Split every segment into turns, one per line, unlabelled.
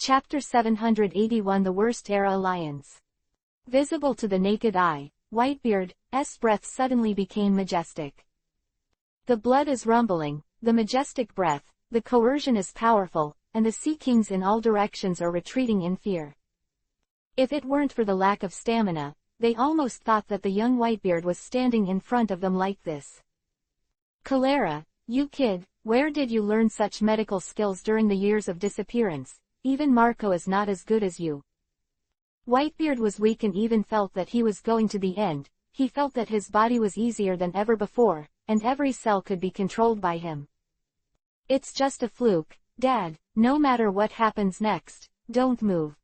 Chapter 781 The Worst Era Alliance. Visible to the naked eye, Whitebeard's breath suddenly became majestic. The blood is rumbling, the majestic breath, the coercion is powerful, and the Sea Kings in all directions are retreating in fear. If it weren't for the lack of stamina, they almost thought that the young Whitebeard was standing in front of them like this. Cholera, you kid, where did you learn such medical skills during the years of disappearance? Even Marco is not as good as you. Whitebeard was weak and even felt that he was going to the end. He felt that his body was easier than ever before, and every cell could be controlled by him. It's just a fluke, Dad, no matter what happens next, don't move.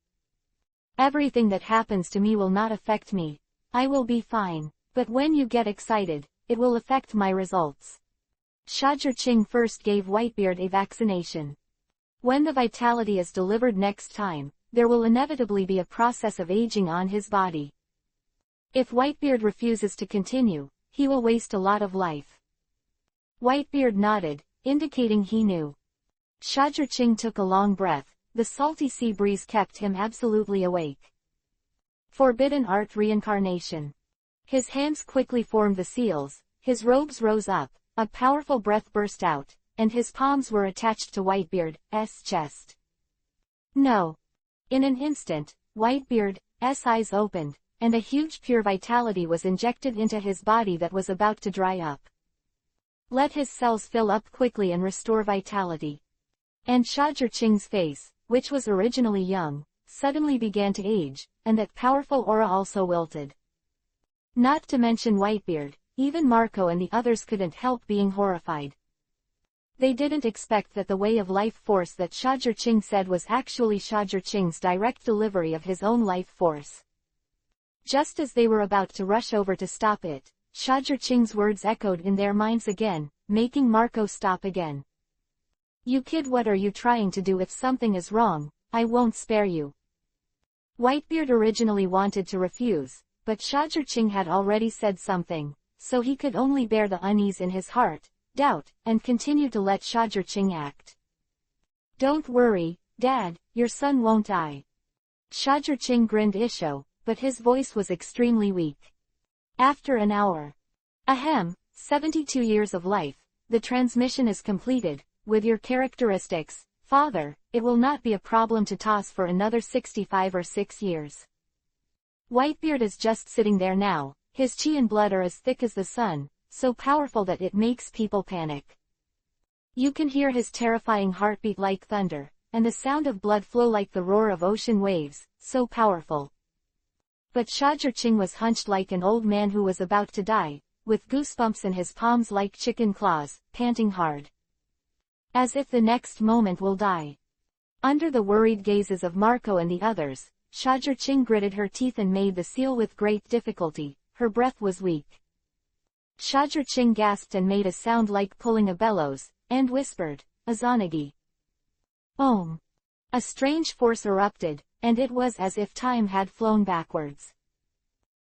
Everything that happens to me will not affect me. I will be fine, but when you get excited, it will affect my results. Shajir first gave Whitebeard a vaccination. When the vitality is delivered next time, there will inevitably be a process of aging on his body. If Whitebeard refuses to continue, he will waste a lot of life. Whitebeard nodded, indicating he knew. Shajir took a long breath. The salty sea breeze kept him absolutely awake. Forbidden Art Reincarnation. His hands quickly formed the seals, his robes rose up, a powerful breath burst out, and his palms were attached to Whitebeard's chest. No. In an instant, Whitebeard's eyes opened, and a huge pure vitality was injected into his body that was about to dry up. Let his cells fill up quickly and restore vitality. And Shajir face, which was originally young, suddenly began to age, and that powerful aura also wilted. Not to mention Whitebeard, even Marco and the others couldn't help being horrified. They didn't expect that the way of life force that Shajir said was actually Shajir direct delivery of his own life force. Just as they were about to rush over to stop it, Shajir words echoed in their minds again, making Marco stop again. You kid, what are you trying to do? If something is wrong, I won't spare you. Whitebeard originally wanted to refuse, but Shajir had already said something, so he could only bear the unease in his heart, doubt, and continue to let Shajir act. Don't worry, Dad, your son won't die. Shajir grinned Isho, but his voice was extremely weak. After an hour. 72 years of life, the transmission is completed. With your characteristics, Father, it will not be a problem to toss for another 65 or 6 years. Whitebeard is just sitting there now, his chi and blood are as thick as the sun, so powerful that it makes people panic. You can hear his terrifying heartbeat like thunder, and the sound of blood flow like the roar of ocean waves, so powerful. But Shajir was hunched like an old man who was about to die, with goosebumps in his palms like chicken claws, panting hard. As if the next moment will die. Under the worried gazes of Marco and the others, Shajir gritted her teeth and made the seal with great difficulty. Her breath was weak. Shajir gasped and made a sound like pulling a bellows, and whispered, Azanagi. Om. A strange force erupted, and it was as if time had flown backwards.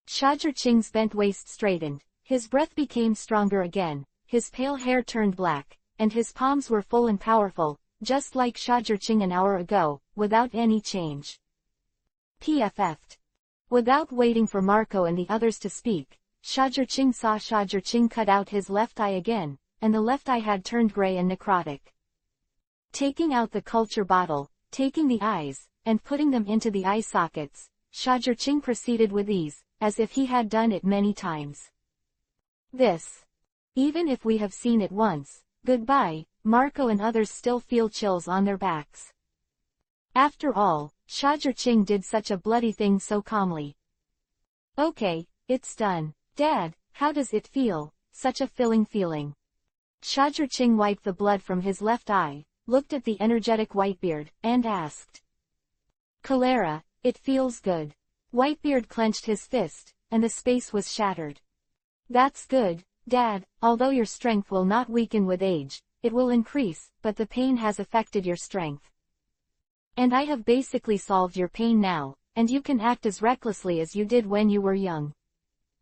Shajir bent waist straightened, his breath became stronger again, his pale hair turned black, and his palms were full and powerful, just like Shajir an hour ago, without any change. PFF'd. Without waiting for Marco and the others to speak, Shajir saw Shajir cut out his left eye again, and the left eye had turned gray and necrotic. Taking out the culture bottle, taking the eyes, and putting them into the eye sockets, Shajir proceeded with ease, as if he had done it many times. This. Even if we have seen it once, goodbye, Marco and others still feel chills on their backs. After all, Shajir did such a bloody thing so calmly. Okay, it's done. Dad, how does it feel? Such a filling feeling. Shajir wiped the blood from his left eye, looked at the energetic Whitebeard, and asked. Cholera, it feels good. Whitebeard clenched his fist, and the space was shattered. That's good, Dad, although your strength will not weaken with age, it will increase, but the pain has affected your strength. And I have basically solved your pain now, and you can act as recklessly as you did when you were young.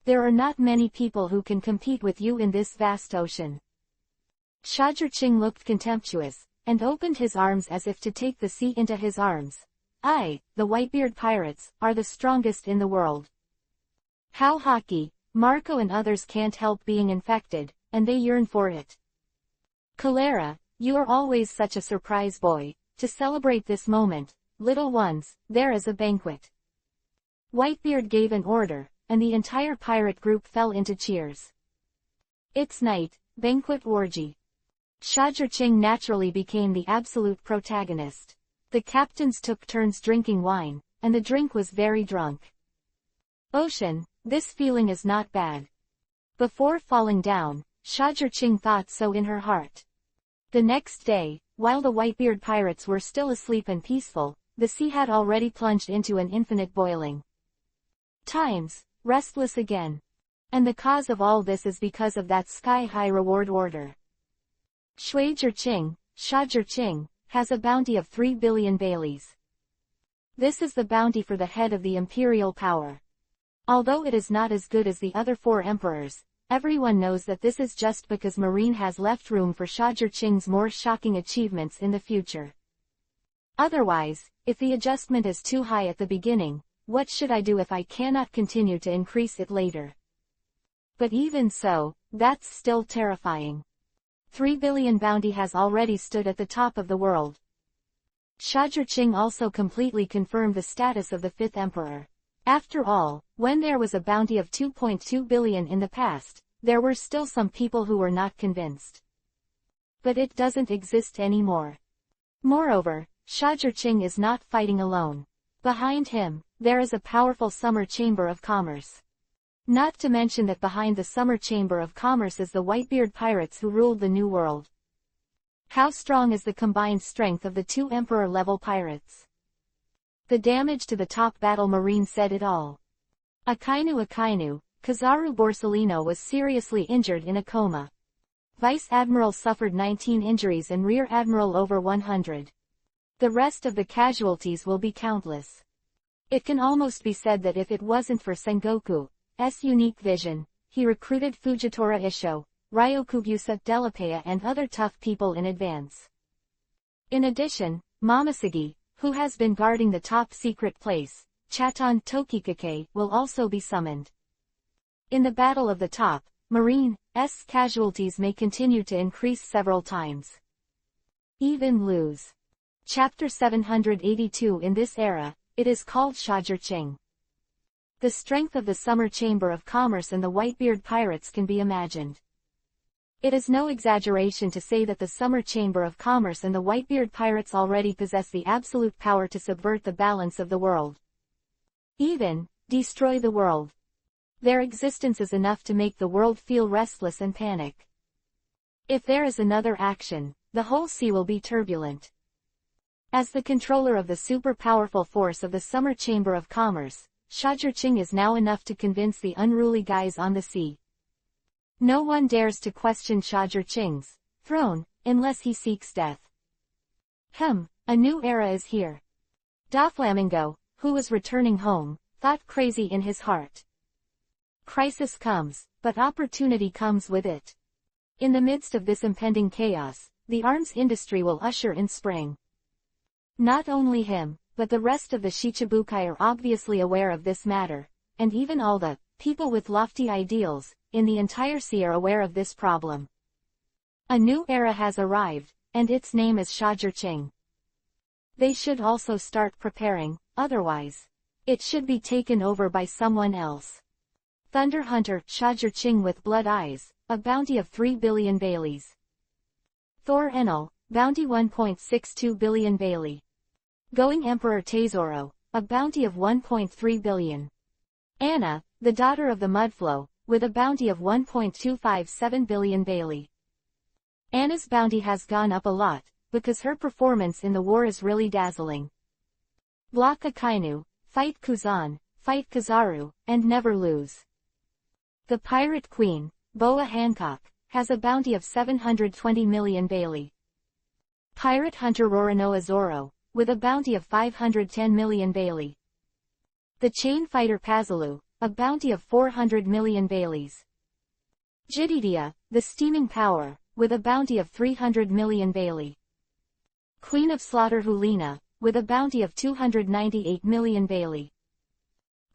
There are not many people who can compete with you in this vast ocean. Shajir looked contemptuous, and opened his arms as if to take the sea into his arms, the Whitebeard pirates, are the strongest in the world. How Hockey, Marco and others can't help being infected, and they yearn for it. Cholera, you are always such a surprise boy. To celebrate this moment, little ones, there is a banquet. Whitebeard gave an order, and the entire pirate group fell into cheers. It's night, banquet orgy. Shajirching naturally became the absolute protagonist. The captains took turns drinking wine, and the drink was very drunk. Ocean, this feeling is not bad. Before falling down, Shajirching thought so in her heart. The next day, while the Whitebeard pirates were still asleep and peaceful, the sea had already plunged into an infinite boiling. Times, restless again. And the cause of all this is because of that sky-high reward order. Shajirching, has a bounty of 3 billion Baileys. This is the bounty for the head of the imperial power. Although it is not as good as the other 4 emperors, everyone knows that this is just because Marine has left room for Shajirching's more shocking achievements in the future. Otherwise, if the adjustment is too high at the beginning, what should I do if I cannot continue to increase it later? But even so, that's still terrifying. 3 billion bounty has already stood at the top of the world. Shajirching also completely confirmed the status of the 5th emperor. After all, when there was a bounty of 2.2 billion in the past, there were still some people who were not convinced. But it doesn't exist anymore. Moreover, Shajirching is not fighting alone. Behind him, there is a powerful summer chamber of commerce. Not to mention that behind the Summer Chamber of Commerce is the Whitebeard pirates who ruled the New World. How strong is the combined strength of the 2 Emperor-level pirates? The damage to the top battle marine said it all. Akainu, Kizaru Borsellino was seriously injured in a coma. Vice Admiral suffered 19 injuries and Rear Admiral over 100. The rest of the casualties will be countless. It can almost be said that if it wasn't for Sengoku's unique vision, he recruited Fujitora Isho, Ryokugusa Delapea and other tough people in advance. In addition, Momoshige, who has been guarding the top secret place, Chaton Tokikake, will also be summoned. In the Battle of the Top, Marine's casualties may continue to increase several times. Even lose. Chapter 782. In this era, it is called Shajirching. The strength of the Summer Chamber of Commerce and the Whitebeard pirates can be imagined. It is no exaggeration to say that the Summer Chamber of Commerce and the Whitebeard pirates already possess the absolute power to subvert the balance of the world. Even, destroy the world. Their existence is enough to make the world feel restless and panic. If there is another action, the whole sea will be turbulent. As the controller of the super-powerful force of the Summer Chamber of Commerce, Shajirching is now enough to convince the unruly guys on the sea. No one dares to question Shajirching's throne, unless he seeks death. A new era is here. Doflamingo, who was returning home, thought crazy in his heart. Crisis comes, but opportunity comes with it. In the midst of this impending chaos, the arms industry will usher in spring. Not only him, but the rest of the Shichibukai are obviously aware of this matter, and even all the people with lofty ideals in the entire sea are aware of this problem. A new era has arrived, and its name is Shajirching. They should also start preparing, otherwise, it should be taken over by someone else. Thunder Hunter, Shajirching with blood eyes, a bounty of 3 billion Baileys. Thor Enel, bounty 1.62 billion Bailey. Going Emperor Teizoro, a bounty of 1.3 billion. Anna, the daughter of the Mudflow, with a bounty of 1.257 billion Bailey. Anna's bounty has gone up a lot, because her performance in the war is really dazzling. Block Akainu, fight Kuzan, fight Kizaru, and never lose. The Pirate Queen, Boa Hancock, has a bounty of 720 million Bailey. Pirate Hunter Roronoa Zoro, with a bounty of 510 million Bailey. The Chain Fighter Pazalu, a bounty of 400 million Baileys. Jididia, the Steaming Power, with a bounty of 300 million Bailey. Queen of Slaughter Hulina, with a bounty of 298 million Bailey.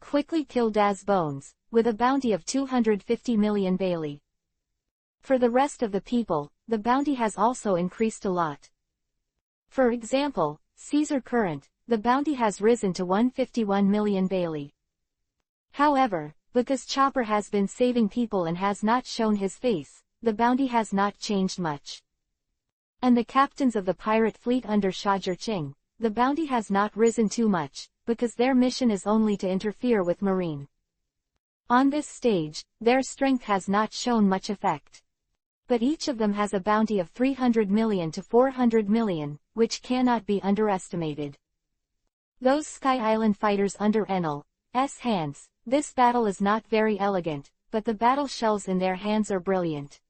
Quickly kill Daz Bones, with a bounty of 250 million Bailey. For the rest of the people, the bounty has also increased a lot. For example, Caesar Current, the bounty has risen to 151 million Bailey. However, because Chopper has been saving people and has not shown his face, the bounty has not changed much. And the captains of the pirate fleet under Shajir Ching, the bounty has not risen too much, because their mission is only to interfere with Marine. On this stage, their strength has not shown much effect. But each of them has a bounty of 300 million to 400 million, which cannot be underestimated. Those Sky Island fighters under Enel's hands, this battle is not very elegant, but the battle shells in their hands are brilliant.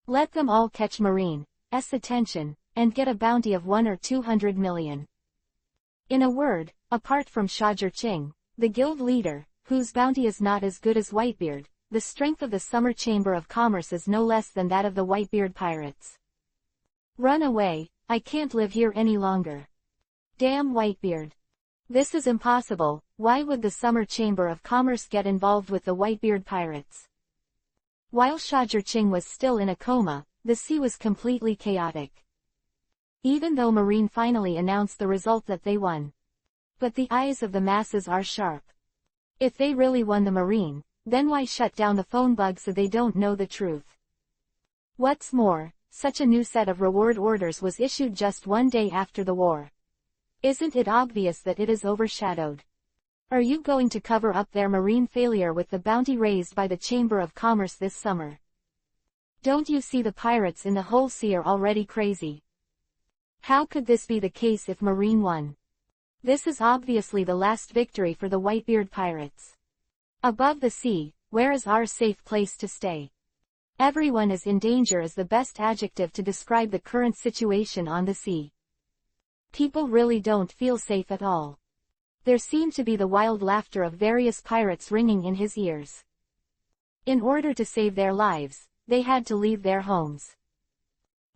Let them all catch Marine's attention, and get a bounty of 1 or 200 million. In a word, apart from Shajir Ching, the guild leader, whose bounty is not as good as Whitebeard, the strength of the Summer Chamber of Commerce is no less than that of the Whitebeard pirates. Run away, I can't live here any longer. Damn Whitebeard. This is impossible. Why would the Summer Chamber of Commerce get involved with the Whitebeard pirates? While Shajir Ching was still in a coma, the sea was completely chaotic. Even though Marine finally announced the result that they won. But the eyes of the masses are sharp. If they really won the Marine, then why shut down the phone bug so they don't know the truth? What's more, such a new set of reward orders was issued just one day after the war. Isn't it obvious that it is overshadowed? Are you going to cover up their Marine failure with the bounty raised by the Chamber of Commerce this summer? Don't you see the pirates in the whole sea are already crazy? How could this be the case if Marine won? This is obviously the last victory for the Whitebeard pirates. Above the sea, where is our safe place to stay? Everyone is in danger is the best adjective to describe the current situation on the sea. People really don't feel safe at all. There seemed to be the wild laughter of various pirates ringing in his ears. In order to save their lives, they had to leave their homes.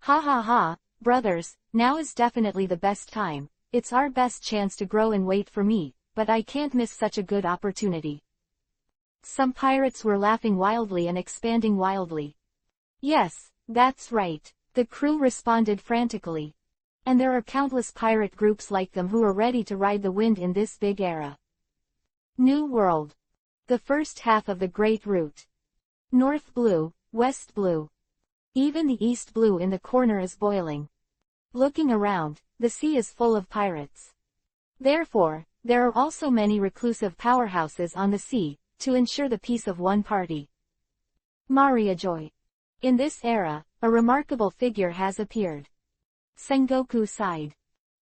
Ha ha ha, brothers, now is definitely the best time. It's our best chance to grow and wait for me, but I can't miss such a good opportunity. Some pirates were laughing wildly and expanding wildly. Yes, that's right, the crew responded frantically. And there are countless pirate groups like them who are ready to ride the wind in this big era. New World. The first half of the Great Route. North Blue, West Blue. Even the East Blue in the corner is boiling. Looking around, the sea is full of pirates. Therefore, there are also many reclusive powerhouses on the sea, to ensure the peace of one party. Maria Joy. In this era, a remarkable figure has appeared. Sengoku sighed.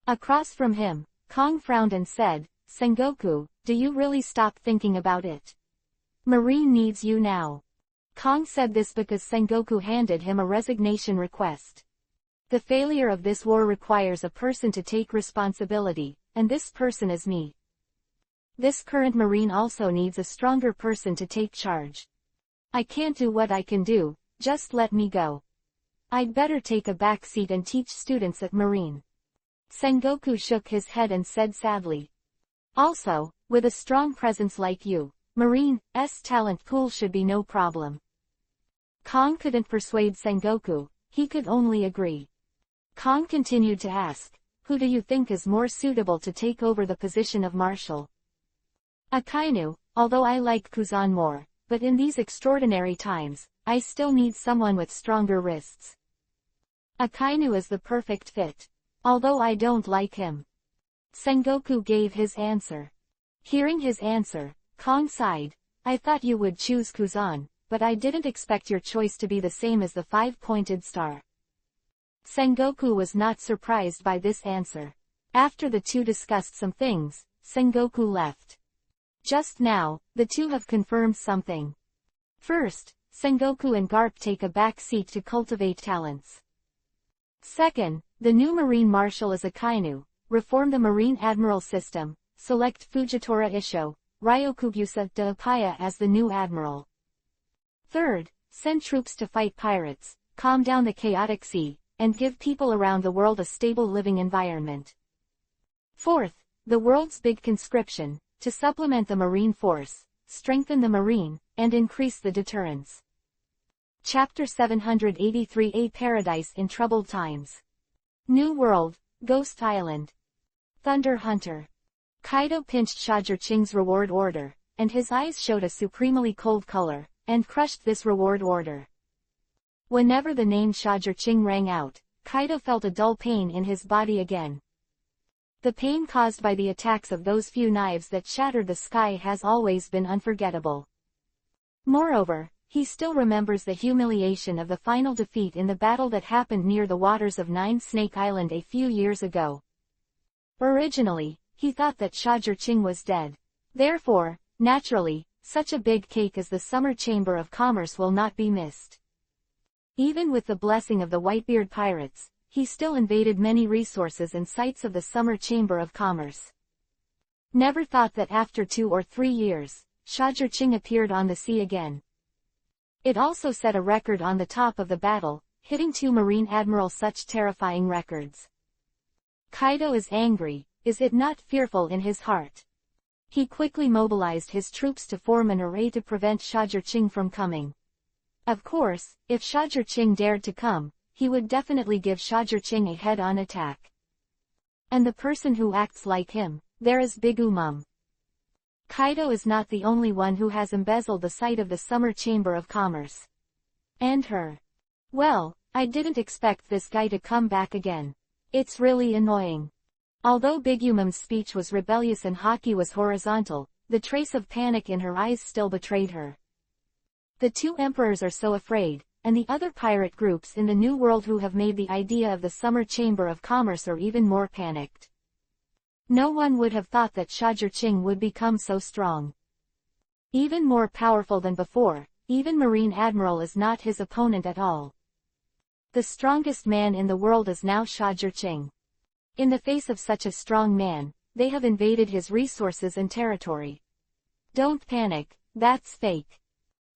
Across from him, Kong frowned and said, Sengoku, do you really stop thinking about it? Marine needs you now. Kong said this because Sengoku handed him a resignation request. The failure of this war requires a person to take responsibility, and this person is me. This current Marine also needs a stronger person to take charge. I can't do what I can do, just let me go. I'd better take a back seat and teach students at Marine. Sengoku shook his head and said sadly. Also, with a strong presence like you, Marine's talent pool should be no problem. Kong couldn't persuade Sengoku, he could only agree. Kong continued to ask, who do you think is more suitable to take over the position of marshal? Akainu, although I like Kuzan more, but in these extraordinary times, I still need someone with stronger wrists. Akainu is the perfect fit. Although I don't like him. Sengoku gave his answer. Hearing his answer, Kong sighed. I thought you would choose Kuzan, but I didn't expect your choice to be the same as the five-pointed star. Sengoku was not surprised by this answer. After the two discussed some things, Sengoku left. Just now, the two have confirmed something. First, Sengoku and Garp take a back seat to cultivate talents. Second, the new Marine Marshal is Akainu, reform the Marine Admiral system, select Fujitora Isho, Ryokubusa de Apaya as the new Admiral. Third, send troops to fight pirates, calm down the chaotic sea, and give people around the world a stable living environment. Fourth, the world's big conscription, to supplement the marine force, strengthen the marine, and increase the deterrence. Chapter 783 A Paradise in Troubled Times. New World, Ghost Island. Thunder Hunter. Kaido pinched Shajir-Ching's reward order, and his eyes showed a supremely cold color, and crushed this reward order. Whenever the name Shajir-Ching rang out, Kaido felt a dull pain in his body again. The pain caused by the attacks of those few knives that shattered the sky has always been unforgettable. Moreover, he still remembers the humiliation of the final defeat in the battle that happened near the waters of Nine Snake Island a few years ago. Originally, he thought that Shajir-Ching was dead. Therefore, naturally, such a big cake as the Summer Chamber of Commerce will not be missed. Even with the blessing of the Whitebeard pirates, he still invaded many resources and sites of the Summer Chamber of Commerce. Never thought that after 2 or 3 years, Shajir-Ching appeared on the sea again. It also set a record on the top of the battle, hitting 2 Marine Admirals. Such terrifying records. Kaido is angry, is it not fearful in his heart? He quickly mobilized his troops to form an array to prevent Shajir-Ching from coming. Of course, if Shajir-Ching dared to come, he would definitely give Shajir-Ching a head-on attack. And the person who acts like him, there is Big Umum. Kaido is not the only one who has embezzled the site of the Summer Chamber of Commerce. And her. Well, I didn't expect this guy to come back again. It's really annoying. Although Big Umum's speech was rebellious and haki was horizontal, the trace of panic in her eyes still betrayed her. The 2 emperors are so afraid, and the other pirate groups in the New World who have made the idea of the Summer Chamber of Commerce are even more panicked. No one would have thought that Shajir-Ching would become so strong. Even more powerful than before, even Marine Admiral is not his opponent at all. The strongest man in the world is now Shajir-Ching. In the face of such a strong man, they have invaded his resources and territory. Don't panic, that's fake.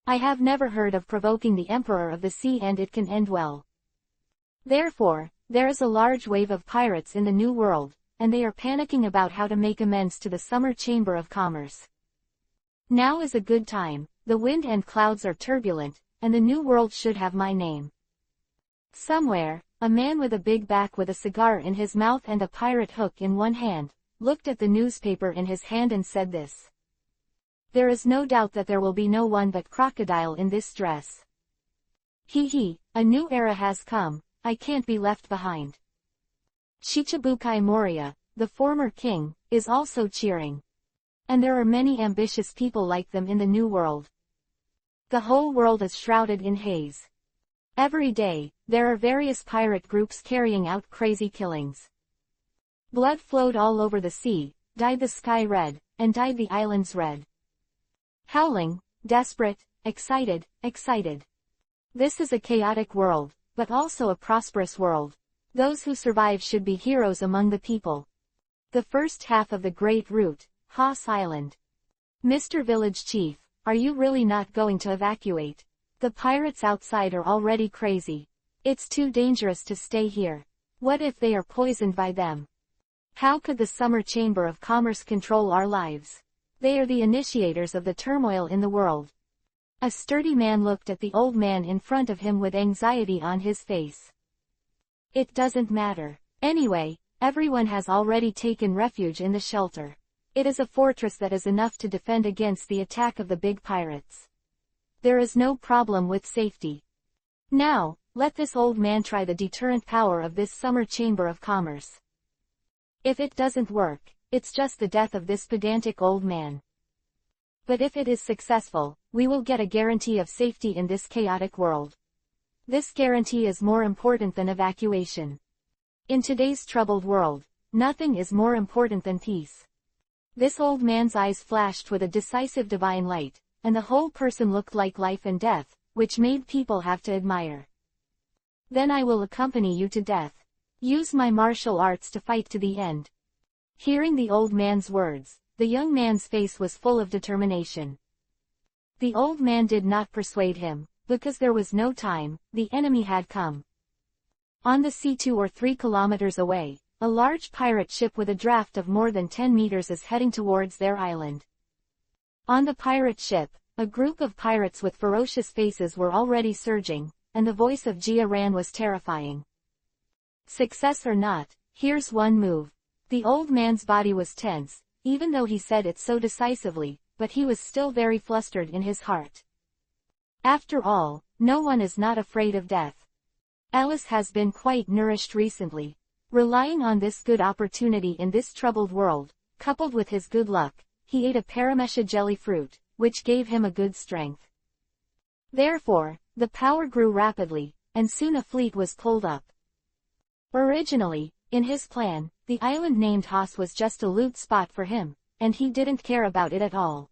I have never heard of provoking the Emperor of the Sea and it can end well. Therefore, there is a large wave of pirates in the New World, and they are panicking about how to make amends to the Summer Chamber of Commerce. Now is a good time, the wind and clouds are turbulent, and the New World should have my name. Somewhere, a man with a big back with a cigar in his mouth and a pirate hook in one hand, looked at the newspaper in his hand and said this. There is no doubt that there will be no one but Crocodile in this dress. Hee, a new era has come, I can't be left behind. Shichibukai Moria, the former king, is also cheering. And there are many ambitious people like them in the New World. The whole world is shrouded in haze. Every day, there are various pirate groups carrying out crazy killings. Blood flowed all over the sea, dyed the sky red, and dyed the islands red. Howling, desperate, excited. This is a chaotic world, but also a prosperous world. Those who survive should be heroes among the people. The first half of the Great Route, Haas Island. Mr. Village Chief, are you really not going to evacuate? The pirates outside are already crazy. It's too dangerous to stay here. What if they are poisoned by them? How could the Summer Chamber of Commerce control our lives? They are the initiators of the turmoil in the world. A sturdy man looked at the old man in front of him with anxiety on his face. It doesn't matter. Anyway, everyone has already taken refuge in the shelter. It is a fortress that is enough to defend against the attack of the big pirates. There is no problem with safety. Now, let this old man try the deterrent power of this Summer Chamber of Commerce. If it doesn't work, it's just the death of this pedantic old man. But if it is successful, we will get a guarantee of safety in this chaotic world. This guarantee is more important than evacuation. In today's troubled world, nothing is more important than peace. This old man's eyes flashed with a decisive divine light, and the whole person looked like life and death, which made people have to admire. Then I will accompany you to death. Use my martial arts to fight to the end. Hearing the old man's words, the young man's face was full of determination. The old man did not persuade him, because there was no time, the enemy had come. On the sea 2 or 3 kilometers away, a large pirate ship with a draft of more than 10 meters is heading towards their island. On the pirate ship, a group of pirates with ferocious faces were already surging, and the voice of Gia Ran was terrifying. Success or not, here's one move. The old man's body was tense, even though he said it so decisively, but he was still very flustered in his heart. After all, no one is not afraid of death. Ellis has been quite nourished recently. Relying on this good opportunity in this troubled world, coupled with his good luck, he ate a paramesha jelly fruit, which gave him a good strength. Therefore, the power grew rapidly, and soon a fleet was pulled up. Originally, in his plan, the island named Haas was just a loot spot for him, and he didn't care about it at all.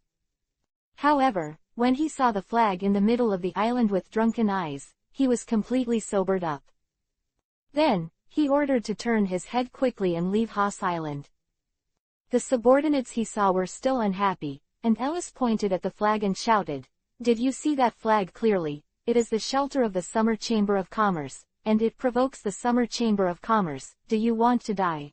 However, when he saw the flag in the middle of the island with drunken eyes, he was completely sobered up. Then, he ordered to turn his head quickly and leave Haas Island. The subordinates he saw were still unhappy, and Ellis pointed at the flag and shouted, "Did you see that flag clearly? It is the shelter of the Summer Chamber of Commerce, and it provokes the Summer Chamber of Commerce. Do you want to die?"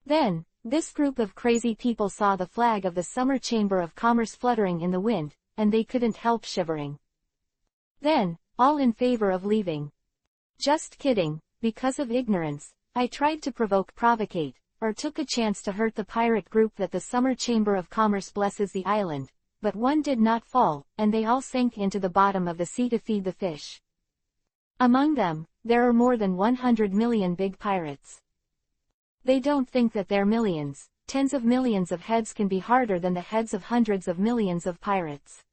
Then, this group of crazy people saw the flag of the Summer Chamber of Commerce fluttering in the wind, and they couldn't help shivering. Then, all in favor of leaving. Just kidding, because of ignorance, I tried to provocate, or took a chance to hurt the pirate group that the Summer Chamber of Commerce blesses the island, but one did not fall, and they all sank into the bottom of the sea to feed the fish. Among them, there are more than 100 million big pirates. They don't think that their millions, tens of millions of heads can be harder than the heads of hundreds of millions of pirates.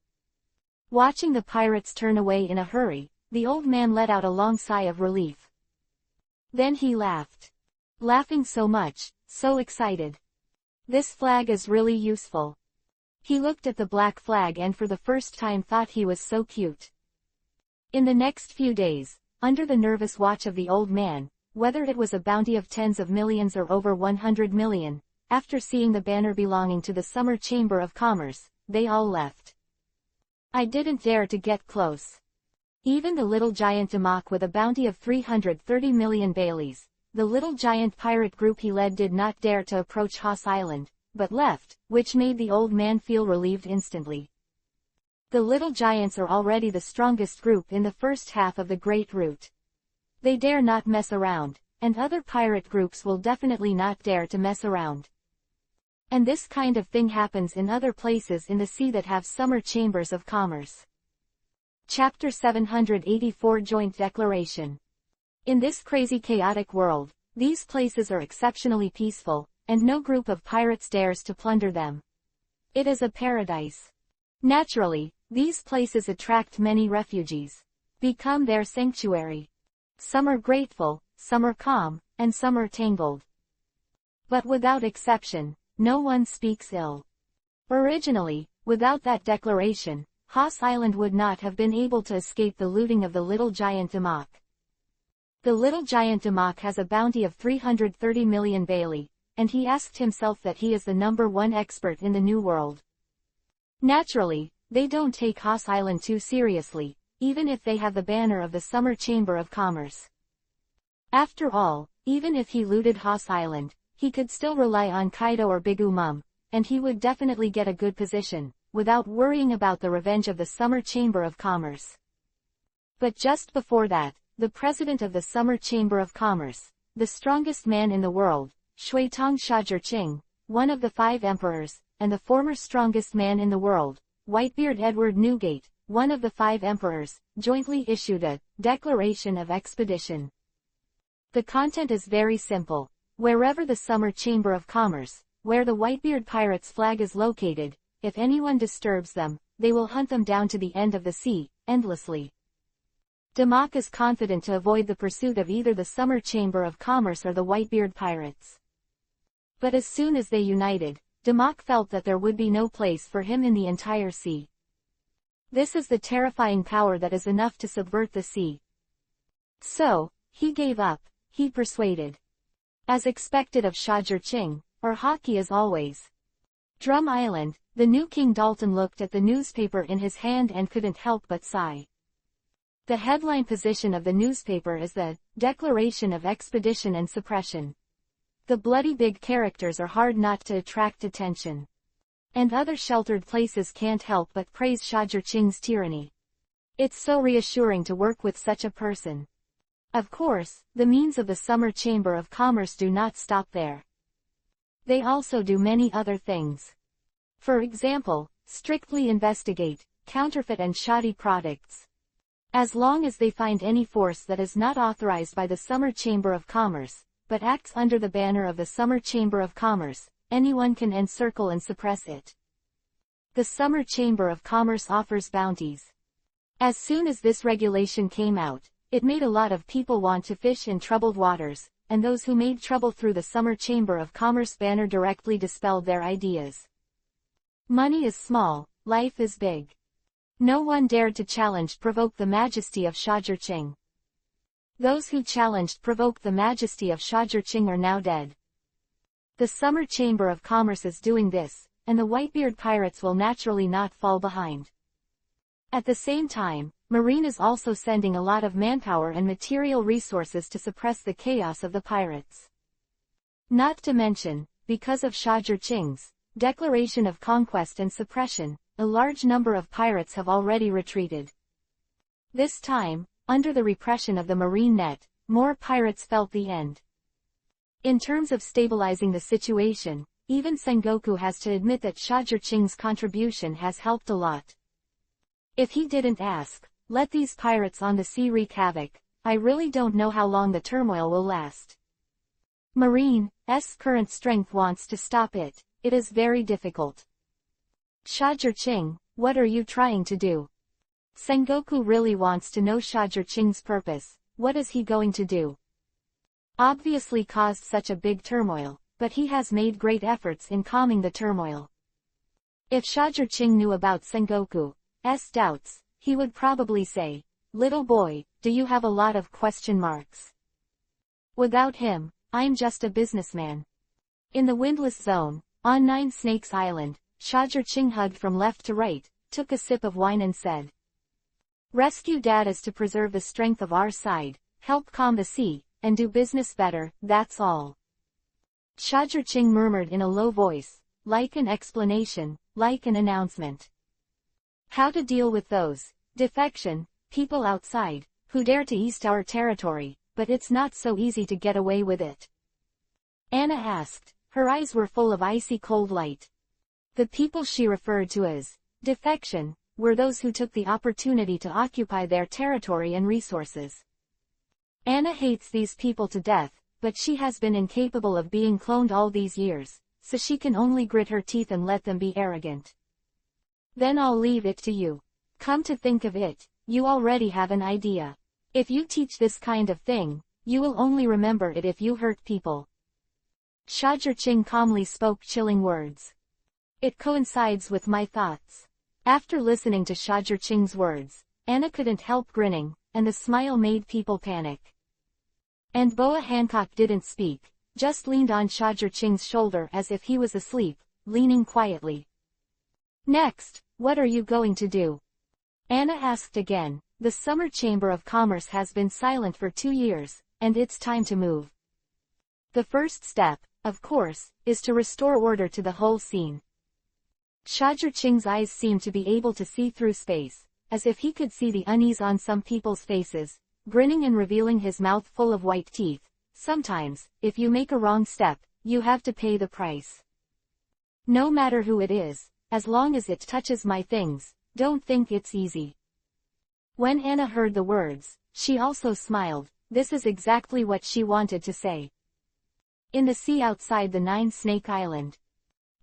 Watching the pirates turn away in a hurry, the old man let out a long sigh of relief. Then he laughed. Laughing so much, so excited. This flag is really useful. He looked at the black flag and for the first time thought he was so cute. In the next few days, under the nervous watch of the old man, whether it was a bounty of tens of millions or over 100 million, after seeing the banner belonging to the Summer Chamber of Commerce, they all left. I didn't dare to get close. Even the little giant Damak with a bounty of 330 million Baileys, the little giant pirate group he led did not dare to approach Haas Island, but left, which made the old man feel relieved instantly. The little giants are already the strongest group in the first half of the Great Route. They dare not mess around, and other pirate groups will definitely not dare to mess around. And this kind of thing happens in other places in the sea that have summer chambers of commerce. Chapter 784 Joint Declaration. In this crazy chaotic world, these places are exceptionally peaceful, and no group of pirates dares to plunder them. It is a paradise. Naturally, these places attract many refugees. Become their sanctuary. Some are grateful, some are calm, and some are tangled. But without exception, no one speaks ill. Originally, without that declaration, Haas Island would not have been able to escape the looting of the little giant Damak. The little giant Damak has a bounty of 330 million Bailey, and he asked himself that he is the #1 expert in the New World. Naturally, they don't take Haas Island too seriously, even if they have the banner of the Summer Chamber of Commerce. After all, even if he looted Haas Island, he could still rely on Kaido or Big Mom, and he would definitely get a good position, without worrying about the revenge of the Summer Chamber of Commerce. But just before that, the president of the Summer Chamber of Commerce, the strongest man in the world, Shuitong Shajirqing, one of the 5 emperors, and the former strongest man in the world, Whitebeard Edward Newgate, one of the 5 emperors, jointly issued a Declaration of Expedition. The content is very simple. Wherever the Summer Chamber of Commerce, where the Whitebeard Pirates' flag is located, if anyone disturbs them, they will hunt them down to the end of the sea, endlessly. Damak is confident to avoid the pursuit of either the Summer Chamber of Commerce or the Whitebeard Pirates. But as soon as they united, Damak felt that there would be no place for him in the entire sea. This is the terrifying power that is enough to subvert the sea. So, he gave up, he persuaded. As expected of Shajirqing, or Haki as always. Drum Island, the new King Dalton looked at the newspaper in his hand and couldn't help but sigh. The headline position of the newspaper is the Declaration of Expedition and Suppression. The bloody big characters are hard not to attract attention. And other sheltered places can't help but praise Shajirqing's tyranny. It's so reassuring to work with such a person. Of course, the means of the Summer Chamber of Commerce do not stop there. They also do many other things. For example, strictly investigate counterfeit and shoddy products. As long as they find any force that is not authorized by the Summer Chamber of Commerce, but acts under the banner of the Summer Chamber of Commerce, anyone can encircle and suppress it. The Summer Chamber of Commerce offers bounties. As soon as this regulation came out, it made a lot of people want to fish in troubled waters, and those who made trouble through the Summer Chamber of Commerce banner directly dispelled their ideas. Money is small, life is big. No one dared to provoke the majesty of Shajirqing. Those who provoked the majesty of Shajirqing are now dead. The Summer Chamber of Commerce is doing this, and the Whitebeard pirates will naturally not fall behind. At the same time, Marine is also sending a lot of manpower and material resources to suppress the chaos of the pirates. Not to mention, because of Shajirqing's declaration of conquest and suppression, a large number of pirates have already retreated. This time, under the repression of the Marine net, more pirates felt the end. In terms of stabilizing the situation, even Sengoku has to admit that Shajirqing's contribution has helped a lot. If he didn't ask, let these pirates on the sea wreak havoc, I really don't know how long the turmoil will last. Marine's current strength wants to stop it. It is very difficult. Shajirqing, what are you trying to do? Sengoku really wants to know Shajirqing's purpose. What is he going to do? Obviously caused such a big turmoil, but he has made great efforts in calming the turmoil. If Shajirqing knew about Sengoku's doubts, he would probably say, "Little boy, do you have a lot of question marks? Without him, I'm just a businessman." In the windless zone, on Nine Snakes Island, Shajirqing hugged from left to right, took a sip of wine and said, "Rescue Dad is to preserve the strength of our side, help calm the sea, and do business better, that's all." Shajirqing murmured in a low voice, like an explanation, like an announcement. How to deal with those defection people outside, who dare to east our territory, but it's not so easy to get away with it. Anna asked. Her eyes were full of icy cold light. The people she referred to as defection were those who took the opportunity to occupy their territory and resources. Anna hates these people to death, but she has been incapable of being cloned all these years, so she can only grit her teeth and let them be arrogant. Then I'll leave it to you. Come to think of it, you already have an idea. If you teach this kind of thing, you will only remember it if you hurt people. Shajirqing calmly spoke chilling words. It coincides with my thoughts. After listening to Shajirqing's words, Anna couldn't help grinning, and the smile made people panic. And Boa Hancock didn't speak, just leaned on Shajirqing's shoulder as if he was asleep, leaning quietly. Next, what are you going to do? Anna asked again. The Summer Chamber of Commerce has been silent for 2 years, and it's time to move. The first step, of course, is to restore order to the whole scene. Shajirqing's eyes seemed to be able to see through space, as if he could see the unease on some people's faces, grinning and revealing his mouth full of white teeth. Sometimes, if you make a wrong step, you have to pay the price. No matter who it is, as long as it touches my things, don't think it's easy. When Anna heard the words, she also smiled. This is exactly what she wanted to say. In the sea outside the Nine Snake Island.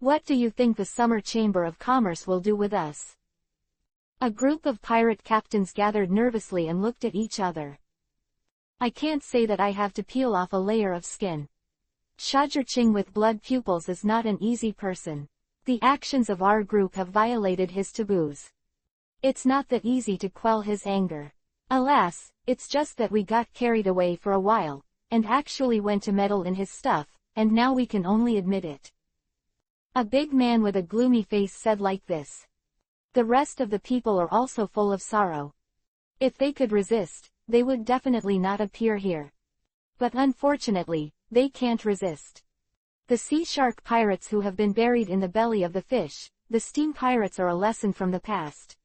What do you think the Summer Chamber of Commerce will do with us? A group of pirate captains gathered nervously and looked at each other. I can't say that I have to peel off a layer of skin. Shajirqing with blood pupils is not an easy person. The actions of our group have violated his taboos. It's not that easy to quell his anger. Alas, it's just that we got carried away for a while, and actually went to meddle in his stuff, and now we can only admit it. A big man with a gloomy face said like this. The rest of the people are also full of sorrow. If they could resist, they would definitely not appear here. But unfortunately, they can't resist. The sea shark pirates who have been buried in the belly of the fish, the steam pirates are a lesson from the past.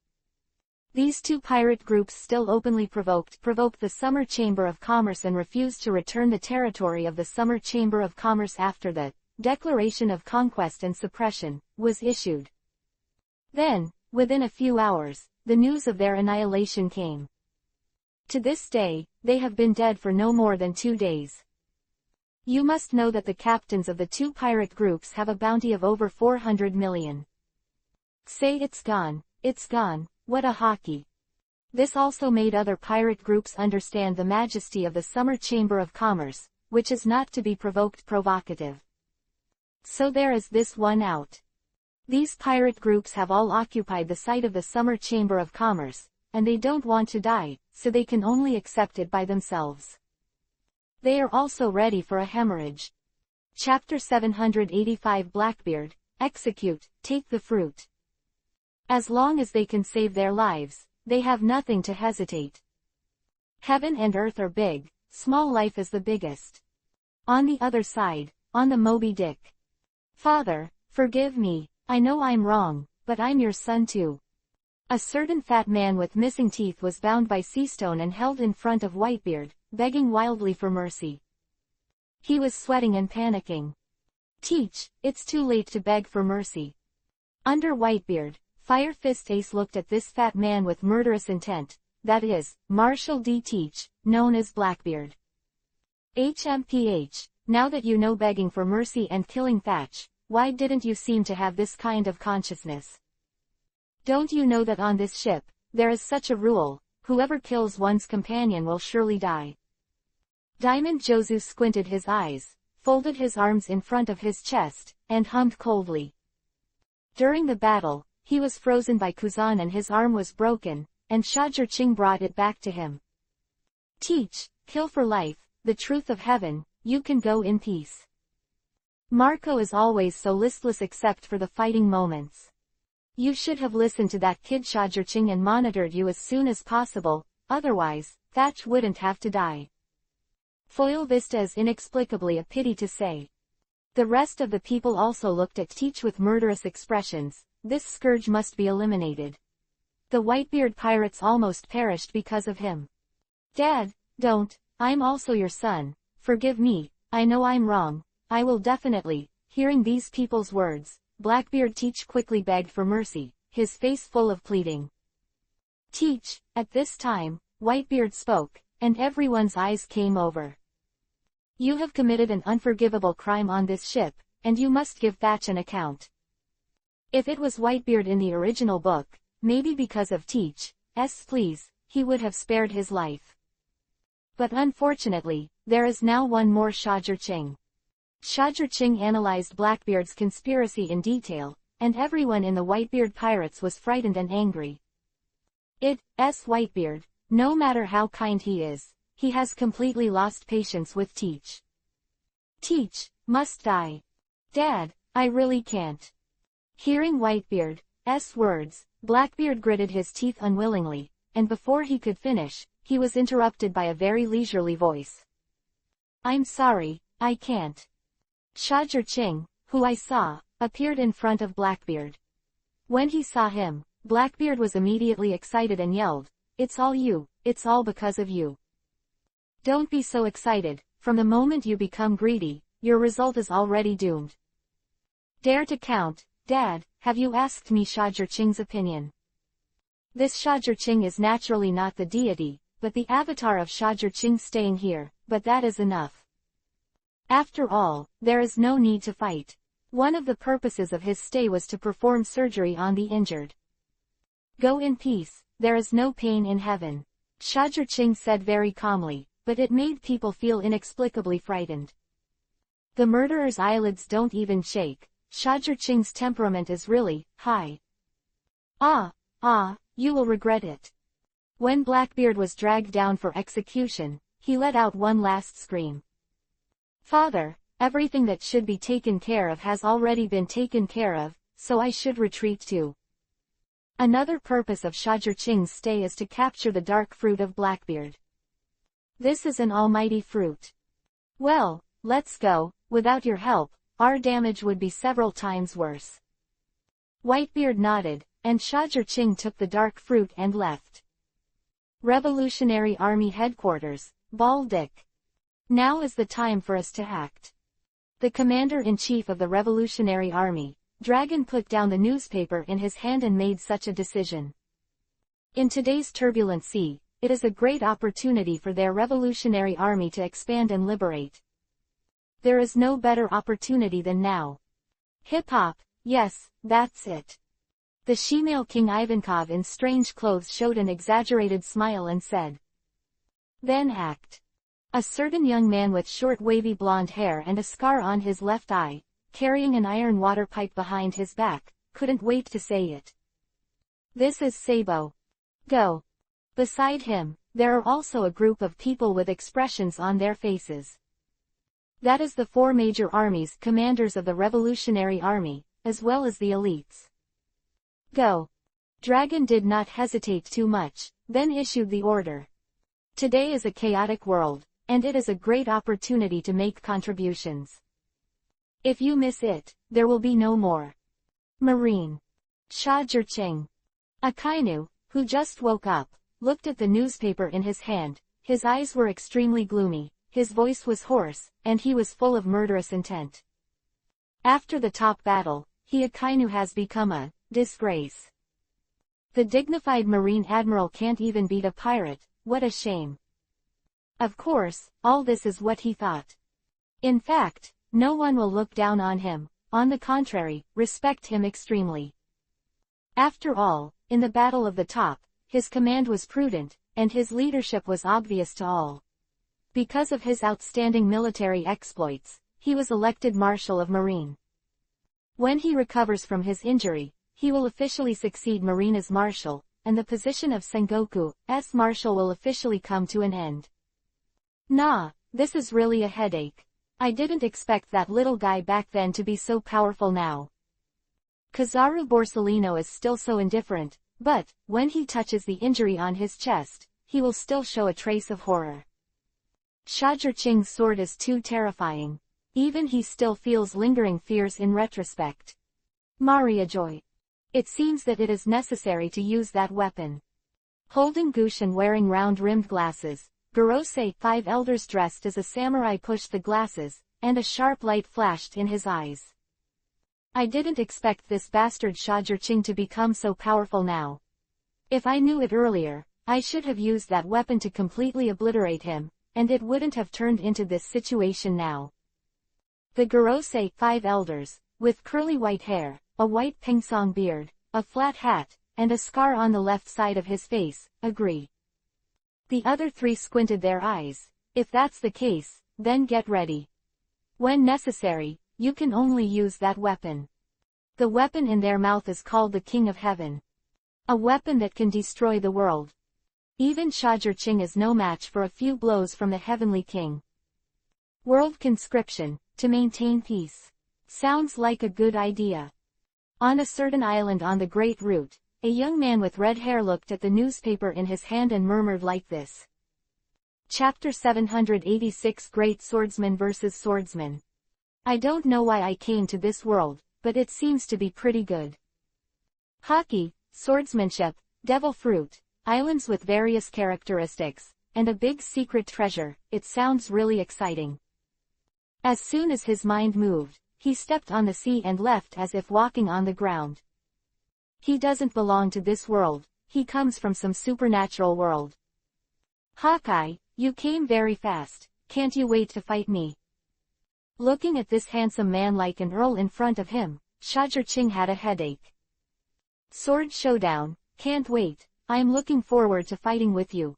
These two pirate groups still openly provoked the Summer Chamber of Commerce and refused to return the territory of the Summer Chamber of Commerce after the Declaration of Conquest and Suppression was issued. Then, within a few hours, the news of their annihilation came. To this day, they have been dead for no more than 2 days. You must know that the captains of the two pirate groups have a bounty of over 400 million. Say it's gone, what a hockey. This also made other pirate groups understand the majesty of the Summer Chamber of Commerce, which is not to be provocative. So there is this one out. These pirate groups have all occupied the site of the Summer Chamber of Commerce, and they don't want to die, so they can only accept it by themselves. They are also ready for a hemorrhage. Chapter 785 Blackbeard, execute, take the fruit. As long as they can save their lives, they have nothing to hesitate. Heaven and earth are big, small life is the biggest. On the other side, on the Moby Dick. Father, forgive me, I know I'm wrong, but I'm your son too. A certain fat man with missing teeth was bound by Seastone and held in front of Whitebeard, begging wildly for mercy. He was sweating and panicking. Teach, it's too late to beg for mercy. Under Whitebeard, Fire Fist Ace looked at this fat man with murderous intent, that is, Marshall D. Teach, known as Blackbeard. HMPH, now that you know begging for mercy and killing Thatch, why didn't you seem to have this kind of consciousness? Don't you know that on this ship, there is such a rule, whoever kills one's companion will surely die? Diamond Jozu squinted his eyes, folded his arms in front of his chest, and hummed coldly. During the battle, he was frozen by Kuzan and his arm was broken, and Shajar Ching brought it back to him. Teach, kill for life, the truth of heaven, you can go in peace. Marco is always so listless except for the fighting moments. You should have listened to that kid Shajar Ching and monitored you as soon as possible, otherwise, Thatch wouldn't have to die. Foil Vista is inexplicably a pity to say. The rest of the people also looked at Teach with murderous expressions. This scourge must be eliminated. The Whitebeard pirates almost perished because of him. Dad, don't, I'm also your son, forgive me, I know I'm wrong, I will definitely. Hearing these people's words, Blackbeard Teach quickly begged for mercy, his face full of pleading. Teach, at this time, Whitebeard spoke, and everyone's eyes came over. You have committed an unforgivable crime on this ship, and you must give Thatch an account. If it was Whitebeard in the original book, maybe because of Teach's pleas, he would have spared his life. But unfortunately, there is now one more Shajar Ching. Shajar Ching analyzed Blackbeard's conspiracy in detail, and everyone in the Whitebeard pirates was frightened and angry. It's Whitebeard, no matter how kind he is, he has completely lost patience with Teach. Teach must die. Dad, I really can't. Hearing Whitebeard's words, Blackbeard gritted his teeth unwillingly, and before he could finish, he was interrupted by a very leisurely voice. I'm sorry, I can't. Shajar Ching, who I saw, appeared in front of Blackbeard. When he saw him, Blackbeard was immediately excited and yelled, It's all you, it's all because of you. Don't be so excited, from the moment you become greedy, your result is already doomed. Dare to count. Dad, have you asked me Shajar Ching's opinion? This Shajar Ching is naturally not the deity, but the avatar of Shajar Ching staying here, but that is enough. After all, there is no need to fight. One of the purposes of his stay was to perform surgery on the injured. Go in peace, there is no pain in heaven. Shajar Ching said very calmly, but it made people feel inexplicably frightened. The murderer's eyelids don't even shake. Shajar Ching's temperament is really high. You will regret it. When Blackbeard was dragged down for execution, he let out one last scream. Father, everything that should be taken care of has already been taken care of, so I should retreat too. Another purpose of Shajar Ching's stay is to capture the dark fruit of Blackbeard. This is an almighty fruit. Well, let's go, without your help, our damage would be several times worse. Whitebeard nodded, and Shajur-Ching took the dark fruit and left. Revolutionary Army Headquarters, Baldic. Now is the time for us to act. The Commander-in-Chief of the Revolutionary Army, Dragon, put down the newspaper in his hand and made such a decision. In today's turbulent sea, it is a great opportunity for their revolutionary army to expand and liberate. There is no better opportunity than now. Hip-hop, yes, that's it. The shemale King Ivankov in strange clothes showed an exaggerated smile and said. Then act. A certain young man with short wavy blonde hair and a scar on his left eye, carrying an iron water pipe behind his back, couldn't wait to say it. This is Sabo. Go. Beside him, there are also a group of people with expressions on their faces. That is the 4 major armies, commanders of the Revolutionary Army, as well as the elites. Go. Dragon did not hesitate too much, then issued the order. Today is a chaotic world, and it is a great opportunity to make contributions. If you miss it, there will be no more. Marine. Shajur-Ching. Akainu, who just woke up, looked at the newspaper in his hand. His eyes were extremely gloomy, his voice was hoarse, and he was full of murderous intent. After the top battle, Akainu has become a disgrace. The dignified Marine Admiral can't even beat a pirate, what a shame. Of course, all this is what he thought. In fact, no one will look down on him, on the contrary, respect him extremely. After all, in the Battle of the Top, his command was prudent, and his leadership was obvious to all. Because of his outstanding military exploits, he was elected Marshal of Marine. When he recovers from his injury, he will officially succeed Marine as Marshal, and the position of Sengoku's Marshal will officially come to an end. Nah, this is really a headache. I didn't expect that little guy back then to be so powerful now. Kizaru Borsellino is still so indifferent, but, when he touches the injury on his chest, he will still show a trace of horror. Shajur-Ching's sword is too terrifying. Even he still feels lingering fears in retrospect. Mariajoy. It seems that it is necessary to use that weapon. Holding Gush and wearing round-rimmed glasses, Gorosei, 5 elders dressed as a samurai, pushed the glasses, and a sharp light flashed in his eyes. I didn't expect this bastard Shajur-Ching to become so powerful now. If I knew it earlier, I should have used that weapon to completely obliterate him, and it wouldn't have turned into this situation now. The Gorosei, 5 elders, with curly white hair, a white pingsong beard, a flat hat, and a scar on the left side of his face, agree. The other 3 squinted their eyes. If that's the case, then get ready. When necessary, you can only use that weapon. The weapon in their mouth is called the King of Heaven. A weapon that can destroy the world. Even Shajur-Ching is no match for a few blows from the Heavenly King. World conscription, to maintain peace. Sounds like a good idea. On a certain island on the Great Route, a young man with red hair looked at the newspaper in his hand and murmured like this. Chapter 786, Great Swordsman vs. Swordsman. I don't know why I came to this world, but it seems to be pretty good. Hockey, swordsmanship, devil fruit, islands with various characteristics, and a big secret treasure. It sounds really exciting. As soon as his mind moved, he stepped on the sea and left as if walking on the ground. He doesn't belong to this world, he comes from some supernatural world. Hawkeye, you came very fast, can't you wait to fight me? Looking at this handsome man like an earl in front of him, Shajur-Ching had a headache. Sword showdown, can't wait, I'm looking forward to fighting with you.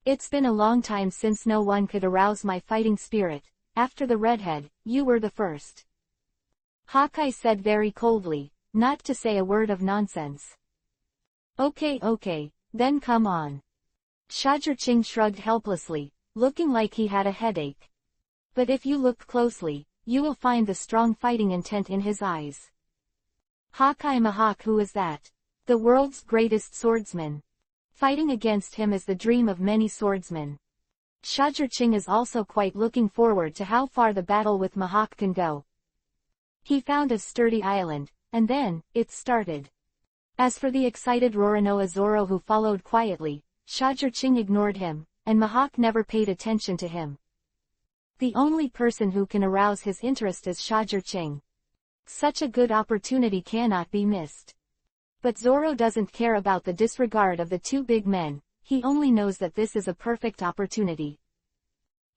It's been a long time since no one could arouse my fighting spirit. After the redhead, you were the first. Hawkeye said very coldly, not to say a word of nonsense. Okay, then come on. Shajur-Ching shrugged helplessly, looking like he had a headache. But if you look closely, you will find the strong fighting intent in his eyes. Hawkeye Mahawk, who is that? The world's greatest swordsman. Fighting against him is the dream of many swordsmen. Shajur-Ching is also quite looking forward to how far the battle with Mahawk can go. He found a sturdy island, and then, it started. As for the excited Roronoa Zoro who followed quietly, Shajirching ignored him, and Mihawk never paid attention to him. The only person who can arouse his interest is Shajirching. Such a good opportunity cannot be missed. But Zoro doesn't care about the disregard of the two big men, he only knows that this is a perfect opportunity.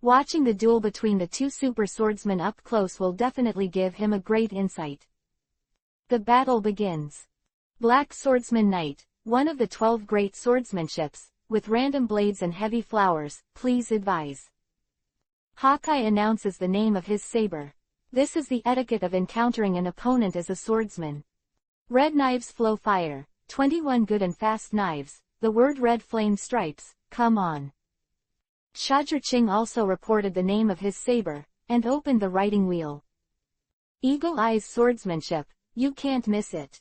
Watching the duel between the two super swordsmen up close will definitely give him a great insight. The battle begins. Black Swordsman Knight, one of the 12 great swordsmanships, with random blades and heavy flowers, please advise. Hawkeye announces the name of his saber. This is the etiquette of encountering an opponent as a swordsman. Red knives flow fire, 21 good and fast knives, the word red flame stripes, come on. Shajirching also reported the name of his saber, and opened the writing wheel. Eagle Eye's swordsmanship, you can't miss it.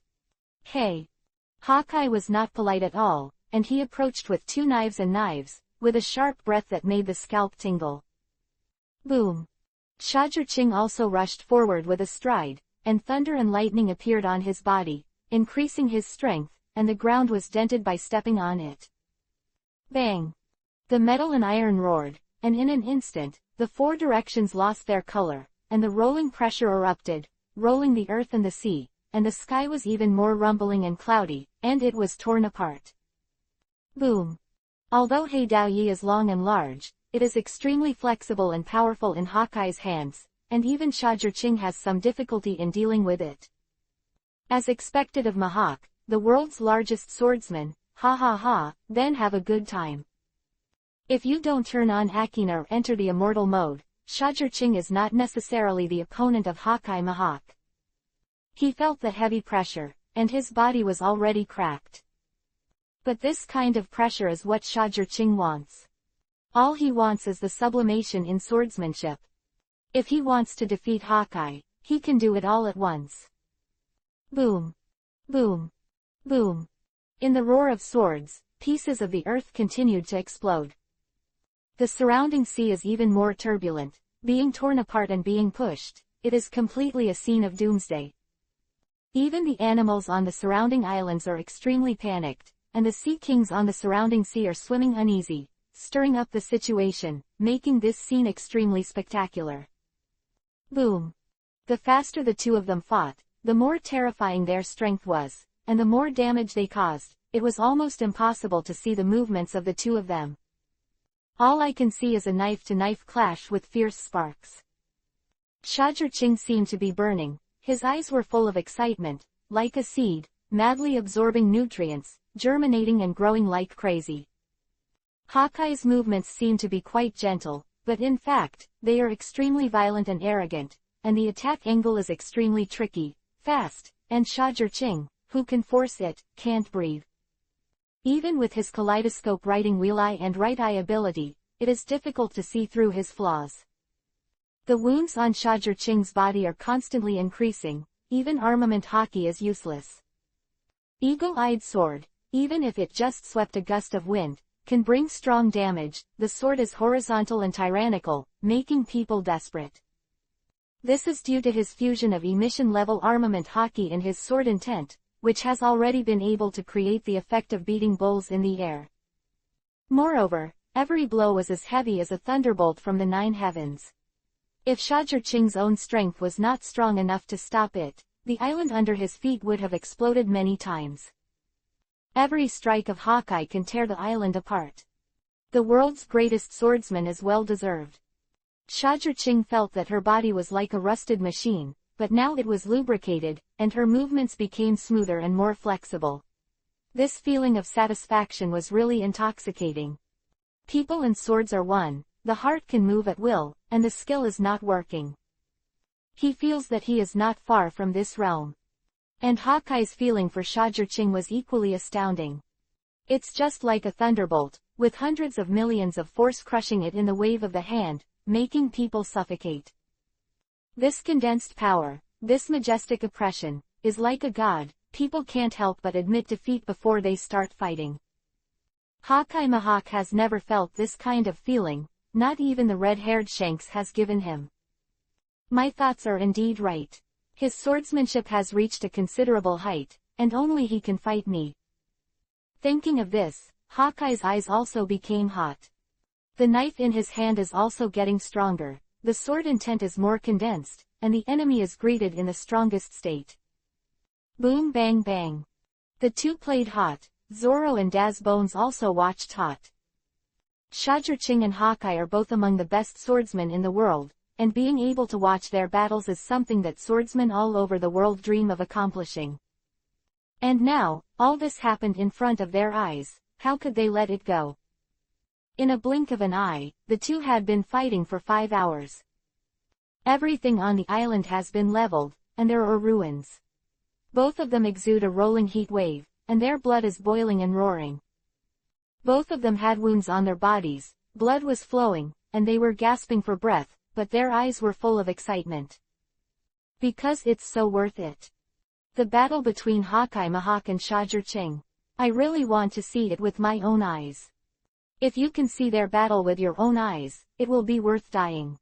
Hey. Hawkeye was not polite at all, and he approached with 2 knives and knives, with a sharp breath that made the scalp tingle. Boom. Shajirching also rushed forward with a stride, and thunder and lightning appeared on his body, increasing his strength, and the ground was dented by stepping on it. Bang. The metal and iron roared, and in an instant, the 4 directions lost their color, and the rolling pressure erupted, rolling the earth and the sea, and the sky was even more rumbling and cloudy, and it was torn apart. Boom. Although Heidaoyi is long and large, it is extremely flexible and powerful in Hawkeye's hands, and even Shajirching has some difficulty in dealing with it. As expected of Mihawk, the world's largest swordsman, then have a good time. If you don't turn on Akina or enter the immortal mode, Shajirching is not necessarily the opponent of Hawkeye Mihawk. He felt the heavy pressure, and his body was already cracked. But this kind of pressure is what Shajirching wants. All he wants is the sublimation in swordsmanship. If he wants to defeat Hawkeye, he can do it all at once. Boom. Boom. Boom. In the roar of swords, pieces of the earth continued to explode. The surrounding sea is even more turbulent, being torn apart and being pushed. It is completely a scene of doomsday. Even the animals on the surrounding islands are extremely panicked, and the sea kings on the surrounding sea are swimming uneasy, stirring up the situation, making this scene extremely spectacular. Boom. The faster the two of them fought, the more terrifying their strength was, and the more damage they caused. It was almost impossible to see the movements of the two of them. All I can see is a knife-to-knife clash with fierce sparks. Shajirching seemed to be burning, his eyes were full of excitement, like a seed, madly absorbing nutrients, germinating and growing like crazy. Hawkeye's movements seem to be quite gentle, but in fact, they are extremely violent and arrogant, and the attack angle is extremely tricky, fast, and Shajirching, who can force it, can't breathe. Even with his kaleidoscope writing wheel eye and right eye ability, it is difficult to see through his flaws. The wounds on Shajirching's body are constantly increasing, even armament hockey is useless. Eagle-eyed sword, even if it just swept a gust of wind, can bring strong damage. The sword is horizontal and tyrannical, making people desperate. This is due to his fusion of emission-level armament hockey in his sword intent, which has already been able to create the effect of beating bulls in the air. Moreover, every blow was as heavy as a thunderbolt from the 9 heavens. If Shajirching's own strength was not strong enough to stop it, the island under his feet would have exploded many times. Every strike of Hawkeye can tear the island apart. The world's greatest swordsman is well deserved. Shajirching felt that her body was like a rusted machine, but now it was lubricated, and her movements became smoother and more flexible. This feeling of satisfaction was really intoxicating. People and swords are one, the heart can move at will, and the skill is not working. He feels that he is not far from this realm. And Hawkeye's feeling for Shajirching was equally astounding. It's just like a thunderbolt, with hundreds of millions of force crushing it in the wave of the hand, making people suffocate. This condensed power, this majestic oppression, is like a god. People can't help but admit defeat before they start fighting. Hawkeye Mihawk has never felt this kind of feeling, not even the red-haired Shanks has given him. My thoughts are indeed right. His swordsmanship has reached a considerable height, and only he can fight me. Thinking of this, Hawkeye's eyes also became hot. The knife in his hand is also getting stronger, the sword intent is more condensed, and the enemy is greeted in the strongest state. Boom bang bang. The two played hot, Zoro and Daz Bones also watched hot. Shajirching and Hawkeye are both among the best swordsmen in the world, and being able to watch their battles is something that swordsmen all over the world dream of accomplishing. And now, all this happened in front of their eyes, how could they let it go? In a blink of an eye, the two had been fighting for 5 hours. Everything on the island has been leveled, and there are ruins. Both of them exude a rolling heat wave, and their blood is boiling and roaring. Both of them had wounds on their bodies, blood was flowing, and they were gasping for breath, but their eyes were full of excitement. Because it's so worth it. The battle between Hawkeye Mahawk and Shajirching. I really want to see it with my own eyes. If you can see their battle with your own eyes, it will be worth dying.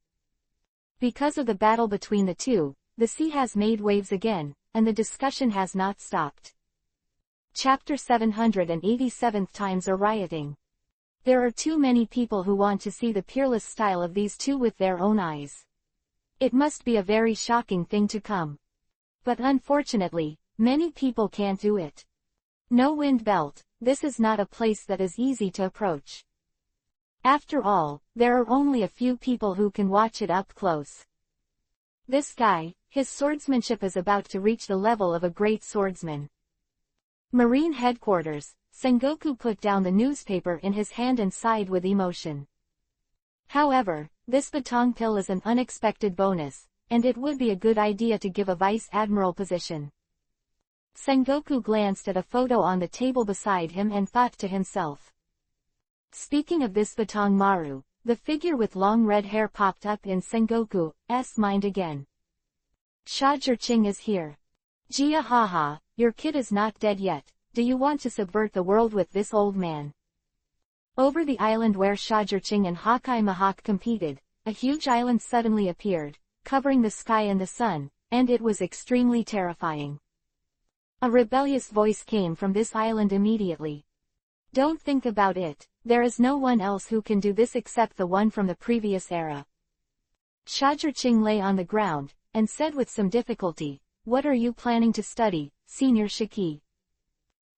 Because of the battle between the two, the sea has made waves again, and the discussion has not stopped. Chapter 787 Times are rioting. There are too many people who want to see the peerless style of these two with their own eyes. It must be a very shocking thing to come. But unfortunately, many people can't do it. No wind belt, this is not a place that is easy to approach. After all, there are only a few people who can watch it up close. This guy, his swordsmanship is about to reach the level of a great swordsman. Marine headquarters, Sengoku put down the newspaper in his hand and sighed with emotion. However, this baton pill is an unexpected bonus, and it would be a good idea to give a vice admiral position. Sengoku glanced at a photo on the table beside him and thought to himself. Speaking of this Batong Maru, the figure with long red hair popped up in Sengoku's mind again. Shajirching is here. Jia haha, your kid is not dead yet, do you want to subvert the world with this old man? Over the island where Shajirching and Hawkeye Mahawk competed, a huge island suddenly appeared, covering the sky and the sun, and it was extremely terrifying. A rebellious voice came from this island immediately. Don't think about it, there is no one else who can do this except the one from the previous era. Shajirching lay on the ground, and said with some difficulty, what are you planning to study, Senior Shiki?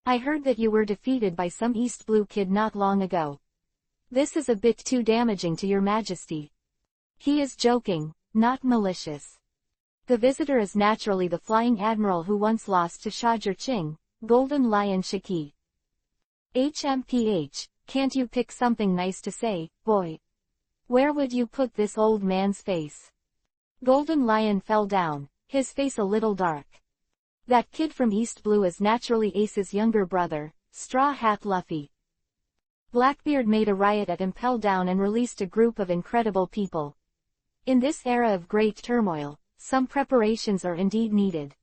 I heard that you were defeated by some East Blue kid not long ago. This is a bit too damaging to your majesty. He is joking, not malicious. The visitor is naturally the flying admiral who once lost to Shajirching, Golden Lion Shiki. HMPH, can't you pick something nice to say, boy? Where would you put this old man's face? Golden Lion fell down, his face a little dark. That kid from East Blue is naturally Ace's younger brother, Straw Hat Luffy. Blackbeard made a riot at Impel Down and released a group of incredible people. In this era of great turmoil, some preparations are indeed needed.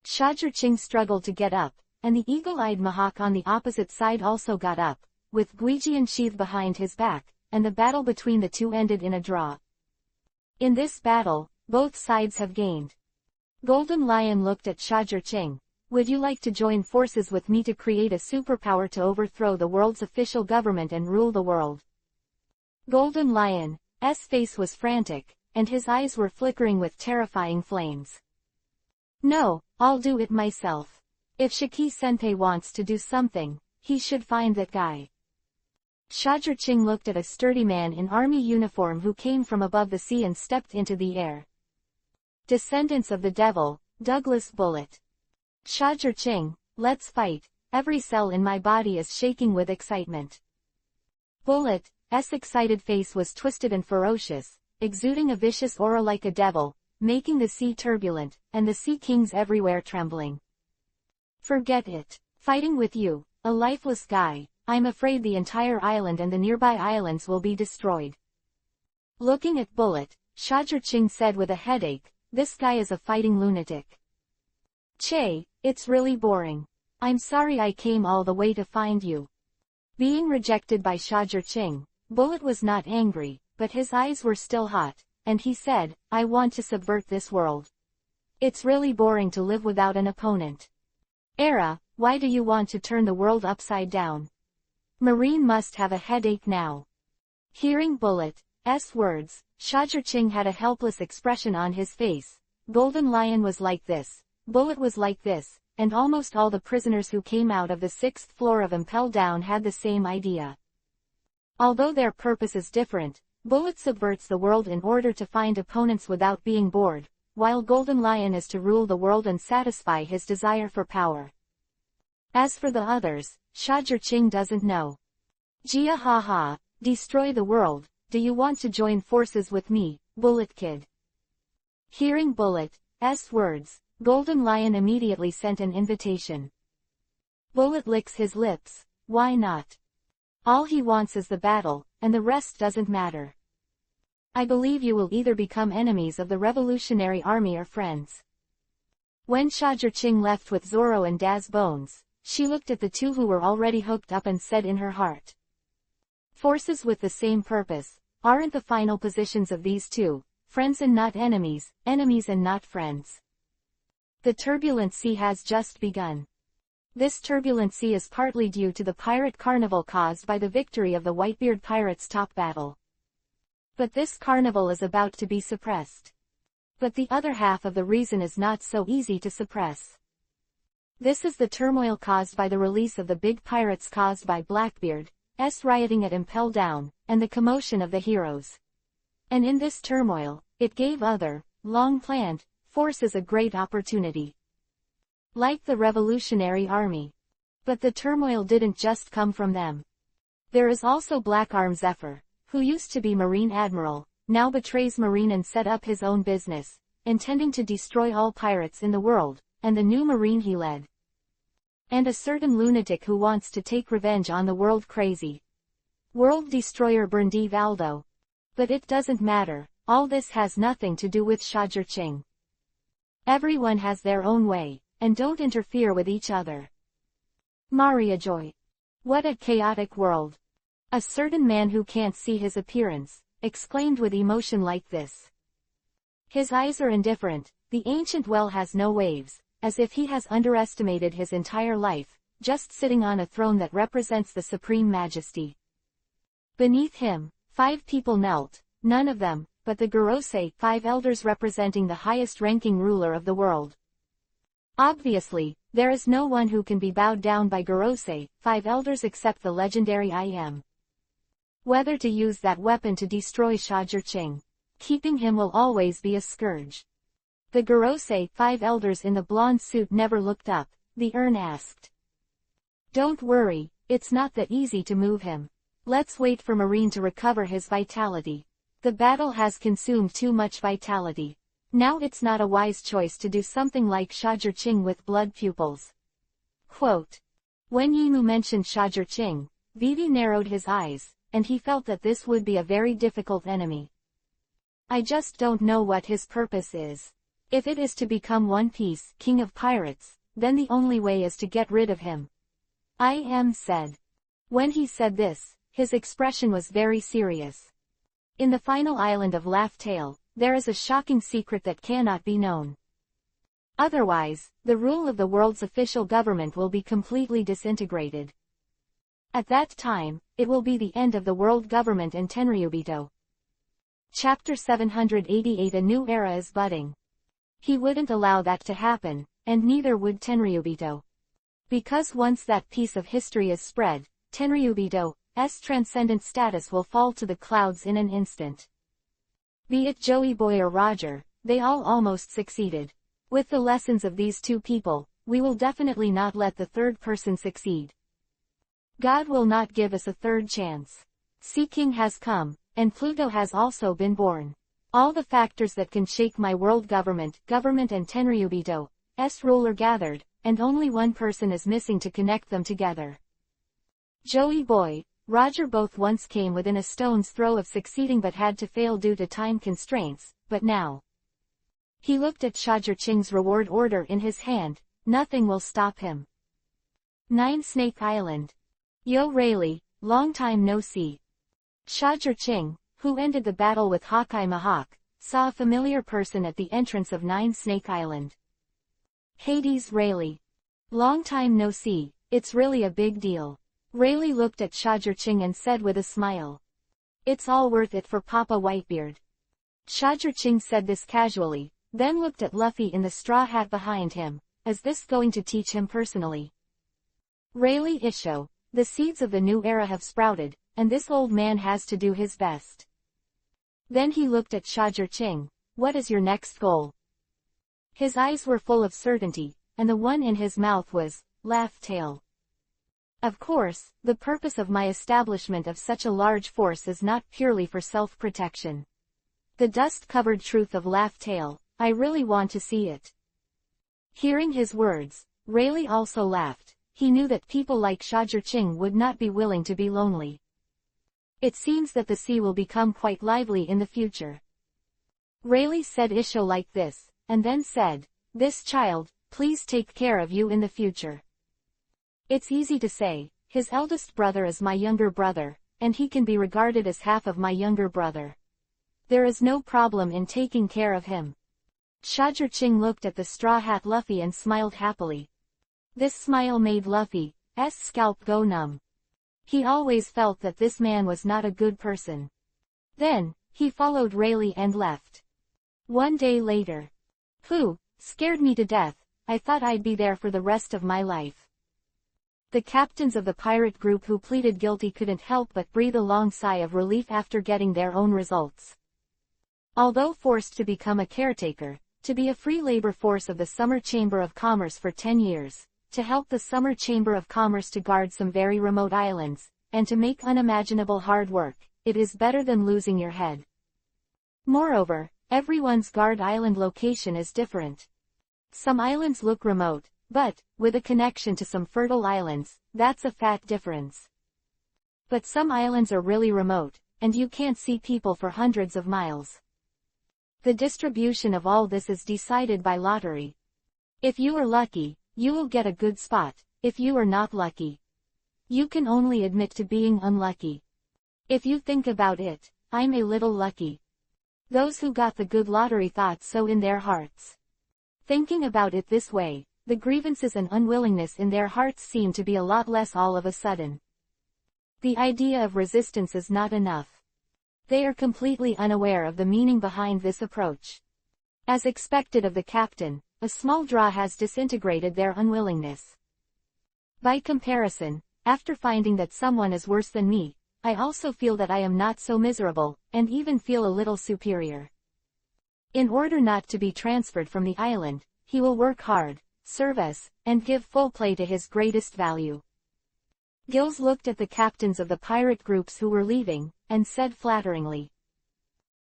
Shajirching struggled to get up, and the eagle-eyed Mahawk on the opposite side also got up, with Guijian sheathed behind his back, and the battle between the two ended in a draw. In this battle, both sides have gained. Golden Lion looked at Shajirching. Would you like to join forces with me to create a superpower to overthrow the world's official government and rule the world? Golden Lion's face was frantic, and his eyes were flickering with terrifying flames. No, I'll do it myself. If Shiki-senpai wants to do something, he should find that guy. Shajirching looked at a sturdy man in army uniform who came from above the sea and stepped into the air. Descendants of the devil, Douglas Bullet. Shajirching, let's fight, every cell in my body is shaking with excitement. Bullet's excited face was twisted and ferocious, exuding a vicious aura like a devil, making the sea turbulent, and the sea kings everywhere trembling. Forget it. Fighting with you, a lifeless guy, I'm afraid the entire island and the nearby islands will be destroyed. Looking at Bullet, Shajirching said with a headache, this guy is a fighting lunatic. Che, it's really boring. I'm sorry I came all the way to find you. Being rejected by Shajirching, Bullet was not angry, but his eyes were still hot, and he said, I want to subvert this world. It's really boring to live without an opponent. Era, why do you want to turn the world upside down? Marine must have a headache now. Hearing Bullet's words, Shajirching had a helpless expression on his face. Golden Lion was like this, Bullet was like this, and almost all the prisoners who came out of the 6th floor of Impel Down had the same idea. Although their purpose is different, Bullet subverts the world in order to find opponents without being bored, while Golden Lion is to rule the world and satisfy his desire for power. As for the others, Shajirching doesn't know. Jia haha, destroy the world, do you want to join forces with me, Bullet Kid? Hearing Bullet's words, Golden Lion immediately sent an invitation. Bullet licks his lips, why not? All he wants is the battle, and the rest doesn't matter. I believe you will either become enemies of the Revolutionary Army or friends. When Shajirching left with Zoro and Daz Bones, she looked at the two who were already hooked up and said in her heart. Forces with the same purpose, aren't the final positions of these two, friends and not enemies, enemies and not friends. The turbulent sea has just begun. This turbulent sea is partly due to the pirate carnival caused by the victory of the Whitebeard pirates' top battle. But this carnival is about to be suppressed. But the other half of the reason is not so easy to suppress. This is the turmoil caused by the release of the big pirates caused by Blackbeard's rioting at Impel Down, and the commotion of the heroes. And in this turmoil, it gave other, long-planned, forces a great opportunity. Like the Revolutionary Army. But the turmoil didn't just come from them. There is also Black Arm Zephyr, who used to be Marine Admiral, now betrays Marine and set up his own business, intending to destroy all pirates in the world, and the new Marine he led. And a certain lunatic who wants to take revenge on the world crazy World Destroyer Berndi Valdo. But it doesn't matter, all this has nothing to do with Shajirching. Everyone has their own way, and don't interfere with each other. Maria Joy. What a chaotic world. A certain man who can't see his appearance, exclaimed with emotion like this. His eyes are indifferent, the ancient well has no waves, as if he has underestimated his entire life, just sitting on a throne that represents the supreme majesty. Beneath him, 5 people knelt, none of them, but the Gorosei, 5 elders representing the highest-ranking ruler of the world. Obviously, there is no one who can be bowed down by Gorosei, 5 elders except the legendary I Am. Whether to use that weapon to destroy Shajirching, keeping him will always be a scourge. The Gorosei, 5 elders in the blonde suit never looked up, the urn asked. Don't worry, it's not that easy to move him. Let's wait for Marine to recover his vitality. The battle has consumed too much vitality. Now it's not a wise choice to do something like Shajirching with blood pupils. Quote. When Yimu mentioned Shajirching, Vivi narrowed his eyes, and he felt that this would be a very difficult enemy. I just don't know what his purpose is. If it is to become One Piece, King of Pirates, then the only way is to get rid of him. I Am said. When he said this, his expression was very serious. In the final island of Laugh Tale, there is a shocking secret that cannot be known. Otherwise, the rule of the world's official government will be completely disintegrated. At that time, it will be the end of the world government and Tenryubito. Chapter 788 A new era is budding. He wouldn't allow that to happen, and neither would Tenryubito. Because once that piece of history is spread, Tenryubito's transcendent status will fall to the clouds in an instant. Be it Joey Boy or Roger, they all almost succeeded. With the lessons of these two people, we will definitely not let the third person succeed. God will not give us a third chance. Sea King has come, and Pluto has also been born. All the factors that can shake my world government and Tenryubito's rule are gathered, and only one person is missing to connect them together. Joey Boy, Roger both once came within a stone's throw of succeeding but had to fail due to time constraints, but now. He looked at Shajirching's reward order in his hand, nothing will stop him. 9 Snake Island. Yo Rayleigh, long time no see. Shajirching, who ended the battle with Hawkeye Mahawk, saw a familiar person at the entrance of Nine Snake Island. Hades Rayleigh. Long time no see, it's really a big deal. Rayleigh looked at Shajirching and said with a smile. It's all worth it for Papa Whitebeard. Shajirching said this casually, then looked at Luffy in the straw hat behind him. Is this going to teach him personally? Rayleigh Isho, the seeds of the new era have sprouted, and this old man has to do his best. Then he looked at Shajirching. What is your next goal? His eyes were full of certainty, and the one in his mouth was, Laugh Tale. Of course, the purpose of my establishment of such a large force is not purely for self-protection. The dust-covered truth of Laugh Tale, I really want to see it. Hearing his words, Rayleigh also laughed. He knew that people like Shajirching would not be willing to be lonely. It seems that the sea will become quite lively in the future. Rayleigh said Isho like this, and then said, This child, please take care of you in the future. It's easy to say, his eldest brother is my younger brother, and he can be regarded as half of my younger brother. There is no problem in taking care of him. Shajirching looked at the straw hat Luffy and smiled happily. This smile made Luffy's scalp go numb. He always felt that this man was not a good person. Then, he followed Rayleigh and left. One day later. Phew, scared me to death, I thought I'd be there for the rest of my life. The captains of the pirate group who pleaded guilty couldn't help but breathe a long sigh of relief after getting their own results. Although forced to become a caretaker, to be a free labor force of the Summer Chamber of Commerce for 10 years, to help the Summer Chamber of Commerce to guard some very remote islands, and to make unimaginable hard work, it is better than losing your head. Moreover, everyone's guard island location is different. Some islands look remote, but, with a connection to some fertile islands, that's a fat difference. But some islands are really remote, and you can't see people for hundreds of miles. The distribution of all this is decided by lottery. If you are lucky, you will get a good spot. If you are not lucky, you can only admit to being unlucky. If you think about it, I'm a little lucky. Those who got the good lottery thought so in their hearts. Thinking about it this way, the grievances and unwillingness in their hearts seem to be a lot less all of a sudden. The idea of resistance is not enough. They are completely unaware of the meaning behind this approach. As expected of the captain, a small draw has disintegrated their unwillingness. By comparison, after finding that someone is worse than me, I also feel that I am not so miserable, and even feel a little superior. In order not to be transferred from the island, he will work hard, service, and give full play to his greatest value. Gills looked at the captains of the pirate groups who were leaving, and said flatteringly.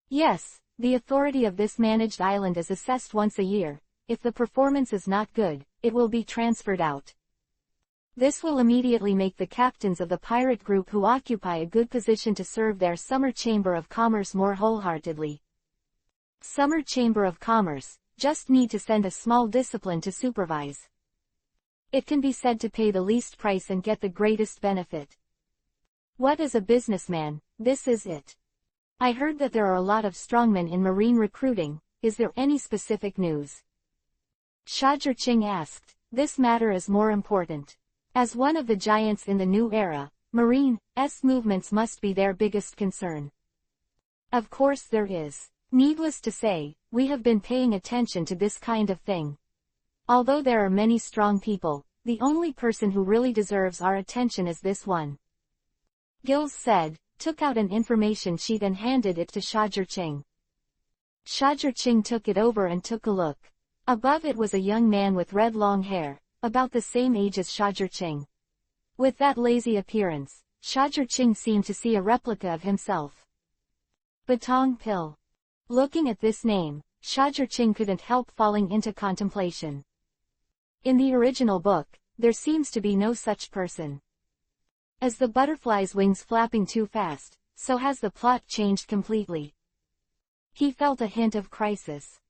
Yes, the authority of this managed island is assessed once a year. If the performance is not good, it will be transferred out. This will immediately make the captains of the pirate group who occupy a good position to serve their Summer Chamber of Commerce more wholeheartedly. Summer Chamber of Commerce, just need to send a small discipline to supervise. It can be said to pay the least price and get the greatest benefit. What is a businessman? This is it. I heard that there are a lot of strongmen in marine recruiting. Is there any specific news? Shajirching asked. This matter is more important. As one of the giants in the new era, Marine's movements must be their biggest concern. Of course there is. Needless to say, we have been paying attention to this kind of thing. Although there are many strong people, the only person who really deserves our attention is this one. Gills said, took out an information sheet and handed it to Shajirching. Shajirching took it over and took a look. Above it was a young man with red long hair, about the same age as Shajirching. With that lazy appearance, Shajirching seemed to see a replica of himself. Batong Pill. Looking at this name, Shajirching couldn't help falling into contemplation. In the original book, there seems to be no such person. As the butterfly's wings flapping too fast, so has the plot changed completely. He felt a hint of crisis.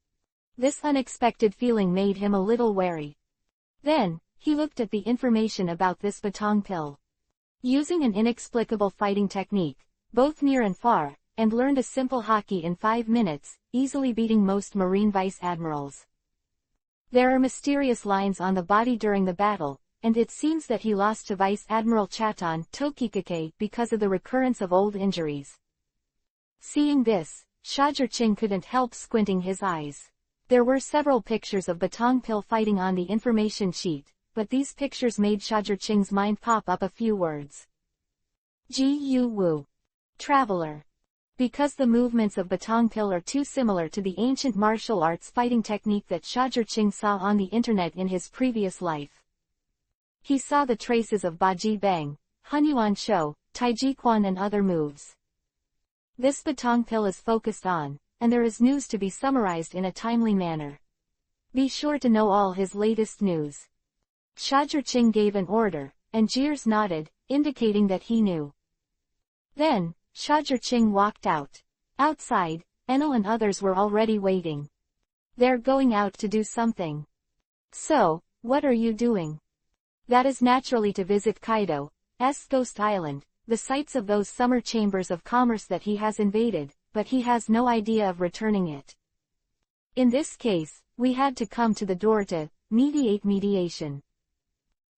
This unexpected feeling made him a little wary. Then, he looked at the information about this Batong Pill. Using an inexplicable fighting technique, both near and far, and learned a simple hockey in 5 minutes, easily beating most Marine vice admirals. There are mysterious lines on the body during the battle, and it seems that he lost to Vice Admiral Chaton Tokikake because of the recurrence of old injuries. Seeing this, Shajirching couldn't help squinting his eyes. There were several pictures of Batongpil fighting on the information sheet, but these pictures made Shajirching's mind pop up a few words. Gu Wu. Traveler. Because the movements of Batongpil are too similar to the ancient martial arts fighting technique that Shajirching saw on the internet in his previous life. He saw the traces of Baji Bang, Hunyuan Shou, Taiji Quan and other moves. This Batongpil is focused on, and there is news to be summarized in a timely manner. Be sure to know all his latest news. Shajirching gave an order, and Jeers nodded, indicating that he knew. Then, Shajirching walked out. Outside, Enel and others were already waiting. They're going out to do something. So, what are you doing? That is naturally to visit Kaido's Ghost Island, the sites of those summer chambers of commerce that he has invaded, but he has no idea of returning it. In this case, we had to come to the door to mediate mediation.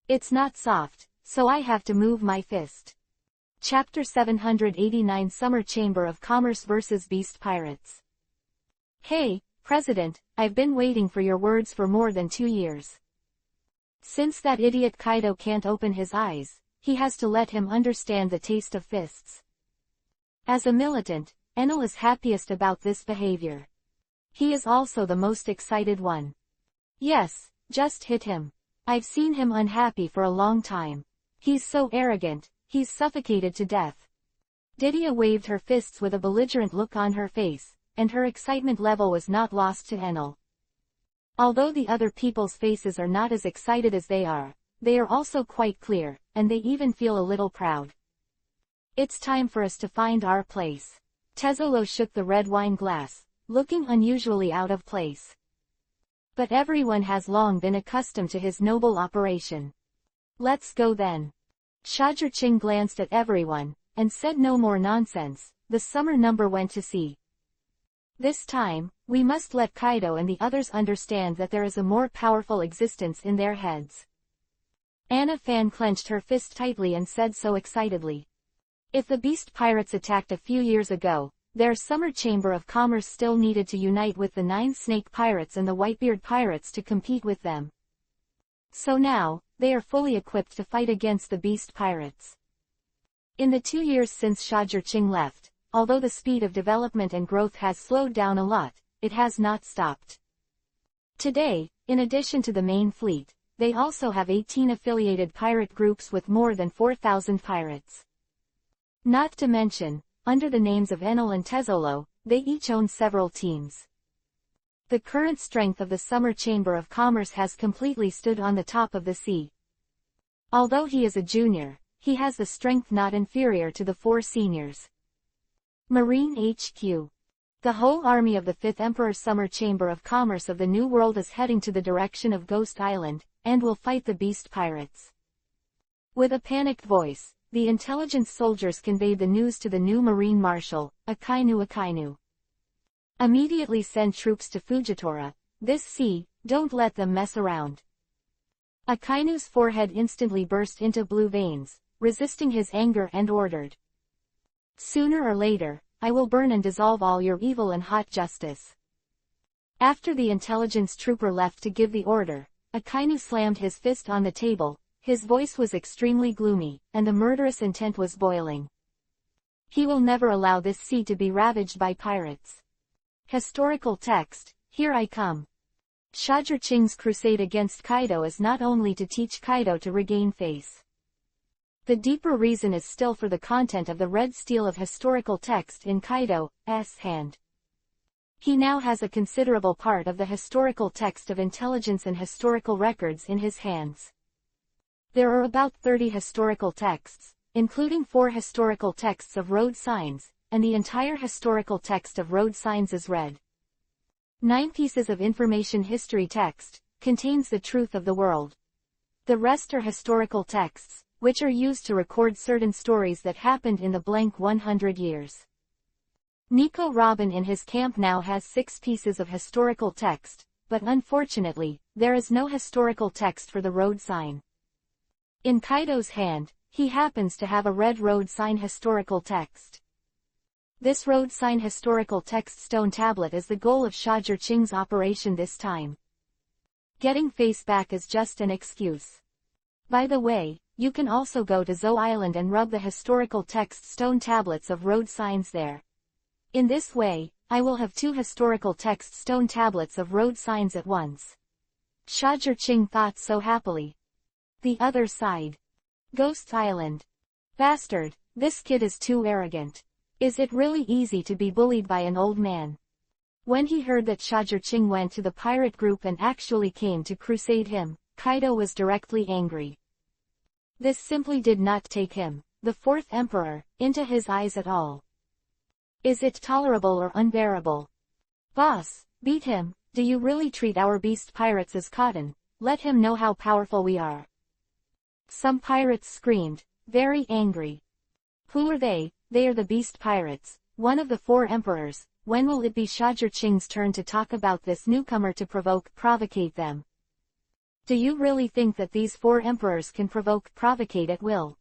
It's not soft, so I have to move my fist. Chapter 789 Summer Chamber of Commerce vs. Beast Pirates. Hey, President, I've been waiting for your words for more than 2 years. Since that idiot Kaido can't open his eyes, he has to let him understand the taste of fists. As a militant, Enel is happiest about this behavior. He is also the most excited one. Yes, just hit him. I've seen him unhappy for a long time. He's so arrogant, he's suffocated to death. Didia waved her fists with a belligerent look on her face, and her excitement level was not lost to Enel. Although the other people's faces are not as excited as they are also quite clear, and they even feel a little proud. It's time for us to find our place. Tezzolo shook the red wine glass, looking unusually out of place. But everyone has long been accustomed to his noble operation. Let's go then. Shajirching glanced at everyone, and said no more nonsense. The summer number went to sea. This time, we must let Kaido and the others understand that there is a more powerful existence in their heads. Anna Fan clenched her fist tightly and said so excitedly. If the Beast Pirates attacked a few years ago, their summer chamber of commerce still needed to unite with the 9 Snake Pirates and the Whitebeard Pirates to compete with them. So now, they are fully equipped to fight against the Beast Pirates. In the 2 years since Shajirching left, although the speed of development and growth has slowed down a lot, it has not stopped. Today, in addition to the main fleet, they also have 18 affiliated pirate groups with more than 4,000 pirates. Not to mention, under the names of Enel and Tezzolo, they each own several teams. The current strength of the Summer Chamber of Commerce has completely stood on the top of the sea. Although he is a junior, he has the strength not inferior to the 4 seniors. Marine HQ. The whole army of the 5th Emperor's Summer Chamber of Commerce of the New World is heading to the direction of Ghost Island, and will fight the Beast Pirates. With a panicked voice, the intelligence soldiers conveyed the news to the new Marine Marshal, Akainu. Immediately send troops to Fujitora. This sea, don't let them mess around. Akainu's forehead instantly burst into blue veins, resisting his anger and ordered. Sooner or later, I will burn and dissolve all your evil and hot justice. After the intelligence trooper left to give the order, Akainu slammed his fist on the table. His voice was extremely gloomy, and the murderous intent was boiling. He will never allow this sea to be ravaged by pirates. Historical text, here I come. Shajirching's crusade against Kaido is not only to teach Kaido to regain face. The deeper reason is still for the content of the red steel of historical text in Kaido's hand. He now has a considerable part of the historical text of intelligence and historical records in his hands. There are about 30 historical texts, including 4 historical texts of road signs, and the entire historical text of road signs is read. 9 pieces of information history text, contains the truth of the world. The rest are historical texts, which are used to record certain stories that happened in the blank 100 years. Nico Robin in his camp now has 6 pieces of historical text, but unfortunately, there is no historical text for the road sign. In Kaido's hand, he happens to have a red road sign historical text. This road sign historical text stone tablet is the goal of Shajir-Ching's operation this time. Getting face back is just an excuse. By the way, you can also go to Zou Island and rub the historical text stone tablets of road signs there. In this way, I will have 2 historical text stone tablets of road signs at once. Shajir-Ching thought so happily. The other side. Ghost Island. Bastard, this kid is too arrogant. Is it really easy to be bullied by an old man? When he heard that Shajir-Ching went to the pirate group and actually came to crusade him, Kaido was directly angry. This simply did not take him, the 4th emperor, into his eyes at all. Is it tolerable or unbearable? Boss, beat him. Do you really treat our beast pirates as cotton? Let him know how powerful we are. Some pirates screamed, very angry. Who are they? They are the beast pirates, one of the 4 emperors. When will it be Shajir-Ching's turn to talk about this newcomer to provocate them? Do you really think that these 4 emperors can provocate at will?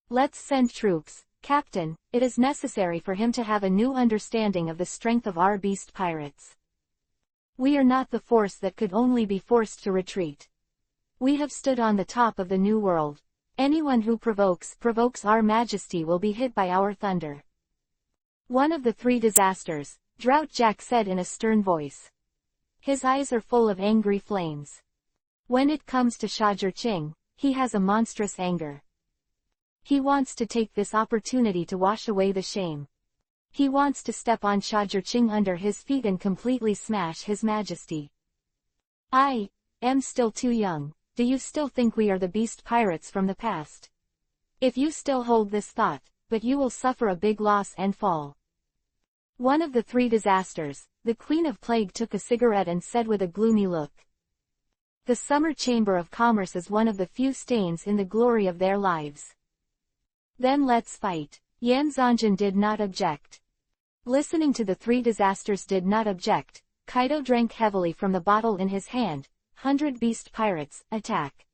Let's send troops, Captain. It is necessary for him to have a new understanding of the strength of our beast pirates. We are not the force that could only be forced to retreat. We have stood on the top of the new world. Anyone who provokes our majesty will be hit by our thunder. One of the 3 disasters, Drought Jack said in a stern voice. His eyes are full of angry flames. When it comes to Shajir-Ching, he has a monstrous anger. He wants to take this opportunity to wash away the shame. He wants to step on Shajir-Ching under his feet and completely smash his majesty. I am still too young. Do you still think we are the beast pirates from the past? If you still hold this thought, but you will suffer a big loss and fall. One of the 3 disasters, the Queen of Plague took a cigarette and said with a gloomy look. The Summer Chamber of Commerce is one of the few stains in the glory of their lives. Then let's fight. Yan Zonjin did not object. Listening to the 3 disasters did not object. Kaido drank heavily from the bottle in his hand. 100 beast pirates, attack.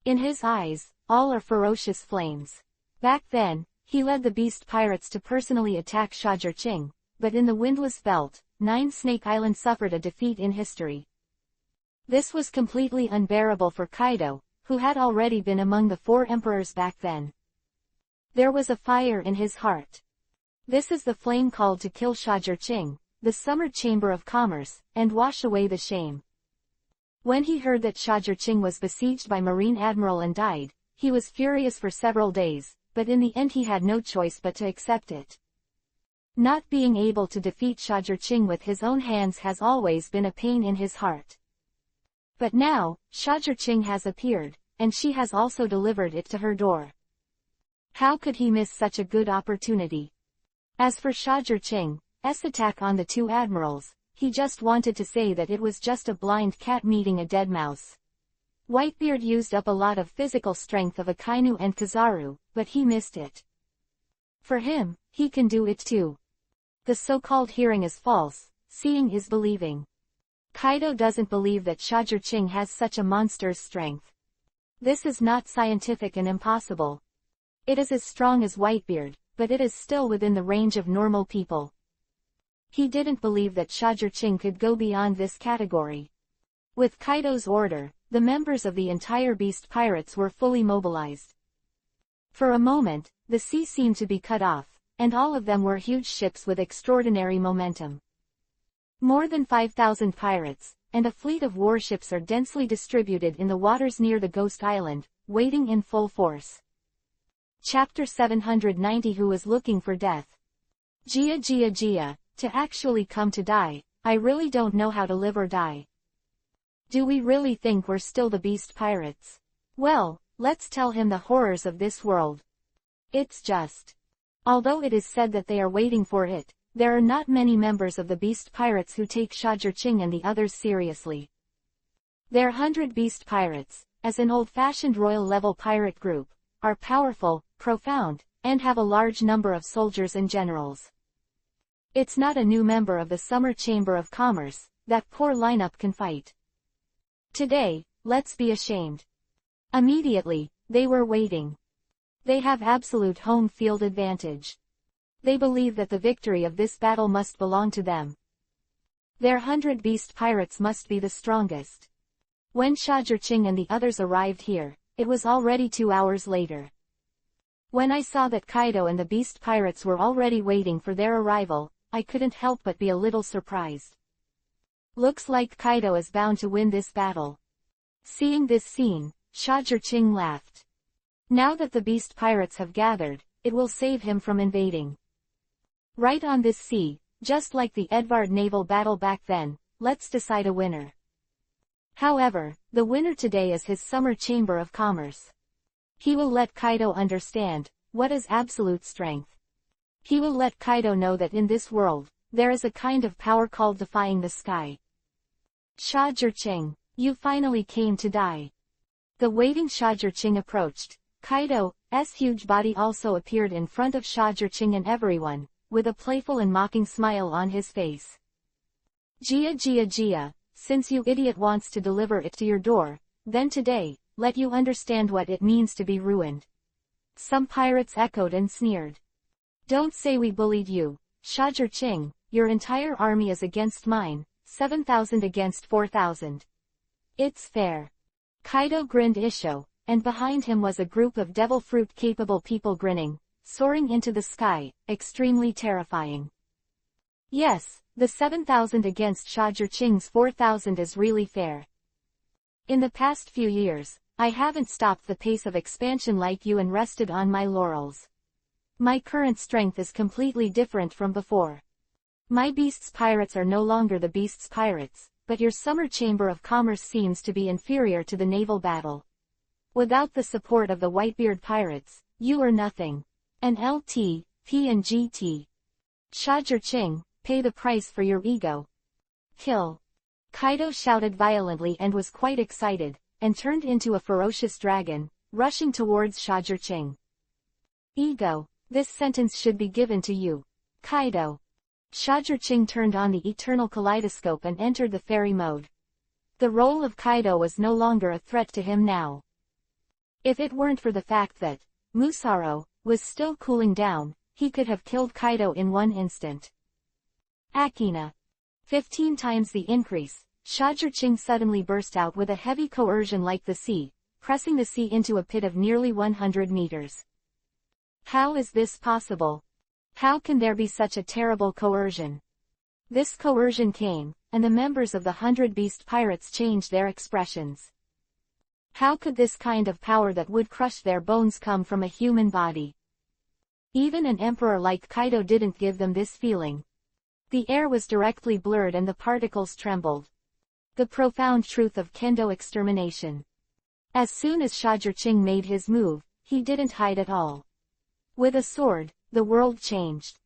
In his eyes, all are ferocious flames. Back then, he led the beast pirates to personally attack Shajir-Ching, but in the Windless Belt, 9 Snake Island suffered a defeat in history. This was completely unbearable for Kaido, who had already been among the 4 emperors back then. There was a fire in his heart. This is the flame called to kill Shajir-Ching, the Summer Chamber of Commerce, and wash away the shame. When he heard that Shajir-Ching was besieged by Marine Admiral and died, he was furious for several days, but in the end he had no choice but to accept it. Not being able to defeat Shajir-Ching with his own hands has always been a pain in his heart. But now, Shajir-Ching has appeared, and she has also delivered it to her door. How could he miss such a good opportunity? As for Shajir-Ching's attack on the 2 admirals, he just wanted to say that it was just a blind cat meeting a dead mouse. Whitebeard used up a lot of physical strength of Akainu and Kizaru, but he missed it. For him, he can do it too. The so-called hearing is false, seeing is believing. Kaido doesn't believe that Shajir-Ching has such a monster's strength. This is not scientific and impossible. It is as strong as Whitebeard, but it is still within the range of normal people. He didn't believe that Shajir-Ching could go beyond this category. With Kaido's order, the members of the entire beast pirates were fully mobilized. For a moment, the sea seemed to be cut off, and all of them were huge ships with extraordinary momentum. More than 5,000 pirates, and a fleet of warships are densely distributed in the waters near the Ghost Island, waiting in full force. Chapter 790 Who is looking for death? Gia, to actually come to die, I really don't know how to live or die. Do we really think we're still the beast pirates? Well, let's tell him the horrors of this world. It's just. Although it is said that they are waiting for it, there are not many members of the beast pirates who take Shajir-Ching and the others seriously. Their 100 beast pirates, as an old-fashioned royal-level pirate group, are powerful, profound, and have a large number of soldiers and generals. It's not a new member of the Summer Chamber of Commerce, that poor lineup can fight. Today, let's be ashamed. Immediately, they were waiting. They have absolute home field advantage. They believe that the victory of this battle must belong to them. Their 100 beast pirates must be the strongest. When Shajirching and the others arrived here, it was already 2 hours later. When I saw that Kaido and the beast pirates were already waiting for their arrival, I couldn't help but be a little surprised. Looks like Kaido is bound to win this battle. Seeing this scene, Shajirching laughed. Now that the beast pirates have gathered, it will save him from invading. Right on this sea, just like the Edvard naval battle back then, let's decide a winner. However, the winner today is his Summer Chamber of Commerce. He will let Kaido understand what is absolute strength. He will let Kaido know that in this world, there is a kind of power called defying the sky. Shajirching, you finally came to die. The waiting Shajirching approached. Kaido's huge body also appeared in front of Shajirching and everyone, with a playful and mocking smile on his face. Gia, since you idiot wants to deliver it to your door, then today, let you understand what it means to be ruined. Some pirates echoed and sneered. Don't say we bullied you, Shajirching, your entire army is against mine, 7,000 against 4,000. It's fair. Kaido grinned Isho, and behind him was a group of devil fruit-capable people grinning, soaring into the sky, extremely terrifying. Yes, the 7,000 against Shajirching's 4,000 is really fair. In the past few years, I haven't stopped the pace of expansion like you and rested on my laurels. My current strength is completely different from before. My beast's pirates are no longer the beast's pirates, but your Summer Chamber of Commerce seems to be inferior to the naval battle. Without the support of the Whitebeard pirates, you are nothing. An LT, P and GT. Shajirching, pay the price for your ego. Kill. Kaido shouted violently and was quite excited, and turned into a ferocious dragon, rushing towards Shajirching. Ego, this sentence should be given to you. Kaido. Shajirching turned on the eternal kaleidoscope and entered the fairy mode. The role of Kaido was no longer a threat to him now. If it weren't for the fact that Musaro was still cooling down, he could have killed Kaido in one instant. Akina. 15 times the increase, Shajirching suddenly burst out with a heavy coercion like the sea, pressing the sea into a pit of nearly 100 meters. How is this possible? How can there be such a terrible coercion? This coercion came, and the members of the 100 Beast Pirates changed their expressions. How could this kind of power that would crush their bones come from a human body? Even an emperor like Kaido didn't give them this feeling. The air was directly blurred and the particles trembled. The profound truth of kendo extermination. As soon as Shajirching made his move, he didn't hide at all. With a sword, the world changed.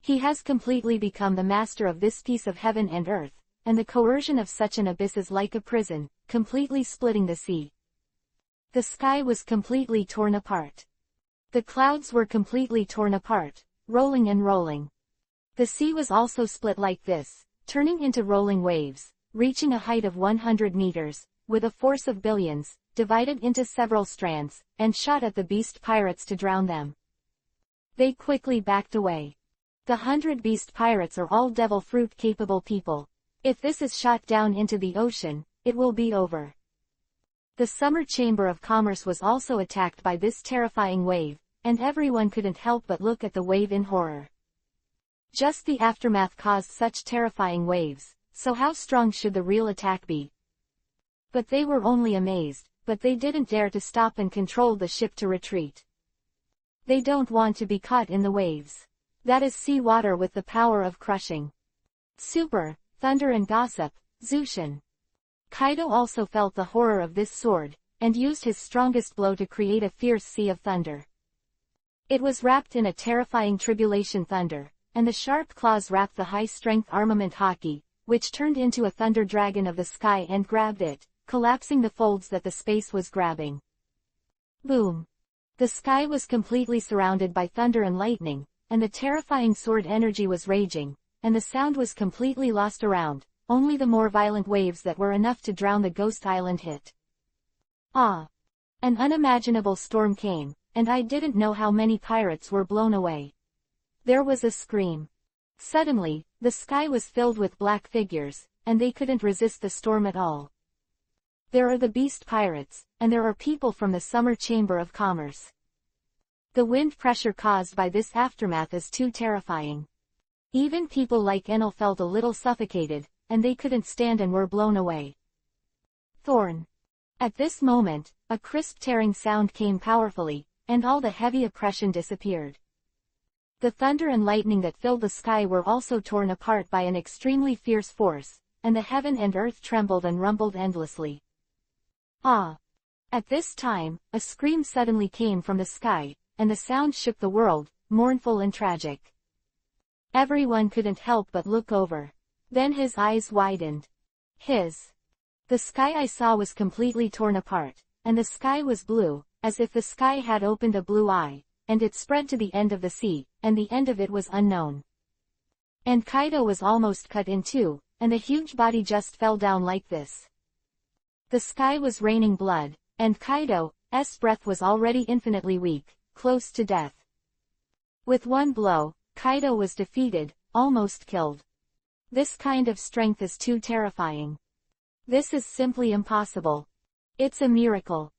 He has completely become the master of this piece of heaven and earth, and the coercion of such an abyss is like a prison, completely splitting the sea. The sky was completely torn apart. The clouds were completely torn apart, rolling and rolling. The sea was also split like this, turning into rolling waves, reaching a height of 100 meters, with a force of billions, divided into several strands, and shot at the beast pirates to drown them. They quickly backed away. The 100 beast pirates are all devil fruit-capable people. If this is shot down into the ocean, it will be over. The Summer Chamber of Commerce was also attacked by this terrifying wave, and everyone couldn't help but look at the wave in horror. Just the aftermath caused such terrifying waves, so how strong should the real attack be? But they were only amazed, but they didn't dare to stop and control the ship to retreat. They don't want to be caught in the waves. That is sea water with the power of crushing. Super, thunder and gossip, Zushin. Kaido also felt the horror of this sword, and used his strongest blow to create a fierce sea of thunder. It was wrapped in a terrifying tribulation thunder, and the sharp claws wrapped the high-strength armament Haki, which turned into a thunder dragon of the sky and grabbed it, collapsing the folds that the space was grabbing. Boom! The sky was completely surrounded by thunder and lightning, and the terrifying sword energy was raging, and the sound was completely lost around, only the more violent waves that were enough to drown the ghost island hit. Ah! An unimaginable storm came, and I didn't know how many pirates were blown away. There was a scream. Suddenly, the sky was filled with black figures, and they couldn't resist the storm at all. There are the beast pirates, and there are people from the Summer Chamber of Commerce. The wind pressure caused by this aftermath is too terrifying. Even people like Enel felt a little suffocated, and they couldn't stand and were blown away. Thorn. At this moment, a crisp tearing sound came powerfully, and all the heavy oppression disappeared. The thunder and lightning that filled the sky were also torn apart by an extremely fierce force, and the heaven and earth trembled and rumbled endlessly. Ah! At this time, a scream suddenly came from the sky, and the sound shook the world, mournful and tragic. Everyone couldn't help but look over. Then his eyes widened. The sky I saw was completely torn apart, and the sky was blue, as if the sky had opened a blue eye, and it spread to the end of the sea, and the end of it was unknown. And Kaido was almost cut in two, and the huge body just fell down like this. The sky was raining blood, and Kaido's breath was already infinitely weak, close to death. With one blow, Kaido was defeated, almost killed. This kind of strength is too terrifying. This is simply impossible. It's a miracle.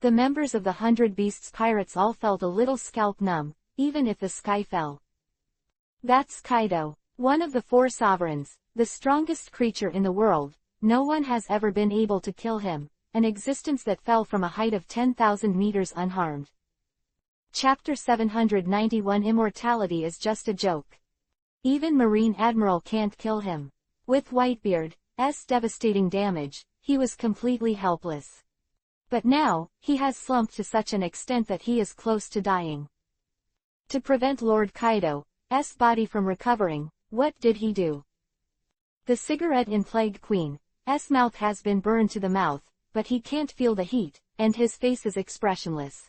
The members of the 100 Beasts Pirates all felt a little scalp numb, even if the sky fell. That's Kaido, one of the 4 sovereigns, the strongest creature in the world. No one has ever been able to kill him, an existence that fell from a height of 10,000 meters unharmed. Chapter 791 Immortality is just a joke. Even Marine Admiral can't kill him. With Whitebeard's devastating damage, he was completely helpless. But now, he has slumped to such an extent that he is close to dying. To prevent Lord Kaido's body from recovering, what did he do? The cigarette in Plague Queen's mouth has been burned to the mouth, but he can't feel the heat, and his face is expressionless.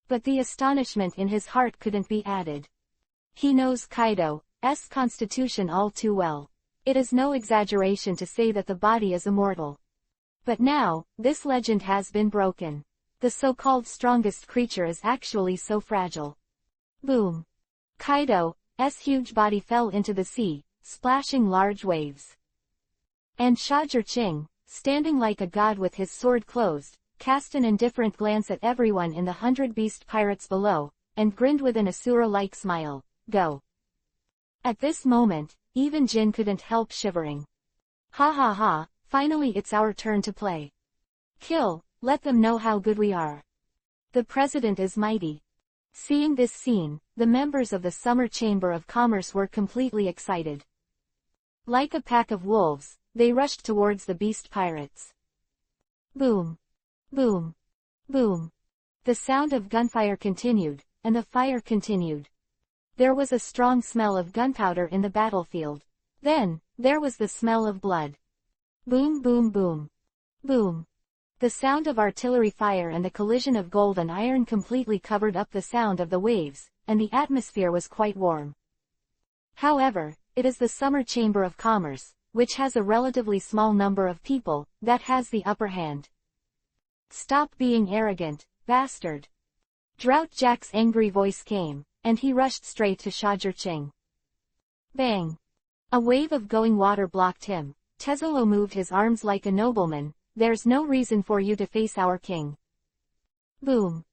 But the astonishment in his heart couldn't be added. He knows Kaido's constitution all too well. It is no exaggeration to say that the body is immortal. But now, this legend has been broken. The so-called strongest creature is actually so fragile. Boom! Kaido's huge body fell into the sea, splashing large waves. And Shajir-Ching, standing like a god with his sword closed, cast an indifferent glance at everyone in the 100 Beast Pirates below, and grinned with an Asura-like smile. Go! At this moment, even Jin couldn't help shivering. Ha ha ha, finally it's our turn to play. Kill, let them know how good we are. The president is mighty. Seeing this scene, the members of the Summer Chamber of Commerce were completely excited. Like a pack of wolves, they rushed towards the beast pirates. Boom! Boom! Boom! The sound of gunfire continued, and the fire continued. There was a strong smell of gunpowder in the battlefield. Then, there was the smell of blood. Boom boom boom. Boom. The sound of artillery fire and the collision of gold and iron completely covered up the sound of the waves, and the atmosphere was quite warm. However, it is the Summer Chamber of Commerce, which has a relatively small number of people, that has the upper hand. Stop being arrogant, bastard. Drought Jack's angry voice came, and he rushed straight to Shajir-Ching. Bang! A wave of going water blocked him. Tezuo moved his arms like a nobleman. There's no reason for you to face our king. Boom!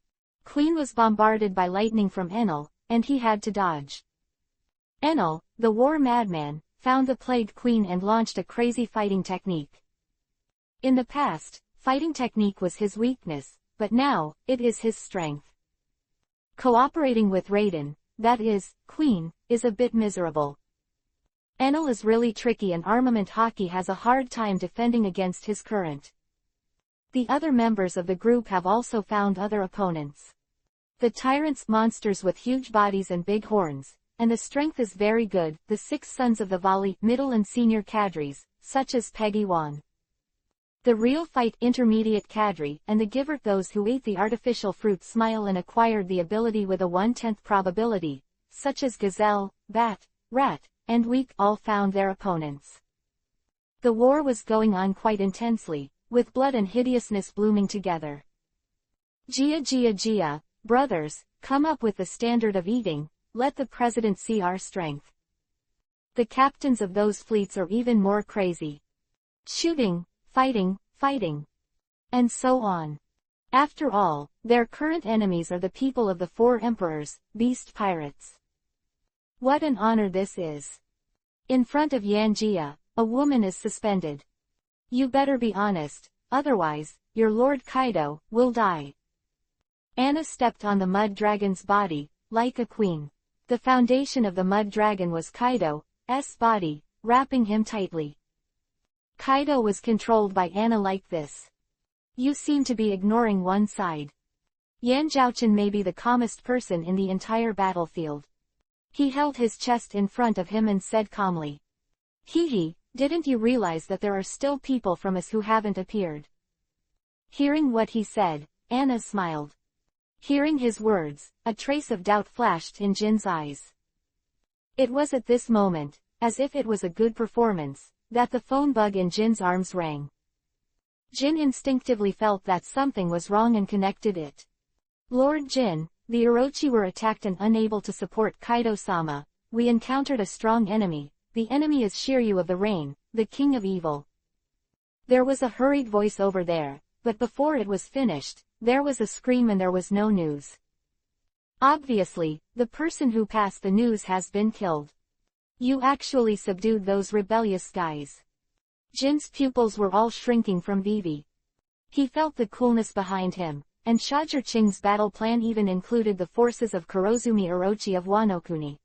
Queen was bombarded by lightning from Enel, and he had to dodge. Enel, the war madman, found the Plague Queen and launched a crazy fighting technique. In the past, fighting technique was his weakness, but now, it is his strength. Cooperating with Raiden, that is, Queen, is a bit miserable. Enel is really tricky and Armament Hockey has a hard time defending against his current. The other members of the group have also found other opponents. The tyrants, monsters with huge bodies and big horns, and the strength is very good, the 6 sons of the Valley, middle and senior cadres, such as Peggy Wan. The real fight, intermediate cadre, and the giver, those who ate the artificial fruit smile and acquired the ability with a 1/10 probability, such as gazelle, bat, rat, and weak, all found their opponents. The war was going on quite intensely, with blood and hideousness blooming together. Gia, brothers, come up with the standard of eating, let the president see our strength. The captains of those fleets are even more crazy. Shooting, fighting, and so on. After all, their current enemies are the people of the 4 emperors, beast pirates. What an honor this is. In front of Yanjia, a woman is suspended. You better be honest, otherwise, your Lord Kaido will die. Anna stepped on the mud dragon's body, like a queen. The foundation of the mud dragon was Kaido's body, wrapping him tightly. Kaido was controlled by Anna like this. You seem to be ignoring one side. Yan Zhaochen may be the calmest person in the entire battlefield. He held his chest in front of him and said calmly. Hee, didn't you realize that there are still people from us who haven't appeared? Hearing what he said, Anna smiled. Hearing his words, a trace of doubt flashed in Jin's eyes. It was at this moment, as if it was a good performance, that the phone bug in Jin's arms rang. Jin instinctively felt that something was wrong and connected it. Lord Jin, the Orochi were attacked and unable to support Kaido-sama. We encountered a strong enemy. The enemy is Shiryu of the Rain, the king of evil. There was a hurried voice over there, but before it was finished, there was a scream and there was no news. Obviously, the person who passed the news has been killed. You actually subdued those rebellious guys. Jin's pupils were all shrinking from Vivi. He felt the coolness behind him, and Shajirching's battle plan even included the forces of Kurozumi Orochi of Wanokuni.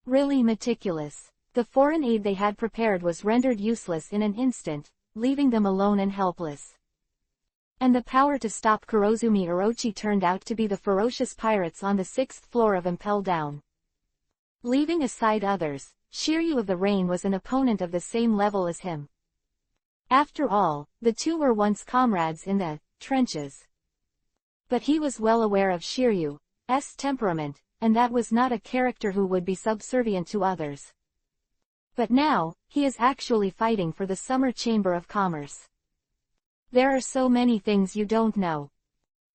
Really meticulous. The foreign aid they had prepared was rendered useless in an instant, leaving them alone and helpless. And the power to stop Kurozumi Orochi turned out to be the ferocious pirates on the 6th floor of Impel Down. Leaving aside others, Shiryu of the Rain was an opponent of the same level as him. After all, the two were once comrades in the trenches. But he was well aware of Shiryu's temperament, and that was not a character who would be subservient to others. But now, he is actually fighting for the Summer Chamber of Commerce. There are so many things you don't know.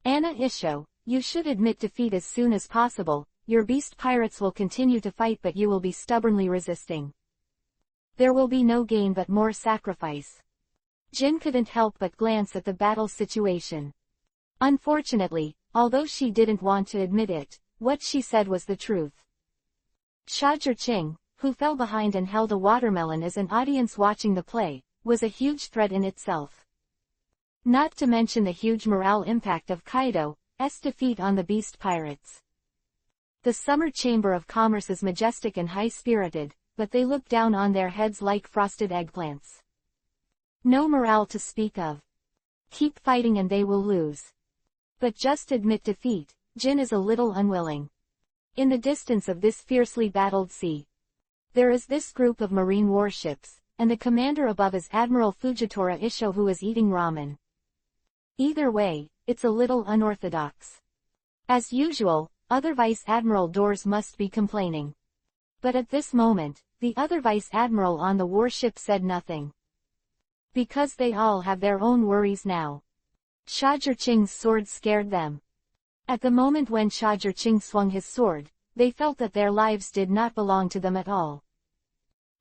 Anna Isho, you should admit defeat as soon as possible. Your beast pirates will continue to fight but you will be stubbornly resisting. There will be no gain but more sacrifice. Jin couldn't help but glance at the battle situation. Unfortunately, although she didn't want to admit it, what she said was the truth. Shajirching, who fell behind and held a watermelon as an audience watching the play, was a huge threat in itself. Not to mention the huge morale impact of Kaido's defeat on the beast pirates. The Summer Chamber of Commerce is majestic and high-spirited, but they look down on their heads like frosted eggplants. No morale to speak of. Keep fighting and they will lose. But just admit defeat. Jin is a little unwilling. In the distance of this fiercely battled sea, there is this group of marine warships, and the commander above is Admiral Fujitora Isho who is eating ramen. Either way, it's a little unorthodox. As usual, other Vice Admiral doors must be complaining. But at this moment, the other Vice Admiral on the warship said nothing. Because they all have their own worries now. Shajirching's sword scared them. At the moment when Shajirching swung his sword, they felt that their lives did not belong to them at all.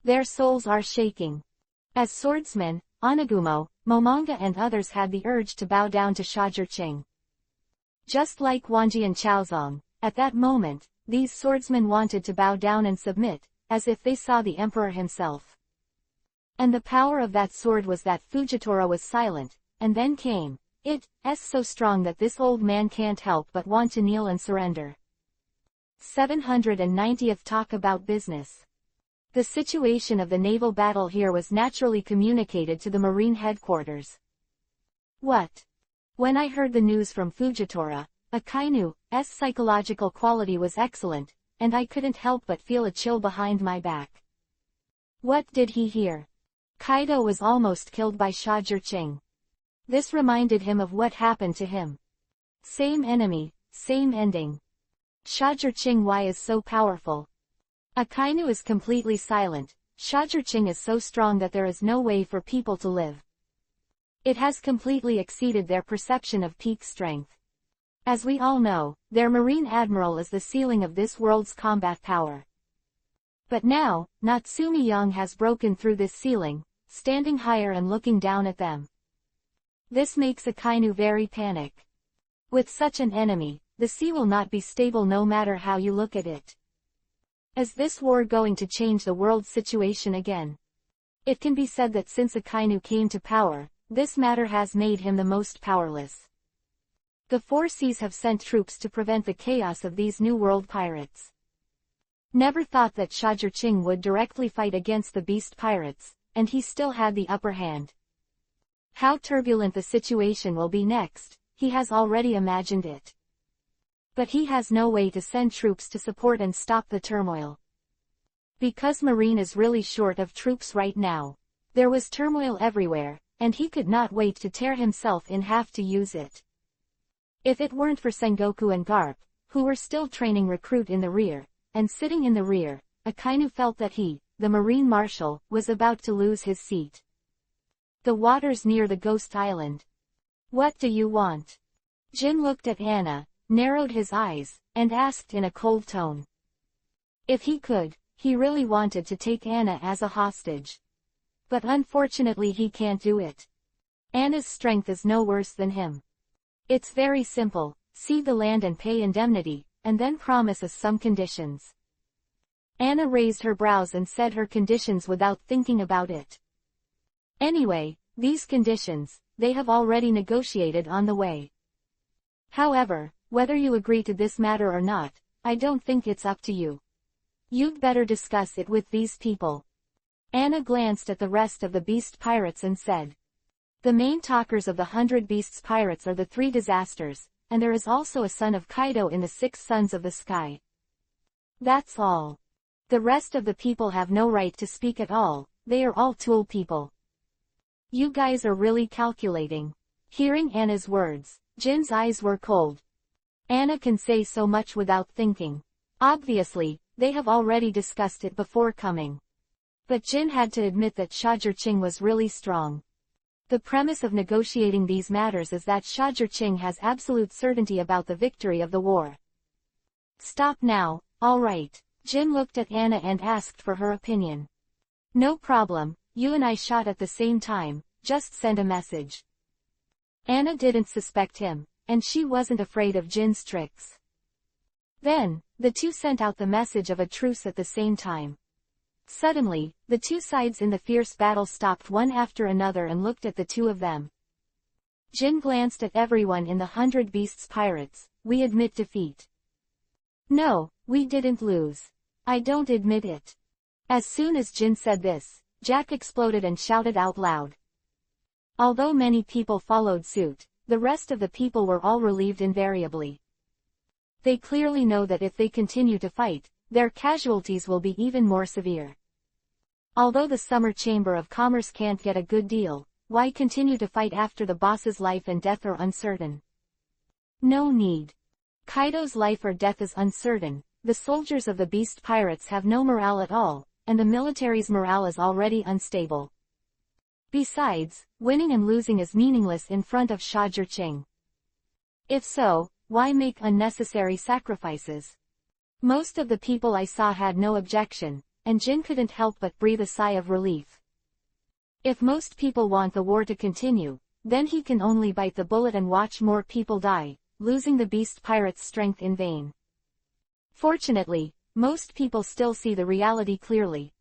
Their souls are shaking. As swordsmen, Onagumo, Momonga and others had the urge to bow down to Shajirching. Just like Wanji and Chaozong, at that moment, these swordsmen wanted to bow down and submit, as if they saw the emperor himself. And the power of that sword was that Fujitora was silent, and then came. It's so strong that this old man can't help but want to kneel and surrender. 790th Talk about business. The situation of the naval battle here was naturally communicated to the Marine headquarters. What? When I heard the news from Fujitora, Akainu's psychological quality was excellent, and I couldn't help but feel a chill behind my back. What did he hear? Kaido was almost killed by Shajirching. This reminded him of what happened to him. Same enemy, same ending. Ching why is so powerful? Akainu is completely silent. Ching is so strong that there is no way for people to live. It has completely exceeded their perception of peak strength. As we all know, their Marine Admiral is the ceiling of this world's combat power. But now, Natsumi Young has broken through this ceiling, standing higher and looking down at them. This makes Akainu very panic. With such an enemy, the sea will not be stable no matter how you look at it. Is this war going to change the world's situation again? It can be said that since Akainu came to power, this matter has made him the most powerless. The Four Seas have sent troops to prevent the chaos of these New World pirates. Never thought that Ching would directly fight against the beast pirates, and he still had the upper hand. How turbulent the situation will be next, he has already imagined it. But he has no way to send troops to support and stop the turmoil. Because Marine is really short of troops right now. There was turmoil everywhere, and he could not wait to tear himself in half to use it. If it weren't for Sengoku and Garp, who were still training recruit in the rear, and sitting in the rear, Akainu felt that he, the Marine Marshal, was about to lose his seat. The waters near the Ghost Island. What do you want? Jin looked at Anna, narrowed his eyes, and asked in a cold tone. If he could, he really wanted to take Anna as a hostage. But unfortunately he can't do it. Anna's strength is no worse than him. It's very simple, cede the land and pay indemnity, and then promise us some conditions. Anna raised her brows and said her conditions without thinking about it. Anyway, these conditions, they have already negotiated on the way. However, whether you agree to this matter or not, I don't think it's up to you. You'd better discuss it with these people. Anna glanced at the rest of the beast pirates and said. The main talkers of the 100 Beasts pirates are the three disasters, and there is also a son of Kaido in the 6 Sons of the Sky. That's all. The rest of the people have no right to speak at all, they are all tool people. You guys are really calculating. Hearing Anna's words, Jin's eyes were cold. Anna can say so much without thinking. Obviously, they have already discussed it before coming. But Jin had to admit that Ching was really strong. The premise of negotiating these matters is that Ching has absolute certainty about the victory of the war. Stop now, alright. Jin looked at Anna and asked for her opinion. No problem, you and I shot at the same time, just send a message. Anna didn't suspect him, and she wasn't afraid of Jin's tricks. Then, the two sent out the message of a truce at the same time. Suddenly, the two sides in the fierce battle stopped one after another and looked at the two of them. Jin glanced at everyone in the 100 Beasts pirates. We admit defeat. No, we didn't lose. I don't admit it. As soon as Jin said this, Jack exploded and shouted out loud. Although many people followed suit, the rest of the people were all relieved invariably. They clearly know that if they continue to fight, their casualties will be even more severe. Although the Summer Chamber of Commerce can't get a good deal, why continue to fight after the boss's life and death are uncertain? No need. Kaido's life or death is uncertain, the soldiers of the Beast Pirates have no morale at all, and the military's morale is already unstable. Besides, winning and losing is meaningless in front of Ching. If so, why make unnecessary sacrifices? Most of the people I saw had no objection, and Jin couldn't help but breathe a sigh of relief. If most people want the war to continue, then he can only bite the bullet and watch more people die, losing the Beast Pirates' strength in vain. Fortunately, most people still see the reality clearly.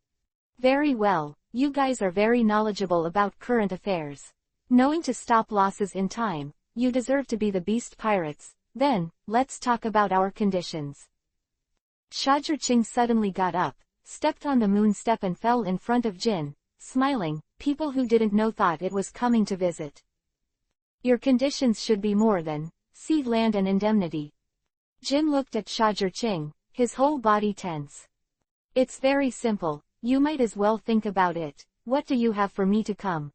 Very well, you guys are very knowledgeable about current affairs. Knowing to stop losses in time, you deserve to be the Beast Pirates. Then, let's talk about our conditions. Ching suddenly got up, stepped on the moon step and fell in front of Jin, smiling. People who didn't know thought it was coming to visit. Your conditions should be more than cede land and indemnity. Jin looked at Ching, his whole body tense. It's very simple, you might as well think about it. What do you have for me to come?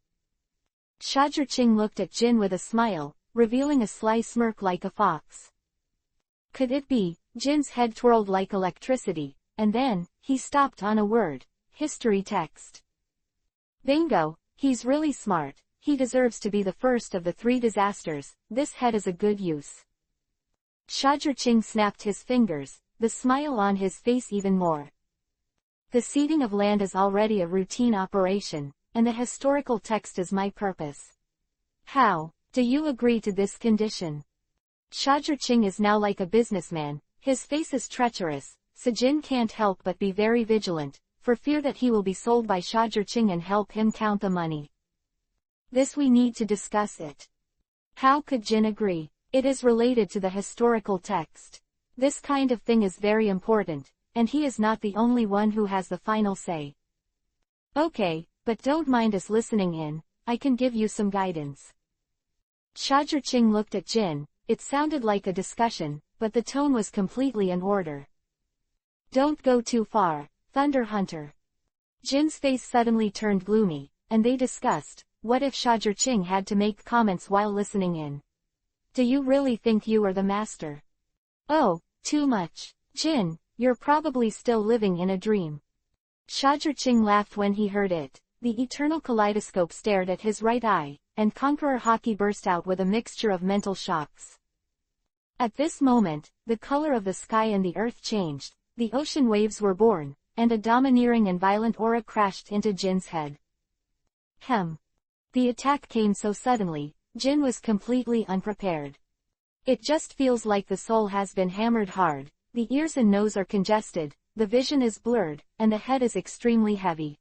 Ching looked at Jin with a smile, revealing a sly smirk like a fox. Could it be, Jin's head twirled like electricity, and then, he stopped on a word. History text. Bingo, he's really smart. He deserves to be the first of the 3 disasters. This head is a good use. Shajir snapped his fingers, the smile on his face even more. The seeding of land is already a routine operation, and the historical text is my purpose. How do you agree to this condition? Shajir is now like a businessman. His face is treacherous, so Jin can't help but be very vigilant, for fear that he will be sold by Shajir and help him count the money. This we need to discuss it. How could Jin agree? It is related to the historical text. This kind of thing is very important, and he is not the only one who has the final say. Okay, but don't mind us listening in, I can give you some guidance. Shajir looked at Jin. It sounded like a discussion, but the tone was completely in order. Don't go too far, Thunder Hunter. Jin's face suddenly turned gloomy, and they discussed, what if Shajir had to make comments while listening in? Do you really think you are the master? Oh, too much. Jin, you're probably still living in a dream. Shajir laughed when he heard it. The eternal kaleidoscope stared at his right eye, and Conqueror Haki burst out with a mixture of mental shocks. At this moment, the color of the sky and the earth changed, the ocean waves were born, and a domineering and violent aura crashed into Jin's head. The attack came so suddenly, Jin was completely unprepared. It just feels like the soul has been hammered hard, the ears and nose are congested, the vision is blurred, and the head is extremely heavy.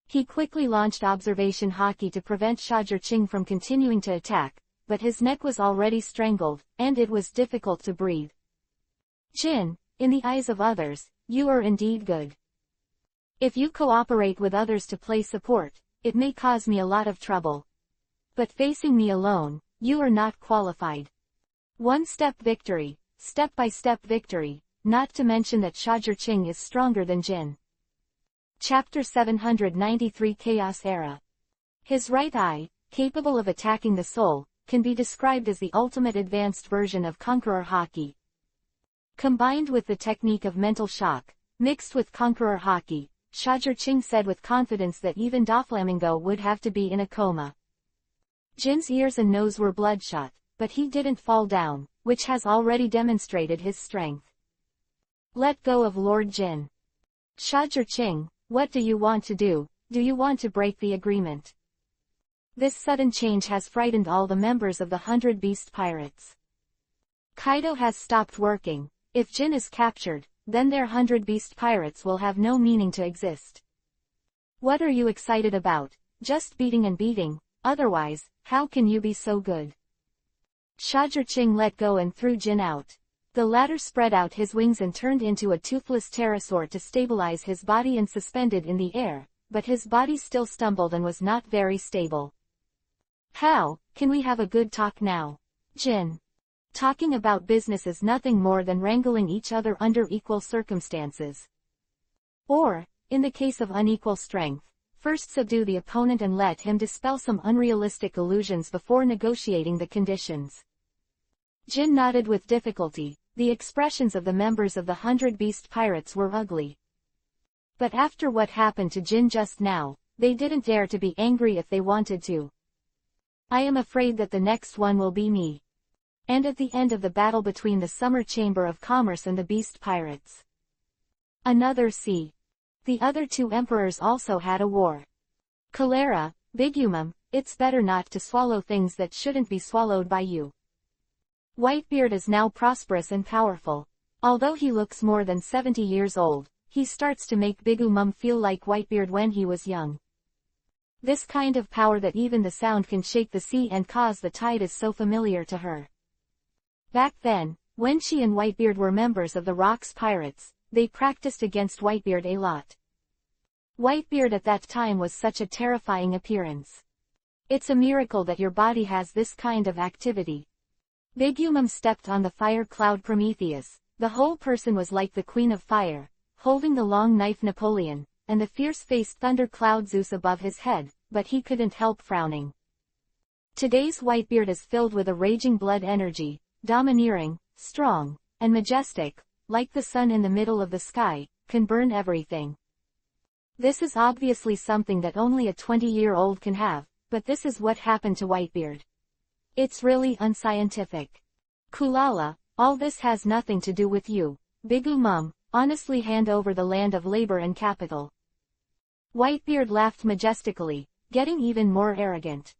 He quickly launched observation haki to prevent Shajir from continuing to attack, but his neck was already strangled, and it was difficult to breathe. Jin, in the eyes of others, you are indeed good. If you cooperate with others to play support, it may cause me a lot of trouble. But facing me alone, you are not qualified. One-step victory, step-by-step victory, not to mention that Shajir is stronger than Jin. Chapter 793 Chaos Era. His right eye, capable of attacking the soul, can be described as the ultimate advanced version of Conqueror Haki. Combined with the technique of mental shock, mixed with Conqueror Haki, Shajir said with confidence that even Doflamingo would have to be in a coma. Jin's ears and nose were bloodshot, but he didn't fall down, which has already demonstrated his strength. Let go of Lord Jin. Shajir, what do you want to do? Do you want to break the agreement? This sudden change has frightened all the members of the 100 Beast Pirates. Kaido has stopped working. If Jin is captured, then their 100 Beast Pirates will have no meaning to exist. What are you excited about? Just beating and beating, otherwise, how can you be so good? Shajir let go and threw Jin out. The latter spread out his wings and turned into a toothless pterosaur to stabilize his body and suspended in the air, but his body still stumbled and was not very stable. How can we have a good talk now? Jin. Talking about business is nothing more than wrangling each other under equal circumstances. Or, in the case of unequal strength, first subdue the opponent and let him dispel some unrealistic illusions before negotiating the conditions. Jin nodded with difficulty. The expressions of the members of the 100 Beast Pirates were ugly. But after what happened to Jin just now, they didn't dare to be angry if they wanted to. I am afraid that the next one will be me. And at the end of the battle between the Summer Chamber of Commerce and the Beast Pirates. Another C. The other 2 emperors also had a war. Cholera, Bigumum, it's better not to swallow things that shouldn't be swallowed by you. Whitebeard is now prosperous and powerful. Although he looks more than 70 years old, he starts to make Bigumum feel like Whitebeard when he was young. This kind of power that even the sound can shake the sea and cause the tide is so familiar to her. Back then, when she and Whitebeard were members of the Rocks Pirates, they practiced against Whitebeard a lot. Whitebeard at that time was such a terrifying appearance. It's a miracle that your body has this kind of activity. Bigumum stepped on the fire cloud Prometheus. The whole person was like the Queen of Fire, holding the long knife Napoleon, and the fierce-faced thunder cloud Zeus above his head, but he couldn't help frowning. Today's Whitebeard is filled with a raging blood energy, domineering, strong, and majestic, like the sun in the middle of the sky, can burn everything. This is obviously something that only a 20-year-old can have, but this is what happened to Whitebeard. It's really unscientific. Kulala, all this has nothing to do with you. Bigu Mum, honestly hand over the land of labor and capital. Whitebeard laughed majestically, getting even more arrogant.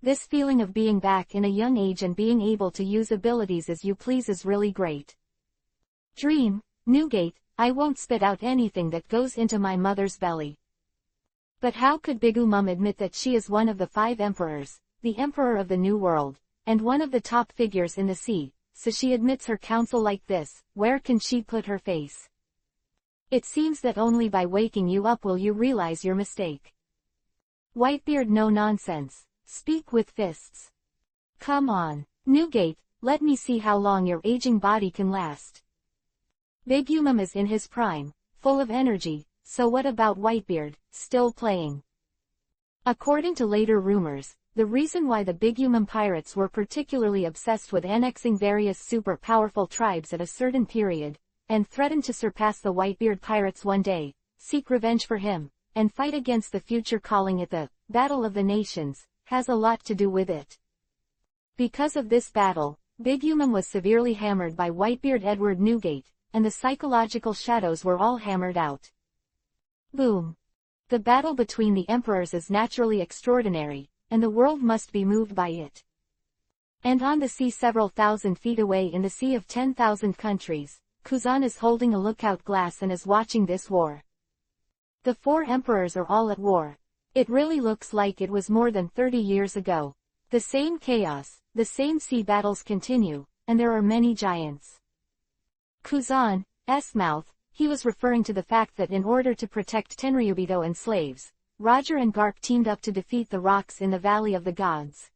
This feeling of being back in a young age and being able to use abilities as you please is really great. Dream, Newgate, I won't spit out anything that goes into my mother's belly. But how could Bigu Mum admit that she is one of the 5 emperors, the emperor of the New World, and one of the top figures in the sea, so she admits her counsel like this? Where can she put her face? It seems that only by waking you up will you realize your mistake. Whitebeard, no nonsense. Speak with fists. Come on, Newgate, let me see how long your aging body can last. Bigu Mum is in his prime, full of energy, so what about Whitebeard, still playing? According to later rumors, the reason why the Bigu Mum pirates were particularly obsessed with annexing various super powerful tribes at a certain period, and threatened to surpass the Whitebeard pirates one day, seek revenge for him, and fight against the future, calling it the Battle of the Nations, has a lot to do with it. Because of this battle, Bigu Mum was severely hammered by Whitebeard Edward Newgate, and the psychological shadows were all hammered out. Boom. The battle between the emperors is naturally extraordinary, and the world must be moved by it. And on the sea several thousand feet away in the sea of 10,000 countries, Kuzan is holding a lookout glass and is watching this war. The 4 emperors are all at war. It really looks like it was more than 30 years ago. The same chaos, the same sea battles continue, and there are many giants. Kuzan's mouth, he was referring to the fact that in order to protect Tenryubito and slaves, Roger and Garp teamed up to defeat the Rocks in the Valley of the Gods.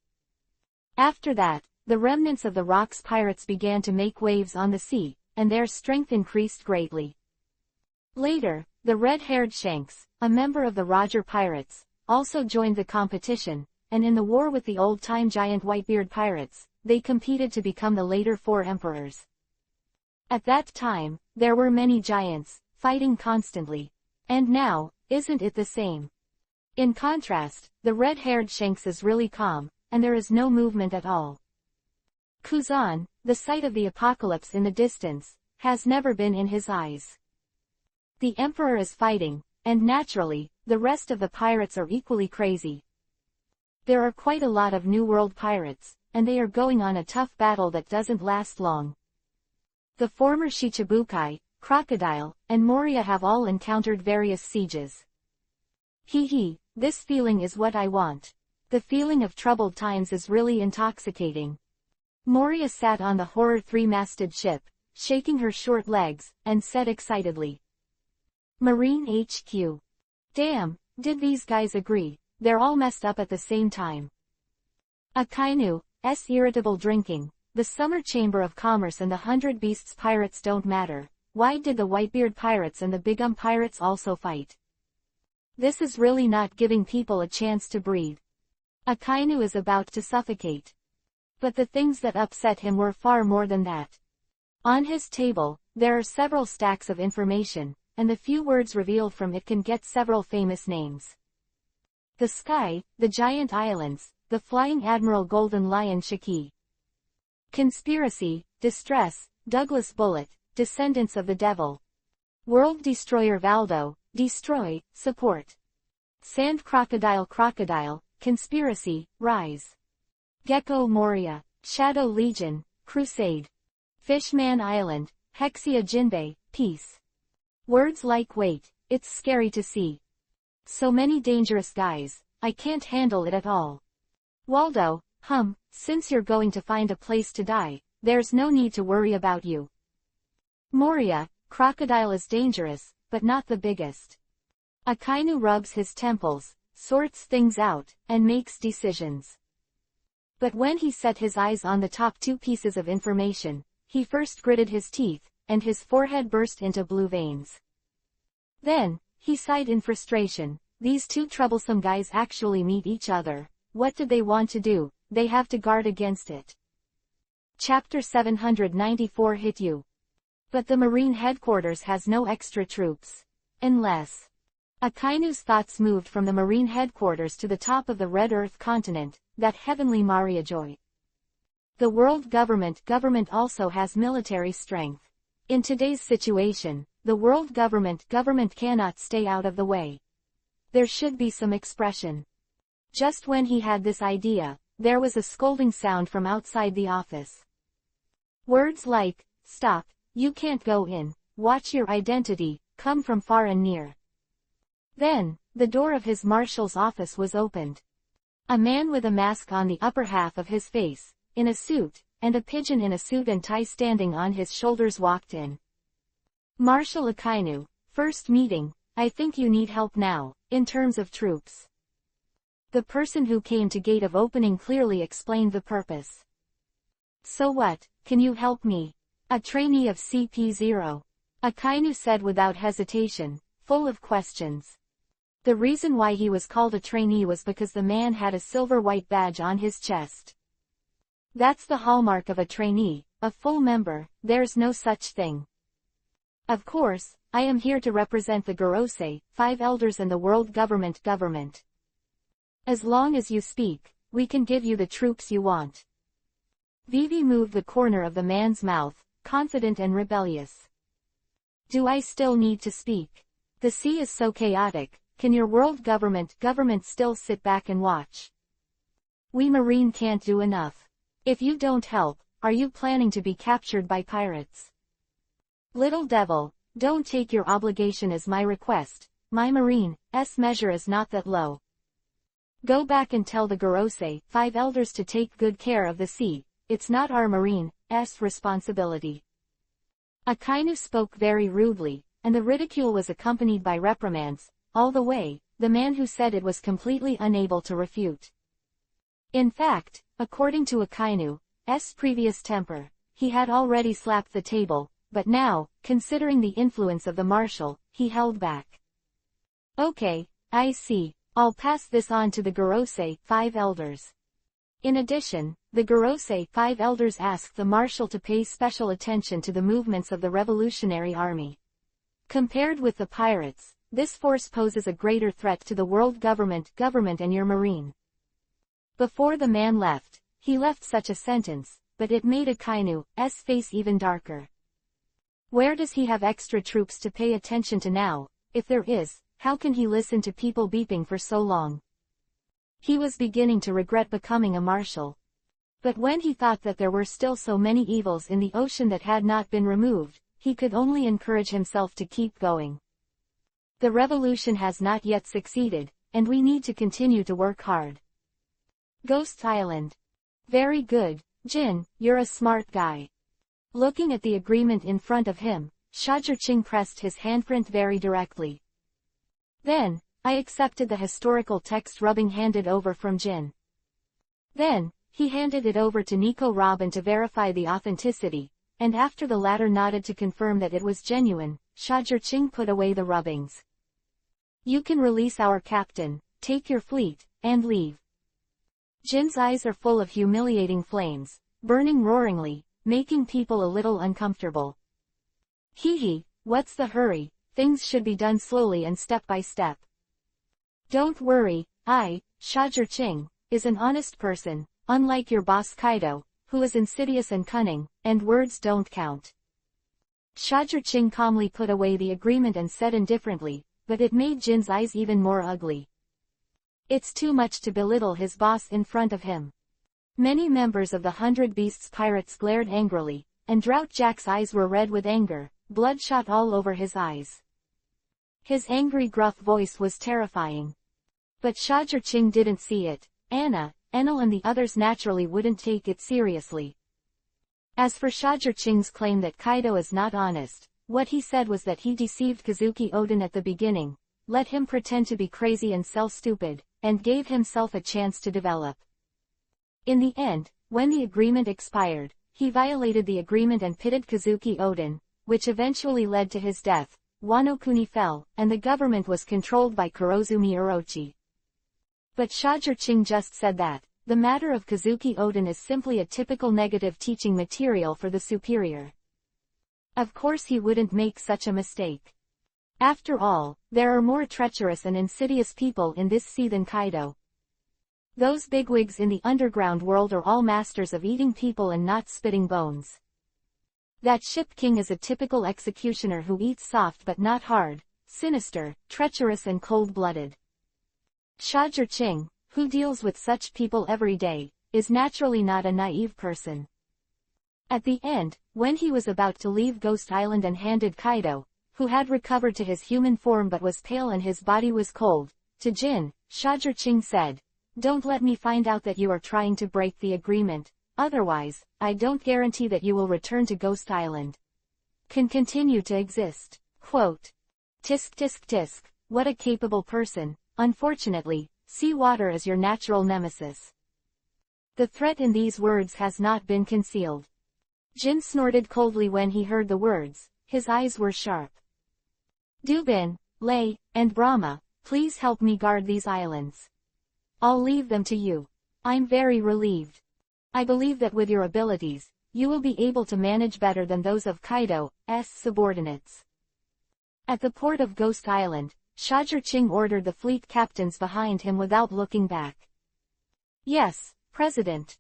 After that, the remnants of the Rocks pirates began to make waves on the sea, and their strength increased greatly. Later, the red-haired Shanks, a member of the Roger pirates, also joined the competition, and in the war with the old-time giant Whitebeard pirates, they competed to become the later 4 emperors. At that time, there were many giants, fighting constantly. And now, isn't it the same? In contrast, the red-haired Shanks is really calm, and there is no movement at all. Kuzan, the sight of the apocalypse in the distance, has never been in his eyes. The emperor is fighting, and naturally, the rest of the pirates are equally crazy. There are quite a lot of New World pirates, and they are going on a tough battle that doesn't last long. The former Shichibukai, Crocodile, and Moria have all encountered various sieges. This feeling is what I want. The feeling of troubled times is really intoxicating. Moria sat on the horror 3-masted ship, shaking her short legs, and said excitedly. Marine HQ. Damn, did these guys agree? They're all messed up at the same time. Akainu's irritable drinking. The Summer Chamber of Commerce and the 100 Beasts pirates don't matter. Why did the Whitebeard pirates and the Bigum pirates also fight? This is really not giving people a chance to breathe. Akainu is about to suffocate. But the things that upset him were far more than that. On his table, there are several stacks of information, and the few words revealed from it can get several famous names. The sky, the giant islands, the flying admiral Golden Lion Shiki. Conspiracy, distress, Douglas Bullet, descendants of the devil. World Destroyer Valdo, destroy, support. Sand Crocodile Crocodile, conspiracy, rise. Gecko Moria, Shadow Legion, crusade. Fishman Island, Hexia Jinbei, peace. Words like wait, it's scary to see. So many dangerous guys, I can't handle it at all. Waldo, since you're going to find a place to die, there's no need to worry about you. Moria, Crocodile is dangerous, but not the biggest. Akainu rubs his temples, sorts things out, and makes decisions. But when he set his eyes on the top 2 pieces of information, he first gritted his teeth, and his forehead burst into blue veins. Then, he sighed in frustration. These 2 troublesome guys actually meet each other. What did they want to do? They have to guard against it. Chapter 794 hit you. But the Marine headquarters has no extra troops. Unless. Akainu's thoughts moved from the Marine headquarters to the top of the Red Earth continent, that heavenly Maria joy. The world government also has military strength. In today's situation, the world government cannot stay out of the way. There should be some expression. Just when he had this idea, there was a scolding sound from outside the office. Words like, "Stop, you can't go in, watch your identity," come from far and near. Then, the door of his marshal's office was opened. A man with a mask on the upper half of his face, in a suit, and a pigeon in a suit and tie standing on his shoulders walked in. "Marshal Akainu, first meeting, I think you need help now, in terms of troops." The person who came to gate of opening clearly explained the purpose. "So what, can you help me? A trainee of CP0. Akainu said without hesitation, full of questions. The reason why he was called a trainee was because the man had a silver-white badge on his chest. That's the hallmark of a trainee, a full member, there's no such thing. Of course, I am here to represent the Gorosei, 5 elders and the world government. As long as you speak, we can give you the troops you want." Vivi moved the corner of the man's mouth, confident and rebellious. "Do I still need to speak? The sea is so chaotic, can your world government still sit back and watch? We Marine can't do enough. If you don't help, are you planning to be captured by pirates? Little devil, don't take your obligation as my request, my Marine's measure is not that low. Go back and tell the Gorosei, 5 elders to take good care of the sea, it's not our Marine's responsibility." Akainu spoke very rudely, and the ridicule was accompanied by reprimands. All the way, the man who said it was completely unable to refute. In fact, according to Akainu's previous temper, he had already slapped the table, but now, considering the influence of the marshal, he held back. "Okay, I see, I'll pass this on to the Gorosei, 5 elders." In addition, the Gorosei, 5 elders asked the marshal to pay special attention to the movements of the Revolutionary Army. Compared with the pirates, this force poses a greater threat to the world government and your Marine. Before the man left, he left such a sentence, but it made Akainu's face even darker. Where does he have extra troops to pay attention to now? If there is, how can he listen to people beeping for so long? He was beginning to regret becoming a marshal. But when he thought that there were still so many evils in the ocean that had not been removed, he could only encourage himself to keep going. The revolution has not yet succeeded, and we need to continue to work hard. Ghost Island. Very good, Jin, you're a smart guy. Looking at the agreement in front of him, Shajirching pressed his handprint very directly. Then, I accepted the historical text rubbing handed over from Jin. Then, he handed it over to Nico Robin to verify the authenticity, and after the latter nodded to confirm that it was genuine, Shajirching put away the rubbings. You can release our captain, take your fleet, and leave. Jin's eyes are full of humiliating flames, burning roaringly, making people a little uncomfortable. Hee, what's the hurry, things should be done slowly and step by step. Don't worry, Shajirching, is an honest person, unlike your boss Kaido, who is insidious and cunning, and words don't count. Shajirching calmly put away the agreement and said indifferently, but it made Jin's eyes even more ugly. It's too much to belittle his boss in front of him. Many members of the 100 Beasts pirates glared angrily, and Drought Jack's eyes were red with anger, bloodshot all over his eyes. His angry gruff voice was terrifying. But Shajirching didn't see it. Anna, Enel and the others naturally wouldn't take it seriously. As for Shajirching's claim that Kaido is not honest, what he said was that he deceived Kazuki Oden at the beginning, let him pretend to be crazy and sell stupid, and gave himself a chance to develop. In the end, when the agreement expired, he violated the agreement and pitted Kazuki Oden, which eventually led to his death. Wano Kuni fell, and the government was controlled by Kurozumi Orochi. But Shajirching just said that the matter of Kazuki Oden is simply a typical negative teaching material for the superior. Of course he wouldn't make such a mistake. After all, there are more treacherous and insidious people in this sea than Kaido. Those bigwigs in the underground world are all masters of eating people and not spitting bones. That Ship King is a typical executioner who eats soft but not hard, sinister, treacherous and cold-blooded. Xia, who deals with such people every day, is naturally not a naive person. At the end, when he was about to leave Ghost Island and handed Kaido, who had recovered to his human form but was pale and his body was cold, to Jin, Xia said, "Don't let me find out that you are trying to break the agreement, otherwise, I don't guarantee that you will return to Ghost Island. Can continue to exist." Quote. Tisk tisk tisk, what a capable person. Unfortunately, sea water is your natural nemesis. The threat in these words has not been concealed. Jin snorted coldly when he heard the words, his eyes were sharp. Dubin, Lei, and Brahma, please help me guard these islands. I'll leave them to you. I'm very relieved. I believe that with your abilities, you will be able to manage better than those of Kaido's subordinates. At the port of Ghost Island, Xia ordered the fleet captains behind him without looking back. Yes, President.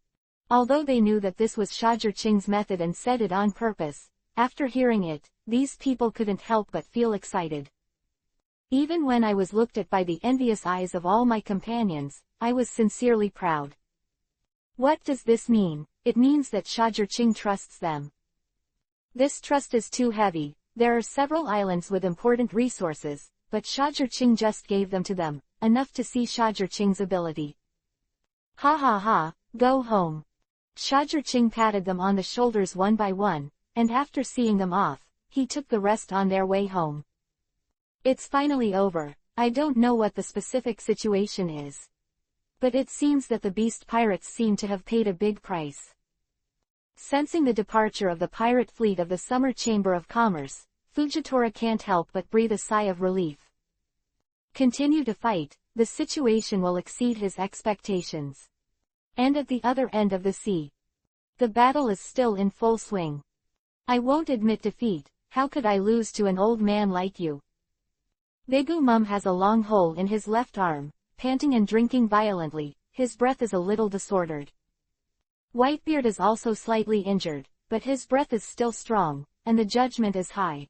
Although they knew that this was Xia method and said it on purpose, after hearing it, these people couldn't help but feel excited. Even when I was looked at by the envious eyes of all my companions, I was sincerely proud. What does this mean? It means that Xia trusts them. This trust is too heavy. There are several islands with important resources, but Xia just gave them to them, enough to see Xia's ability. Ha ha ha, go home. Xia patted them on the shoulders one by one, and after seeing them off, he took the rest on their way home. It's finally over. I don't know what the specific situation is. But it seems that the beast pirates seem to have paid a big price. Sensing the departure of the pirate fleet of the Summer Chamber of Commerce, Fujitora can't help but breathe a sigh of relief. Continue to fight, the situation will exceed his expectations. And at the other end of the sea, the battle is still in full swing. I won't admit defeat. How could I lose to an old man like you? Bigu Mum has a long hole in his left arm, panting and drinking violently, his breath is a little disordered. Whitebeard is also slightly injured, but his breath is still strong, and the judgment is high.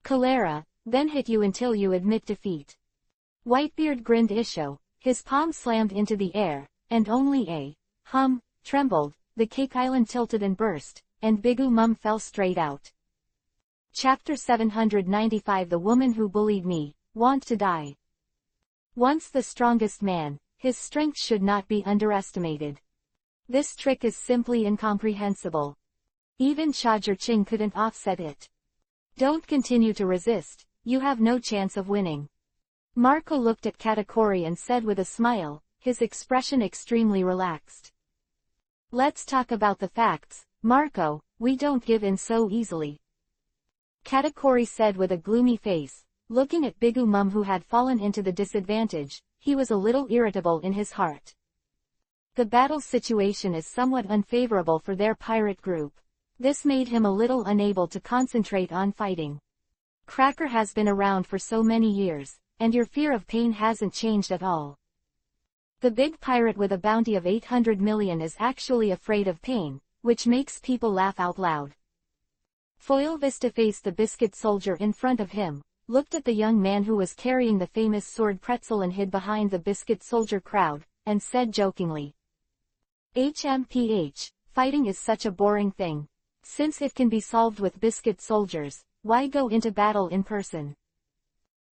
Cholera, then hit you until you admit defeat. Whitebeard grinned Isho, his palm slammed into the air, and only a trembled, the Cake Island tilted and burst, and Bigu Mum fell straight out. Chapter 795 The Woman Who Bullied Me, Want to Die. Once the strongest man, his strength should not be underestimated. This trick is simply incomprehensible. Even Xia couldn't offset it. Don't continue to resist, you have no chance of winning. Marco looked at Katakuri and said with a smile, his expression extremely relaxed. Let's talk about the facts, Marco, we don't give in so easily. Katakuri said with a gloomy face, looking at Bigu Mum who had fallen into the disadvantage, he was a little irritable in his heart. The battle situation is somewhat unfavorable for their pirate group. This made him a little unable to concentrate on fighting. Cracker has been around for so many years, and your fear of pain hasn't changed at all. The big pirate with a bounty of 800 million is actually afraid of pain, which makes people laugh out loud. Foil Vista faced the biscuit soldier in front of him, looked at the young man who was carrying the famous sword pretzel and hid behind the biscuit soldier crowd, and said jokingly, HMPH, fighting is such a boring thing. Since it can be solved with biscuit soldiers, why go into battle in person?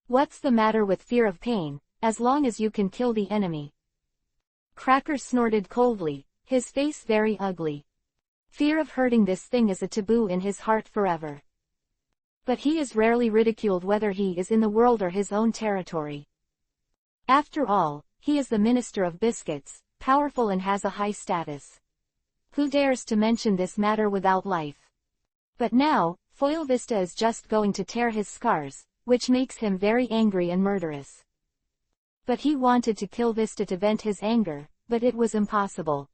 What's the matter with fear of pain, as long as you can kill the enemy? Cracker snorted coldly, his face very ugly. Fear of hurting this thing is a taboo in his heart forever. But he is rarely ridiculed whether he is in the world or his own territory. After all, he is the Minister of Biscuits, powerful and has a high status. Who dares to mention this matter without life? But now, Foil Vista is just going to tear his scars, which makes him very angry and murderous. But he wanted to kill Vista to vent his anger, but it was impossible.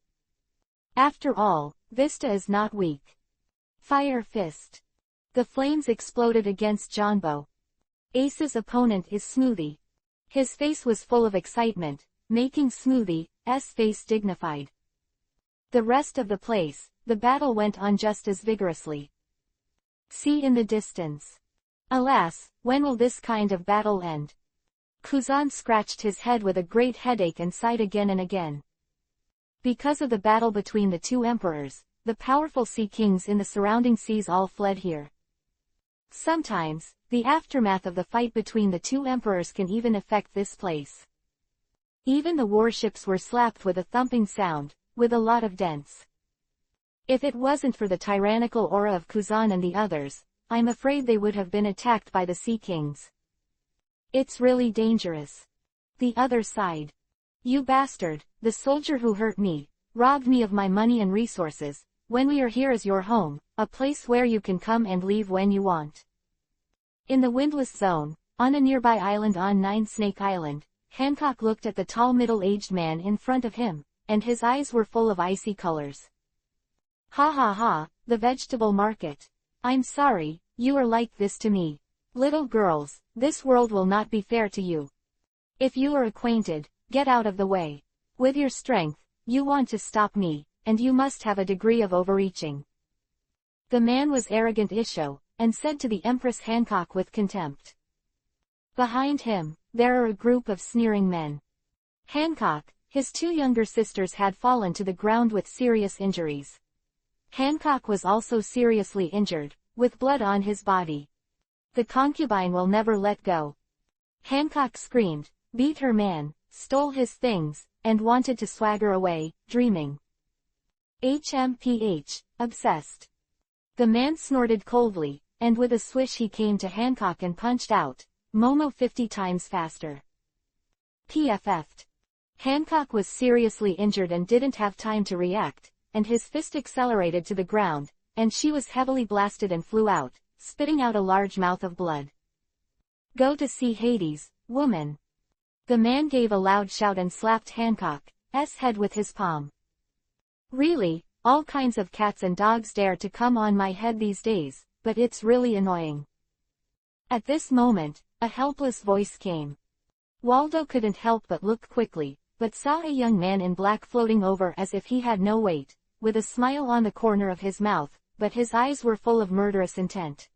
After all, Vista is not weak. Fire Fist. The flames exploded against Janbo. Ace's opponent is Smoothie. His face was full of excitement, making Smoothie's face dignified. The rest of the place, the battle went on just as vigorously. See in the distance. Alas, when will this kind of battle end? Kuzan scratched his head with a great headache and sighed again and again. Because of the battle between the two emperors, the powerful sea kings in the surrounding seas all fled here. Sometimes, the aftermath of the fight between the two emperors can even affect this place. Even the warships were slapped with a thumping sound, with a lot of dents. If it wasn't for the tyrannical aura of Kuzan and the others, I'm afraid they would have been attacked by the Sea Kings. It's really dangerous. The other side. You bastard, the soldier who hurt me, robbed me of my money and resources, when we are here as your home, a place where you can come and leave when you want. In the windless zone, on a nearby island on Nine Snake Island, Hancock looked at the tall middle-aged man in front of him, and his eyes were full of icy colors. Ha ha ha, the vegetable market. I'm sorry, you are like this to me. Little girls, this world will not be fair to you. If you are acquainted, get out of the way. With your strength, you want to stop me, and you must have a degree of overreaching. The man was arrogant Isho, and said to the Empress Hancock with contempt. Behind him, there are a group of sneering men. Hancock, his two younger sisters had fallen to the ground with serious injuries. Hancock was also seriously injured, with blood on his body. The concubine will never let go. Hancock screamed, beat her man, stole his things, and wanted to swagger away, dreaming. HMPH, obsessed. The man snorted coldly, and with a swish he came to Hancock and punched out, Momo 50 times faster. PFF'd. Hancock was seriously injured and didn't have time to react, and his fist accelerated to the ground, and she was heavily blasted and flew out, spitting out a large mouth of blood. Go to see Hades, woman. The man gave a loud shout and slapped Hancock's head with his palm. Really, all kinds of cats and dogs dare to come on my head these days, but it's really annoying. At this moment, a helpless voice came. Waldo couldn't help but look quickly, but saw a young man in black floating over as if he had no weight, with a smile on the corner of his mouth, but his eyes were full of murderous intent.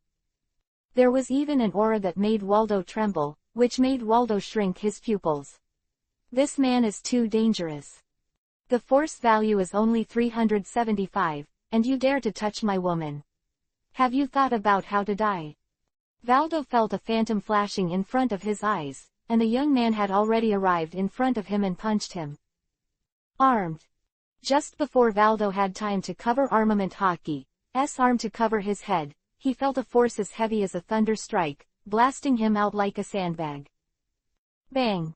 There was even an aura that made Waldo tremble, which made Waldo shrink his pupils. This man is too dangerous. The force value is only 375, and you dare to touch my woman. Have you thought about how to die? Valdo felt a phantom flashing in front of his eyes, and the young man had already arrived in front of him and punched him. Armed. Just before Valdo had time to cover Armament Hockey's arm to cover his head, he felt a force as heavy as a thunder strike, blasting him out like a sandbag. Bang!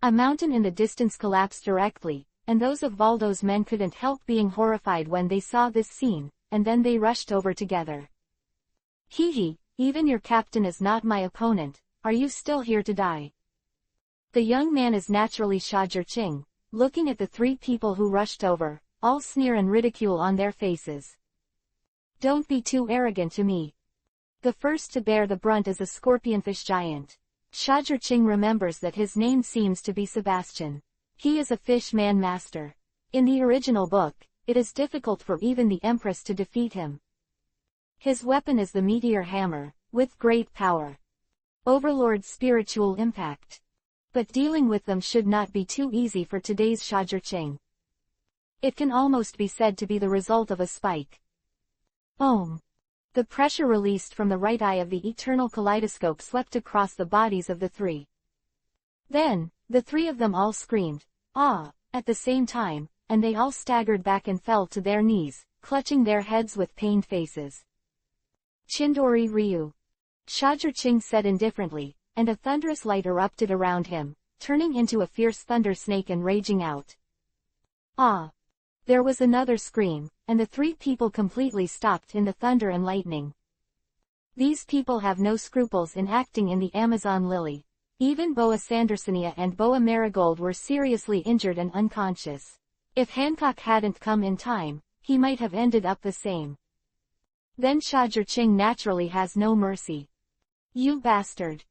A mountain in the distance collapsed directly, and those of Valdo's men couldn't help being horrified when they saw this scene, and then they rushed over together. Hee, even your captain is not my opponent, are you still here to die? The young man is naturally Shajar Ching, looking at the three people who rushed over, all sneer and ridicule on their faces. Don't be too arrogant to me. The first to bear the brunt is a scorpionfish giant. Shajar Ching remembers that his name seems to be Sebastian. He is a fish man master. In the original book, it is difficult for even the Empress to defeat him. His weapon is the meteor hammer, with great power. Overlord's spiritual impact. But dealing with them should not be too easy for today's Shajar Ching. It can almost be said to be the result of a spike. Om. The pressure released from the right eye of the eternal kaleidoscope swept across the bodies of the three. Then, the three of them all screamed, "Ah!" at the same time, and they all staggered back and fell to their knees, clutching their heads with pained faces. Chindori Ryu. Shajar Ching said indifferently, and a thunderous light erupted around him, turning into a fierce thunder snake and raging out. Ah! There was another scream, and the three people completely stopped in the thunder and lightning. These people have no scruples in acting in the Amazon Lily. Even Boa Sandersonia and Boa Marigold were seriously injured and unconscious. If Hancock hadn't come in time, he might have ended up the same. Then Shajir-Ching naturally has no mercy. You bastard.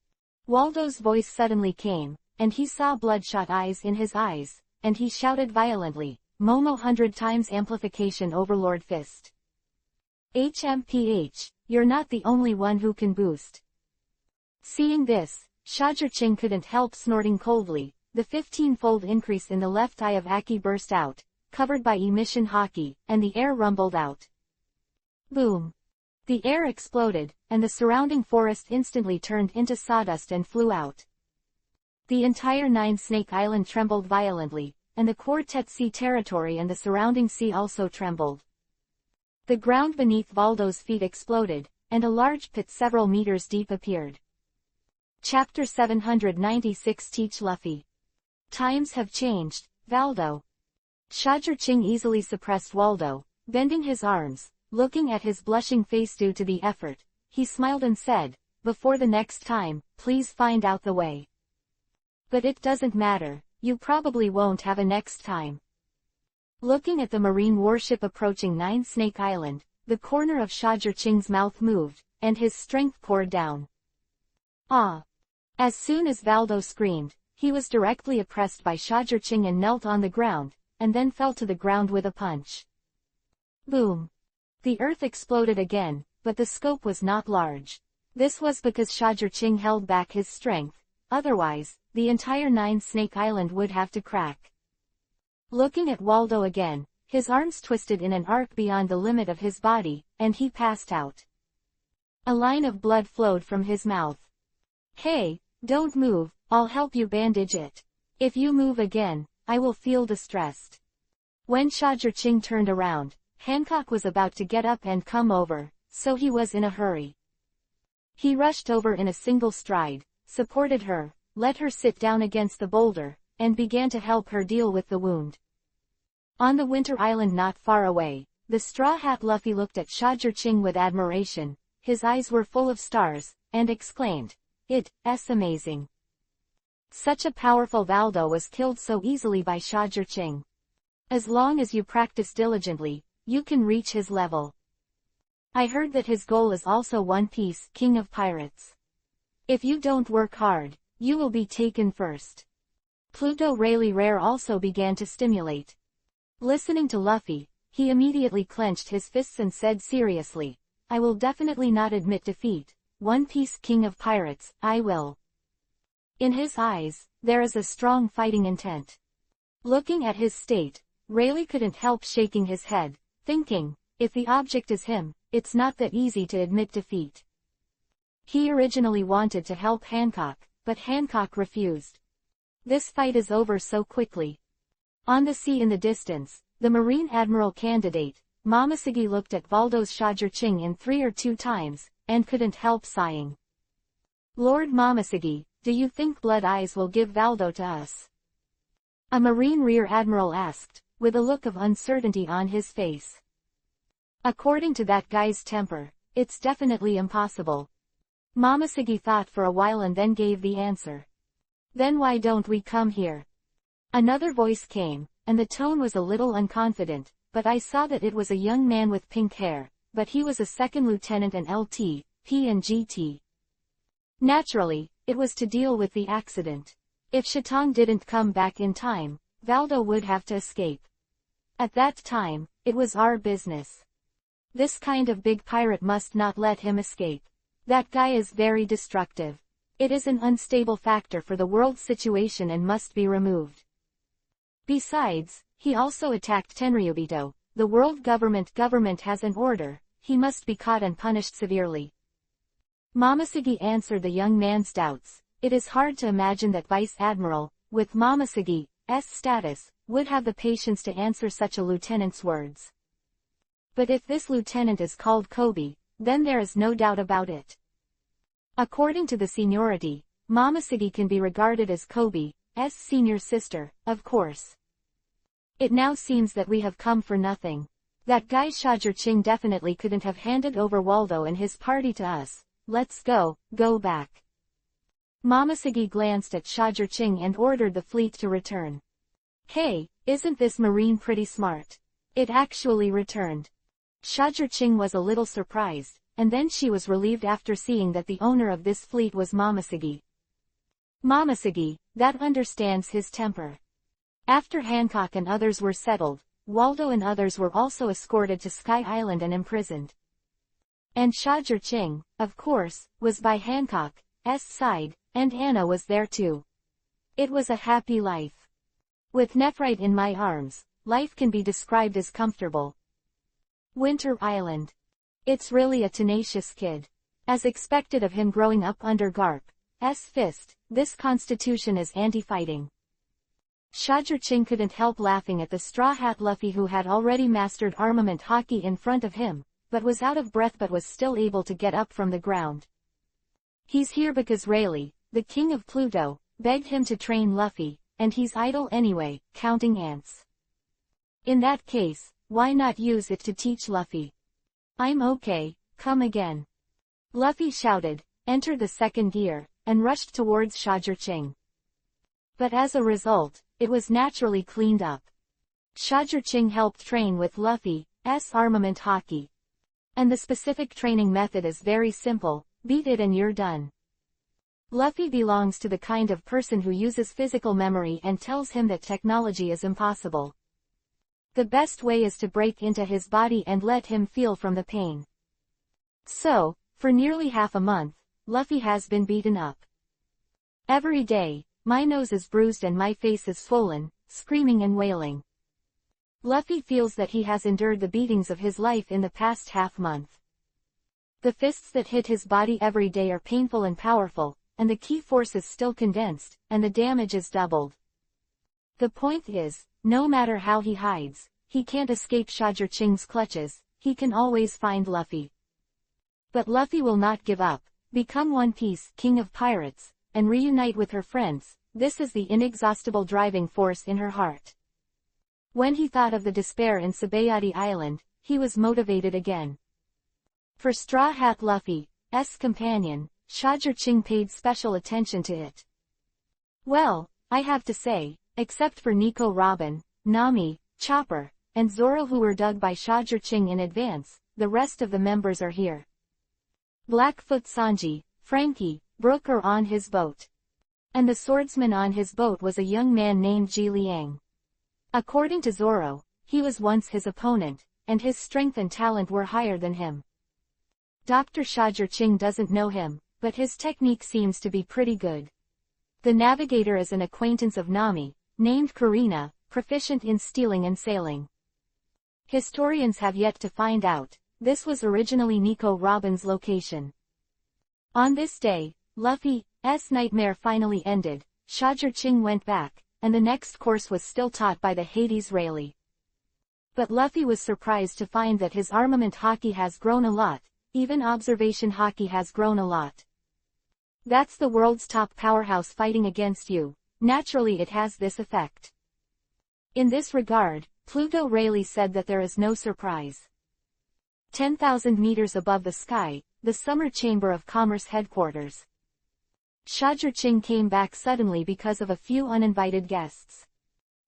Waldo's voice suddenly came, and he saw bloodshot eyes in his eyes, and he shouted violently, Momo 100 times amplification overlord fist. HMPH, you're not the only one who can boost. Seeing this, Shajir-Ching couldn't help snorting coldly. The 15-fold increase in the left eye of Aki burst out, covered by emission hockey, and the air rumbled out. Boom. The air exploded, and the surrounding forest instantly turned into sawdust and flew out. The entire Nine-Snake Island trembled violently, and the Quartet Sea territory and the surrounding sea also trembled. The ground beneath Valdo's feet exploded, and a large pit several meters deep appeared. Chapter 796 Teach Luffy. Times have changed, Valdo. Shajir-Ching easily suppressed Waldo, bending his arms, looking at his blushing face due to the effort. He smiled and said, before the next time, please find out the way. But it doesn't matter, you probably won't have a next time. Looking at the marine warship approaching Nine-Snake Island, the corner of Shajir-Ching's mouth moved, and his strength poured down. Ah! As soon as Valdo screamed, he was directly oppressed by Shajir-Ching and knelt on the ground, and then fell to the ground with a punch. Boom! The earth exploded again, but the scope was not large. This was because Shajir-Ching held back his strength, otherwise, the entire Nine-Snake Island would have to crack. Looking at Waldo again, his arms twisted in an arc beyond the limit of his body, and he passed out. A line of blood flowed from his mouth. Hey, don't move, I'll help you bandage it. If you move again, I will feel distressed. When Shajir-Ching turned around, Hancock was about to get up and come over, so he was in a hurry. He rushed over in a single stride, supported her, let her sit down against the boulder, and began to help her deal with the wound. On the winter island not far away, the Straw Hat Luffy looked at Shajir-Ching with admiration. His eyes were full of stars, and exclaimed, It's amazing. Such a powerful Valdo was killed so easily by Shajir-Ching. As long as you practice diligently, you can reach his level. I heard that his goal is also One Piece, King of Pirates. If you don't work hard, you will be taken first. Pluto Rayleigh Rare also began to stimulate. Listening to Luffy, he immediately clenched his fists and said seriously, I will definitely not admit defeat. One Piece King of Pirates, I will. In his eyes, there is a strong fighting intent. Looking at his state, Rayleigh couldn't help shaking his head, thinking, if the object is him, it's not that easy to admit defeat. He originally wanted to help Hancock, but Hancock refused. This fight is over so quickly. On the sea in the distance, the Marine Admiral candidate, Momoshiki looked at Valdo's Shajir-Ching in 3 or 2 times, and couldn't help sighing. Lord Momoshiki, do you think Blood Eyes will give Valdo to us? A Marine Rear Admiral asked, with a look of uncertainty on his face. According to that guy's temper, it's definitely impossible. Momoshiki thought for a while and then gave the answer. Then why don't we come here? Another voice came, and the tone was a little unconfident, but I saw that it was a young man with pink hair, but he was a second lieutenant and LT, P and GT. Naturally, it was to deal with the accident. If Shatong didn't come back in time, Valdo would have to escape. At that time, it was our business. This kind of big pirate must not let him escape. That guy is very destructive. It is an unstable factor for the world's situation and must be removed. Besides, he also attacked Tenryubito. The world government has an order, he must be caught and punished severely. Momoshiki answered the young man's doubts. It is hard to imagine that Vice Admiral, with Momoshiki's status, would have the patience to answer such a lieutenant's words. But if this lieutenant is called Kobe, then there is no doubt about it. According to the seniority, Momoshiki can be regarded as Kobe's senior sister, of course. It now seems that we have come for nothing. That guy Shajir-Ching definitely couldn't have handed over Waldo and his party to us. Let's go back. Momoshiki glanced at Shajir-Ching and ordered the fleet to return. Hey, isn't this marine pretty smart? It actually returned. Ching was a little surprised, and then she was relieved after seeing that the owner of this fleet was Momoshiki. Momoshiki, that understands his temper. After Hancock and others were settled, Waldo and others were also escorted to Sky Island and imprisoned. And Ching, of course, was by Hancock's side, and Anna was there too. It was a happy life. With Nephrite in my arms, life can be described as comfortable. Winter Island. It's really a tenacious kid. As expected of him growing up under Garp's fist, this constitution is anti-fighting. Ching couldn't help laughing at the Straw Hat Luffy, who had already mastered armament hockey in front of him, but was out of breath but was still able to get up from the ground. He's here because Rayleigh, the king of Pluto, begged him to train Luffy, and he's idle anyway, counting ants. In that case, why not use it to teach Luffy? I'm okay, come again. Luffy shouted, entered the second gear, and rushed towards Ching. But as a result, it was naturally cleaned up. Ching helped train with Luffy's armament hockey. And the specific training method is very simple, beat it and you're done. Luffy belongs to the kind of person who uses physical memory and tells him that technology is impossible. The best way is to break into his body and let him feel from the pain. So, for nearly half a month, Luffy has been beaten up. Every day, my nose is bruised and my face is swollen, screaming and wailing. Luffy feels that he has endured the beatings of his life in the past half-month. The fists that hit his body every day are painful and powerful, and the ki force is still condensed, and the damage is doubled. The point is, no matter how he hides, he can't escape Ching's clutches, he can always find Luffy. But Luffy will not give up, become One Piece, King of Pirates, and reunite with her friends. This is the inexhaustible driving force in her heart. When he thought of the despair in Sabayati Island, he was motivated again. For Straw Hat Luffy's companion, Ching paid special attention to it. Well, I have to say, except for Nico Robin, Nami, Chopper, and Zoro, who were dug by Ching in advance, the rest of the members are here. Blackfoot Sanji, Frankie, Brook are on his boat. And the swordsman on his boat was a young man named Ji Liang. According to Zoro, he was once his opponent, and his strength and talent were higher than him. Dr. Ching doesn't know him, but his technique seems to be pretty good. The navigator is an acquaintance of Nami, named Karina, proficient in stealing and sailing. Historians have yet to find out, this was originally Nico Robin's location. On this day, Luffy's nightmare finally ended, Ching went back, and the next course was still taught by the Hades Rayleigh. But Luffy was surprised to find that his armament hockey has grown a lot, even observation hockey has grown a lot. That's the world's top powerhouse fighting against you, naturally it has this effect. In this regard, Pluto Rayleigh said that there is no surprise. 10,000 meters above the sky, the Summer Chamber of Commerce headquarters. Ching came back suddenly because of a few uninvited guests.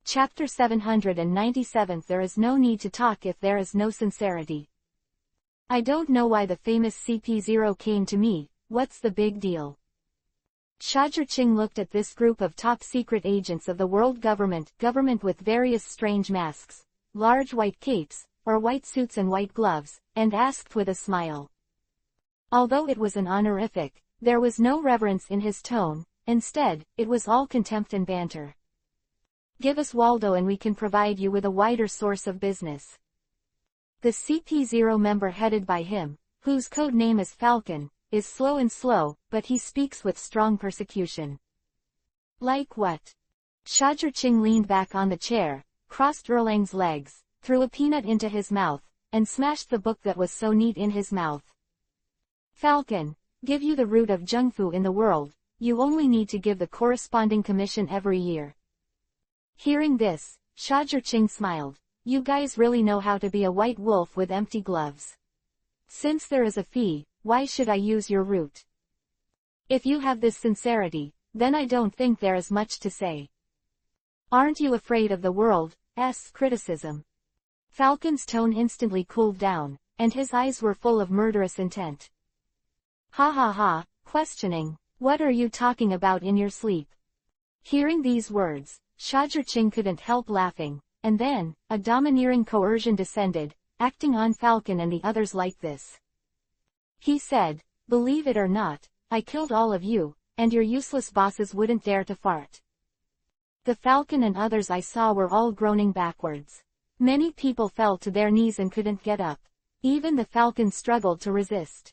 Chapter 797. There is no need to talk if there is no sincerity. I don't know why the famous CP0 came to me, what's the big deal? Ching looked at this group of top-secret agents of the world government with various strange masks, large white capes, or white suits and white gloves, and asked with a smile. Although it was an honorific, there was no reverence in his tone, instead, it was all contempt and banter. Give us Waldo and we can provide you with a wider source of business. The CP0 member headed by him, whose code name is Falcon, is slow, but he speaks with strong persecution. Like what? Ching leaned back on the chair, crossed Erlang's legs, threw a peanut into his mouth, and smashed the book that was so neat in his mouth. Falcon, give you the root of Jungfu in the world, you only need to give the corresponding commission every year. Hearing this, Ching smiled. You guys really know how to be a white wolf with empty gloves. Since there is a fee, why should I use your root? If you have this sincerity, then I don't think there is much to say. Aren't you afraid of the world's criticism? Falcon's tone instantly cooled down, and his eyes were full of murderous intent. Ha ha ha, questioning. What are you talking about in your sleep? Hearing these words, Shajurching couldn't help laughing, and then, a domineering coercion descended, acting on Falcon and the others like this. He said, believe it or not, I killed all of you, and your useless bosses wouldn't dare to fart. The Falcon and others I saw were all groaning backwards. Many people fell to their knees and couldn't get up. Even the Falcon struggled to resist.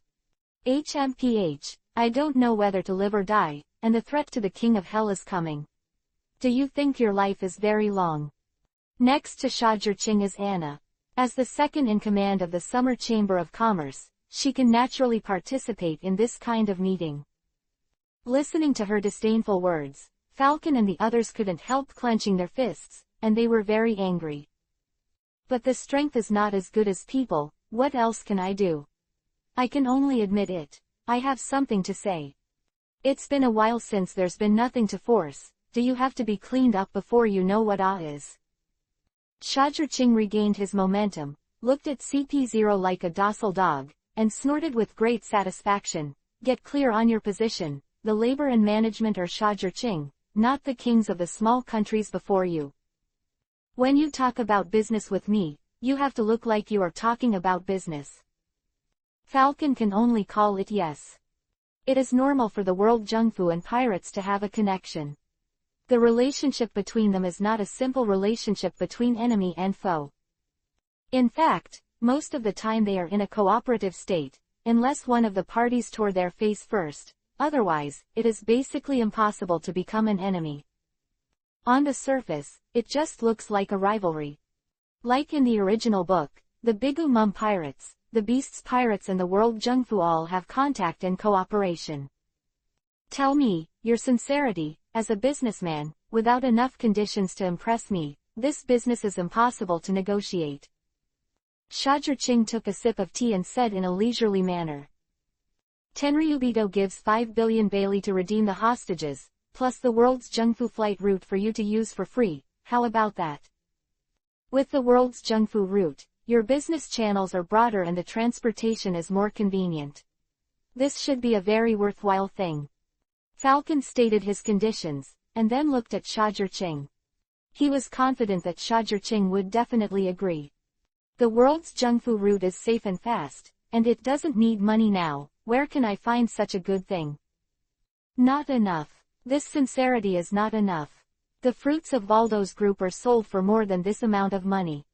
HMPH, I don't know whether to live or die, and the threat to the King of Hell is coming. Do you think your life is very long? Next to Shajurching is Anna. As the second in command of the Summer Chamber of Commerce, she can naturally participate in this kind of meeting. Listening to her disdainful words, Falcon and the others couldn't help clenching their fists, and they were very angry. But the strength is not as good as people, what else can I do? I can only admit it. I have something to say. It's been a while since there's been nothing to force. Do you have to be cleaned up before you know what is? Shajurching regained his momentum, looked at CP0 like a docile dog, and snorted with great satisfaction. Get clear on your position. The labor and management are Shajurching, not the kings of the small countries before you. When you talk about business with me, you have to look like you are talking about business. Falcon can only call it yes. It is normal for the world Jungfu and pirates to have a connection. The relationship between them is not a simple relationship between enemy and foe. In fact, most of the time they are in a cooperative state, unless one of the parties tore their face first, otherwise, it is basically impossible to become an enemy. On the surface, it just looks like a rivalry. Like in the original book, the Bigumum pirates, the Beasts pirates and the world Jungfu all have contact and cooperation. Tell me, your sincerity, as a businessman, without enough conditions to impress me, this business is impossible to negotiate. Shajurching took a sip of tea and said in a leisurely manner. Tenryubito gives 5 billion Bailey to redeem the hostages, plus the world's Jungfu flight route for you to use for free, how about that? With the world's Jungfu route, your business channels are broader and the transportation is more convenient. This should be a very worthwhile thing. Falcon stated his conditions, and then looked at Shajurching. He was confident that Shajurching would definitely agree. The world's Jungfu route is safe and fast, and it doesn't need money now. Where can I find such a good thing? Not enough. This sincerity is not enough. The fruits of Valdo's group are sold for more than this amount of money.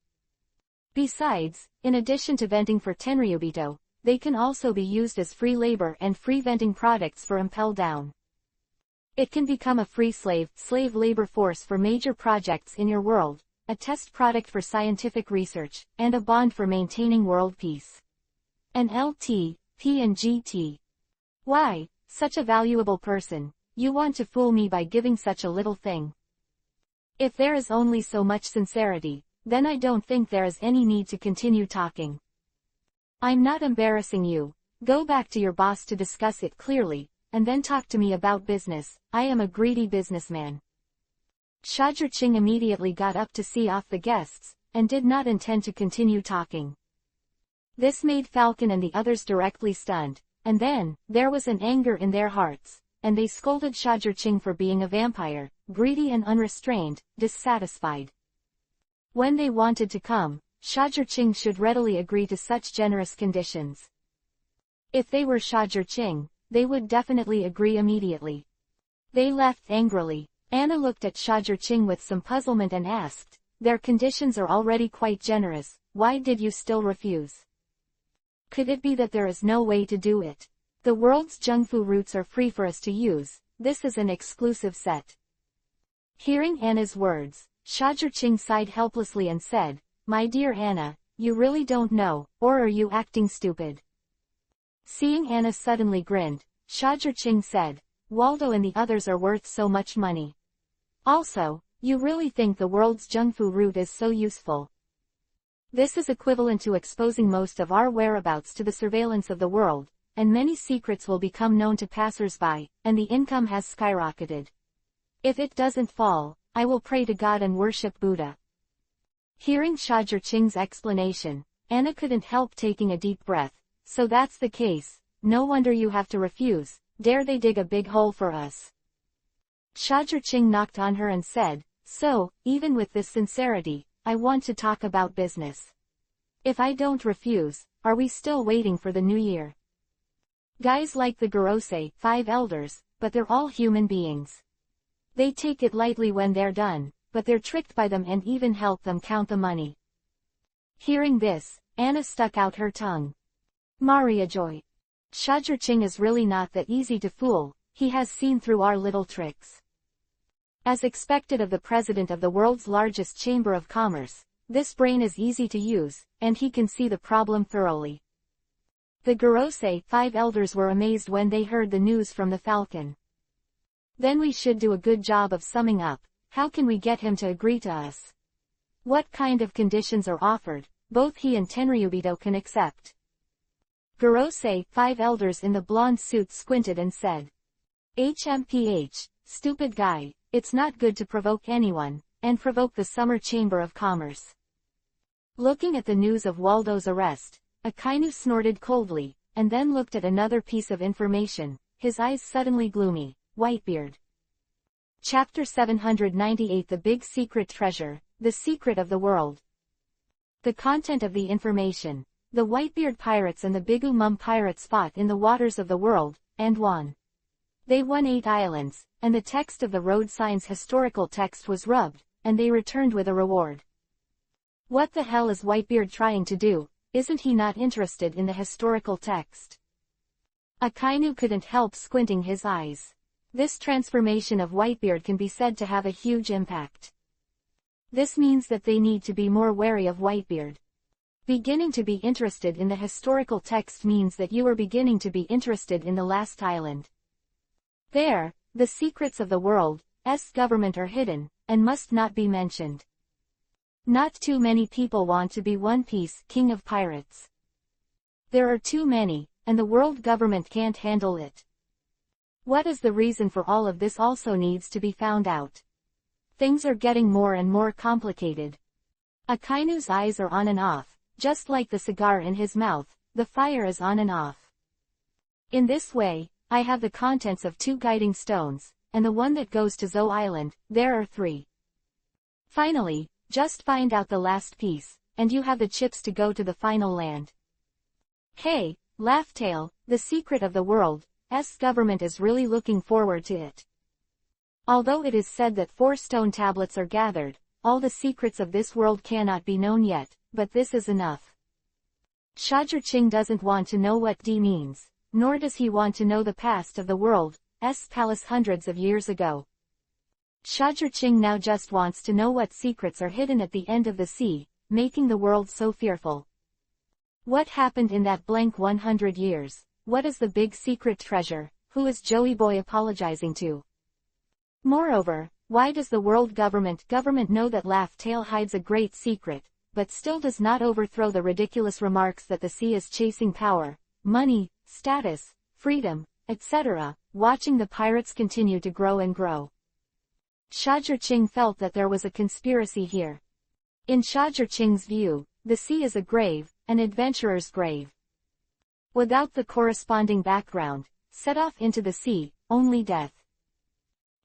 Besides, in addition to vending for Tenryubito, they can also be used as free labor and free vending products for Impel Down. It can become a free slave labor force for major projects in your world, a test product for scientific research, and a bond for maintaining world peace. An LT, P and GT. Why, such a valuable person, you want to fool me by giving such a little thing? If there is only so much sincerity, then I don't think there is any need to continue talking. I'm not embarrassing you. Go back to your boss to discuss it clearly, and then talk to me about business. I am a greedy businessman. Shajurching immediately got up to see off the guests, and did not intend to continue talking. This made Falcon and the others directly stunned, and then, there was an anger in their hearts, and they scolded Shajurching for being a vampire, greedy and unrestrained, dissatisfied. When they wanted to come, Shajurching should readily agree to such generous conditions. If they were Shajurching, they would definitely agree immediately. They left angrily. Anna looked at Shajurching with some puzzlement and asked, their conditions are already quite generous, why did you still refuse? Could it be that there is no way to do it? The world's Jungfu routes are free for us to use, this is an exclusive set. Hearing Anna's words, Shajurching sighed helplessly and said, my dear Anna, you really don't know, or are you acting stupid? Seeing Anna suddenly grinned, Shajurching said, Waldo and the others are worth so much money. Also, you really think the world's Jungfu route is so useful? This is equivalent to exposing most of our whereabouts to the surveillance of the world, and many secrets will become known to passers-by, and the income has skyrocketed. If it doesn't fall, I will pray to God and worship Buddha. Hearing Shajurching's explanation, Anna couldn't help taking a deep breath. So that's the case. No wonder you have to refuse. Dare they dig a big hole for us? Shajirching knocked on her and said, so, even with this sincerity, I want to talk about business. If I don't refuse, are we still waiting for the new year? Guys like the Gorosei, 5 elders, but they're all human beings. They take it lightly when they're done, but they're tricked by them and even help them count the money. Hearing this, Anna stuck out her tongue. Maria Joy. Shajirching is really not that easy to fool, he has seen through our little tricks. As expected of the president of the world's largest chamber of commerce, this brain is easy to use, and he can see the problem thoroughly. The Gorosei, 5 elders were amazed when they heard the news from the Falcon. Then we should do a good job of summing up. How can we get him to agree to us? What kind of conditions are offered, both he and Tenryubito can accept? Gorosei, 5 elders in the blonde suit squinted and said. HMPH, stupid guy, it's not good to provoke anyone, and provoke the Summer Chamber of Commerce. Looking at the news of Waldo's arrest, Akainu snorted coldly, and then looked at another piece of information, his eyes suddenly gloomy. Whitebeard. Chapter 798 The Big Secret Treasure, The Secret of the World. The content of the information. The Whitebeard pirates and the Bigu Mum pirates fought in the waters of the world, and won. They won 8 islands, and the text of the road signs historical text was rubbed, and they returned with a reward. What the hell is Whitebeard trying to do? Isn't he not interested in the historical text? Akainu couldn't help squinting his eyes. This transformation of Whitebeard can be said to have a huge impact. This means that they need to be more wary of Whitebeard. Beginning to be interested in the historical text means that you are beginning to be interested in the last island. There, the secrets of the world's government are hidden, and must not be mentioned. Not too many people want to be One Piece, King of Pirates. There are too many, and the world government can't handle it. What is the reason for all of this also needs to be found out. Things are getting more and more complicated. Akainu's eyes are on and off, just like the cigar in his mouth, the fire is on and off. In this way, I have the contents of 2 guiding stones, and the one that goes to Zo Island, there are 3. Finally, just find out the last piece, and you have the chips to go to the final land. Hey, Laughtail, the secret of the world's government is really looking forward to it. Although it is said that 4 stone tablets are gathered, all the secrets of this world cannot be known yet, but this is enough. Shajirching doesn't want to know what D means, nor does he want to know the past of the world's palace hundreds of years ago. Shajirching now just wants to know what secrets are hidden at the end of the sea, making the world so fearful. What happened in that blank 100 years? What is the big secret treasure? Who is Joey Boy apologizing to? Moreover, why does the world government know that Laughtail hides a great secret, but still does not overthrow the ridiculous remarks that the sea is chasing power, money, status, freedom, etc., watching the pirates continue to grow and grow? Shajirching felt that there was a conspiracy here. In Shajirching's view, the sea is a grave, an adventurer's grave. Without the corresponding background, set off into the sea, only death.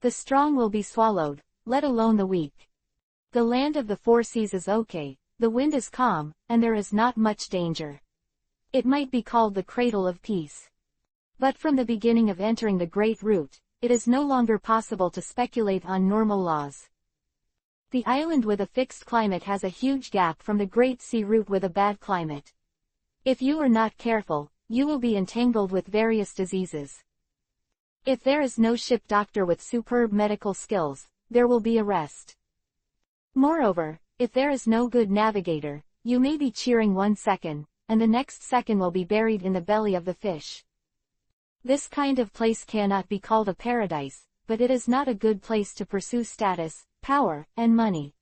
The strong will be swallowed, let alone the weak. The land of the 4 seas is okay, the wind is calm, and there is not much danger. It might be called the cradle of peace. But from the beginning of entering the Great Route, it is no longer possible to speculate on normal laws. The island with a fixed climate has a huge gap from the Great Sea Route with a bad climate. If you are not careful, you will be entangled with various diseases. If there is no ship doctor with superb medical skills, there will be arrest. Moreover, if there is no good navigator, you may be cheering 1 second, and the next second will be buried in the belly of the fish. This kind of place cannot be called a paradise, but it is not a good place to pursue status, power, and money.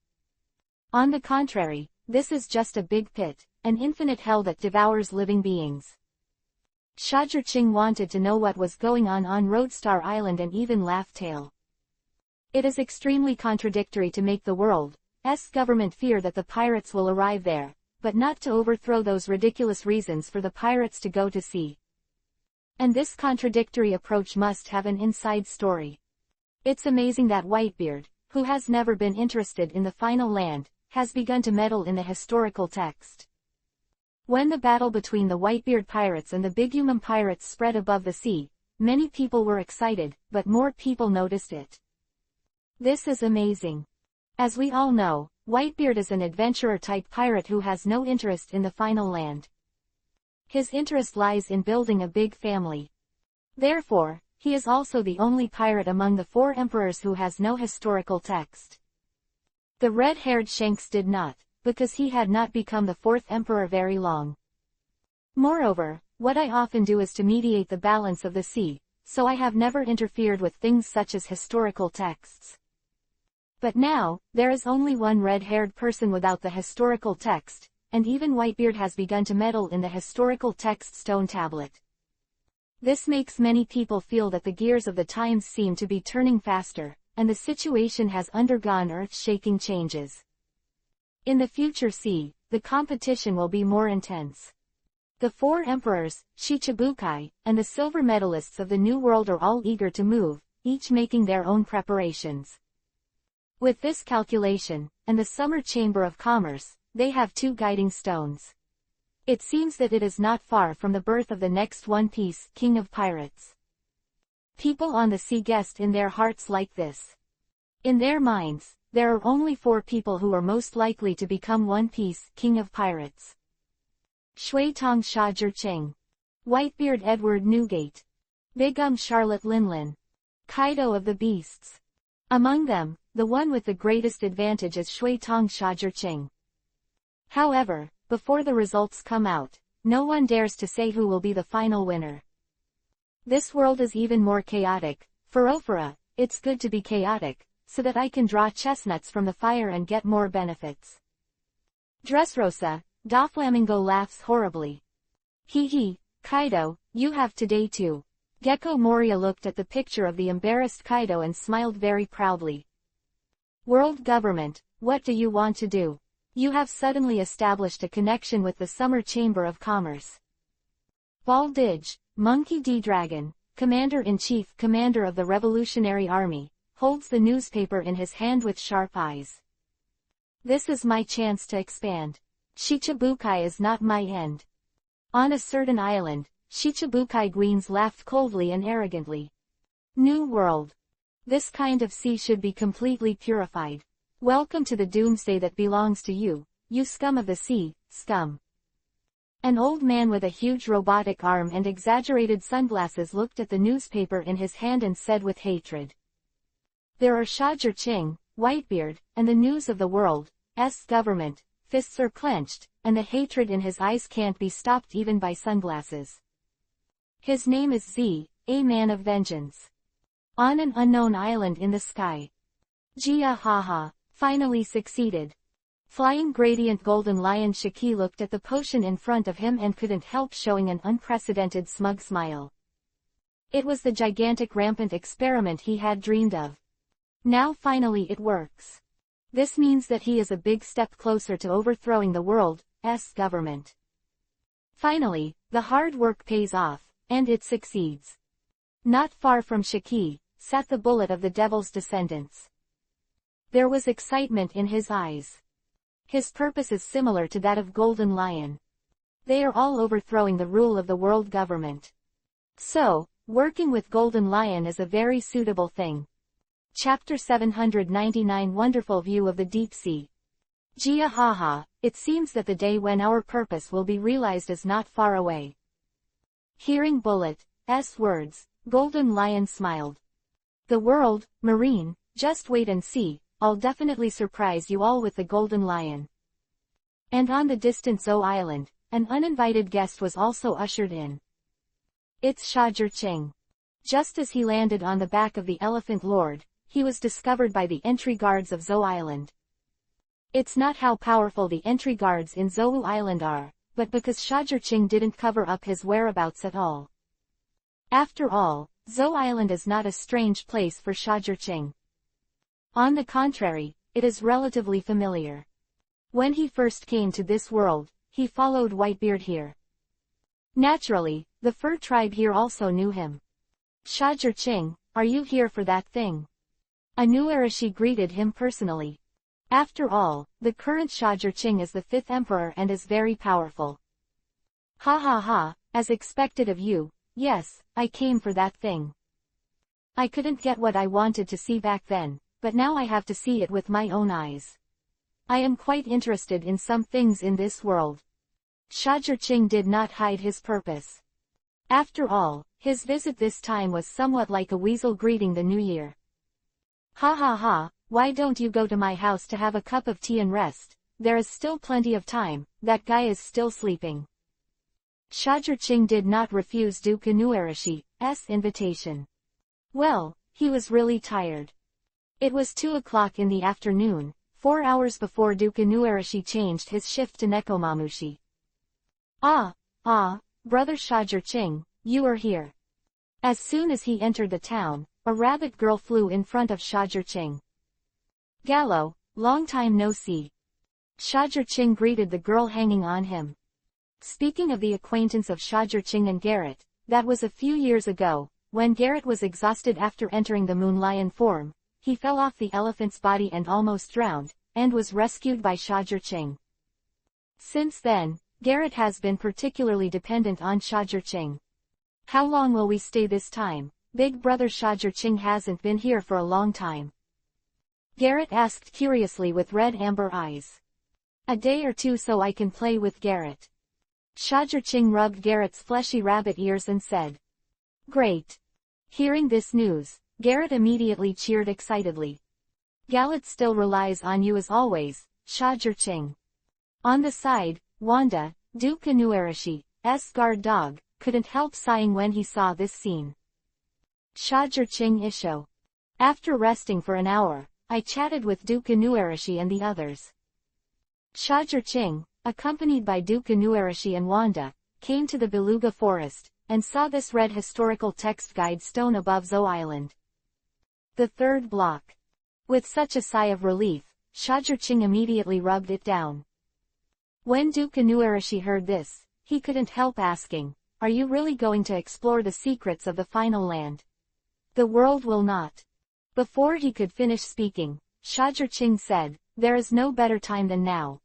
On the contrary, this is just a big pit, an infinite hell that devours living beings. Shajirching wanted to know what was going on Roadstar Island and even Laughtail. It is extremely contradictory to make the world's government fear that the pirates will arrive there, but not to overthrow those ridiculous reasons for the pirates to go to sea. And this contradictory approach must have an inside story. It's amazing that Whitebeard, who has never been interested in the final land, has begun to meddle in the historical text. When the battle between the Whitebeard pirates and the Bigumum pirates spread above the sea, many people were excited, but more people noticed it. This is amazing. As we all know, Whitebeard is an adventurer-type pirate who has no interest in the final land. His interest lies in building a big family. Therefore, he is also the only pirate among the 4 emperors who has no historical text. The red-haired Shanks did not, because he had not become the 4th emperor very long. Moreover, what I often do is to mediate the balance of the sea, so I have never interfered with things such as historical texts. But now, there is only one red-haired person without the historical text, and even Whitebeard has begun to meddle in the historical text stone tablet. This makes many people feel that the gears of the times seem to be turning faster, and the situation has undergone earth-shaking changes. In the future sea, the competition will be more intense. The 4 emperors, Shichibukai, and the silver medalists of the New World are all eager to move, each making their own preparations. With this calculation, and the Summer Chamber of Commerce, they have 2 guiding stones. It seems that it is not far from the birth of the next One Piece, King of Pirates. People on the sea guessed in their hearts like this. In their minds, there are only 4 people who are most likely to become One Piece, King of Pirates. Shui Tong Sha Ching, Whitebeard Edward Newgate, Bigum Charlotte Linlin, Kaido of the Beasts. Among them, the one with the greatest advantage is Shui Tong Sha Ching. However, before the results come out, no one dares to say who will be the final winner. This world is even more chaotic. Furofura, it's good to be chaotic, so that I can draw chestnuts from the fire and get more benefits. Dressrosa, Doflamingo laughs horribly. Hee, Kaido, you have today too. Gecko Moria looked at the picture of the embarrassed Kaido and smiled very proudly. World government, what do you want to do? You have suddenly established a connection with the Summer Chamber of Commerce. Baldidge, Monkey D. Dragon, Commander-in-Chief, Commander of the Revolutionary Army, holds the newspaper in his hand with sharp eyes. This is my chance to expand. Shichibukai is not my end. On a certain island, Shichibukai Gweens laughed coldly and arrogantly. New World. This kind of sea should be completely purified. Welcome to the doomsday that belongs to you, you scum of the sea, scum. An old man with a huge robotic arm and exaggerated sunglasses looked at the newspaper in his hand and said with hatred. There are Shajar Ching, Whitebeard, and the news of the world's government. Fists are clenched, and the hatred in his eyes can't be stopped even by sunglasses. His name is Z, a man of vengeance. On an unknown island in the sky. Jia haha, finally succeeded. Flying Gradient Golden Lion Shiki looked at the potion in front of him and couldn't help showing an unprecedented smug smile. It was the gigantic rampant experiment he had dreamed of. Now finally it works. This means that he is a big step closer to overthrowing the world's government. Finally, the hard work pays off, and it succeeds. Not far from Shiki, sat the bullet of the devil's descendants. There was excitement in his eyes. His purpose is similar to that of Golden Lion. They are all overthrowing the rule of the world government. So, working with Golden Lion is a very suitable thing. Chapter 799 Wonderful View of the Deep Sea. Jia haha, it seems that the day when our purpose will be realized is not far away. Hearing Bullet's words, Golden Lion smiled. The world, Marine, just wait and see, I'll definitely surprise you all with the Golden Lion. And on the distant Zou Island, an uninvited guest was also ushered in. It's Shajar Ching. Just as he landed on the back of the Elephant Lord, he was discovered by the entry guards of Zou Island. It's not how powerful the entry guards in Zou Island are, but because Shajar Ching didn't cover up his whereabouts at all. After all, Zou Island is not a strange place for Shajar Ching. On the contrary, it is relatively familiar. When he first came to this world, he followed Whitebeard here. Naturally, the fur tribe here also knew him. Shajir-Ching, are you here for that thing? Anuarashi greeted him personally. After all, the current Shajir-Ching is the 5th emperor and is very powerful. Ha ha ha, as expected of you, yes, I came for that thing. I couldn't get what I wanted to see back then, but now I have to see it with my own eyes. I am quite interested in some things in this world. Shajir-Ching did not hide his purpose. After all, his visit this time was somewhat like a weasel greeting the new year. Ha ha ha, why don't you go to my house to have a cup of tea and rest? There is still plenty of time, that guy is still sleeping. Shajir-Ching did not refuse Duke Inuarashi's invitation. Well, he was really tired. It was 2 o'clock in the afternoon, 4 hours before Duke Inuarashi changed his shift to Nekomamushi. Brother Shajir-Ching, you are here. As soon as he entered the town, a rabbit girl flew in front of Shajir-Ching. Gallo, long time no see. Shajir-Ching greeted the girl hanging on him. Speaking of the acquaintance of Shajir-Ching and Garrett, that was a few years ago, when Garrett was exhausted after entering the moon lion form, he fell off the elephant's body and almost drowned, and was rescued by Shajir-Ching. Since then, Garrett has been particularly dependent on Shajir-Ching. How long will we stay this time? Big brother Shajir-Ching hasn't been here for a long time. Garrett asked curiously with red amber eyes. A day or two so I can play with Garrett. Shajir-Ching rubbed Garrett's fleshy rabbit ears and said. Great. Hearing this news, Garrett immediately cheered excitedly. Gallet still relies on you as always, Shajir-Ching. On the side, Wanda, Duke Inuarashi's guard dog, couldn't help sighing when he saw this scene. Shajir-Ching Isho. After resting for an hour, I chatted with Duke Inuarashi and the others. Shajir-Ching, accompanied by Duke Inuarashi and Wanda, came to the Beluga Forest, and saw this red historical text guide stone above Zo Island. The 3rd block. With such a sigh of relief, Shajir-Ching immediately rubbed it down. When Duke Inuarashi heard this, he couldn't help asking, are you really going to explore the secrets of the final land? The world will not. Before he could finish speaking, Shajir-Ching said, there is no better time than now.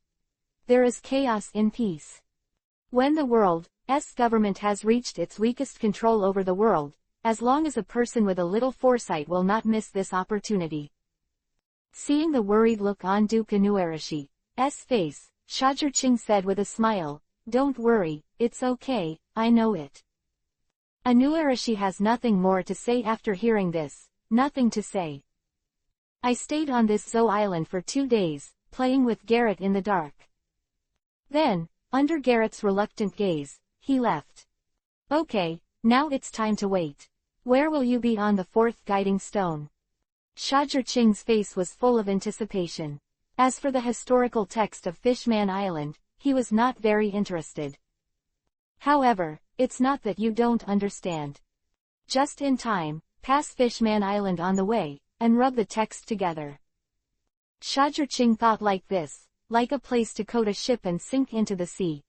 There is chaos in peace. When the world's government has reached its weakest control over the world, as long as a person with a little foresight will not miss this opportunity. Seeing the worried look on Duke Inuarashi's face, Shajir-Ching said with a smile, don't worry, it's okay, I know it. Inuarashi has nothing more to say after hearing this, nothing to say. I stayed on this Zo Island for 2 days, playing with Garrett in the dark. Then, under Garrett's reluctant gaze, he left. Okay, now it's time to wait. Where will you be on the 4th guiding stone? Shajir-Ching's face was full of anticipation. As for the historical text of Fishman Island, he was not very interested. However, it's not that you don't understand. Just in time, pass Fishman Island on the way, and rub the text together. Shajir-Ching thought like this, like a place to coat a ship and sink into the sea.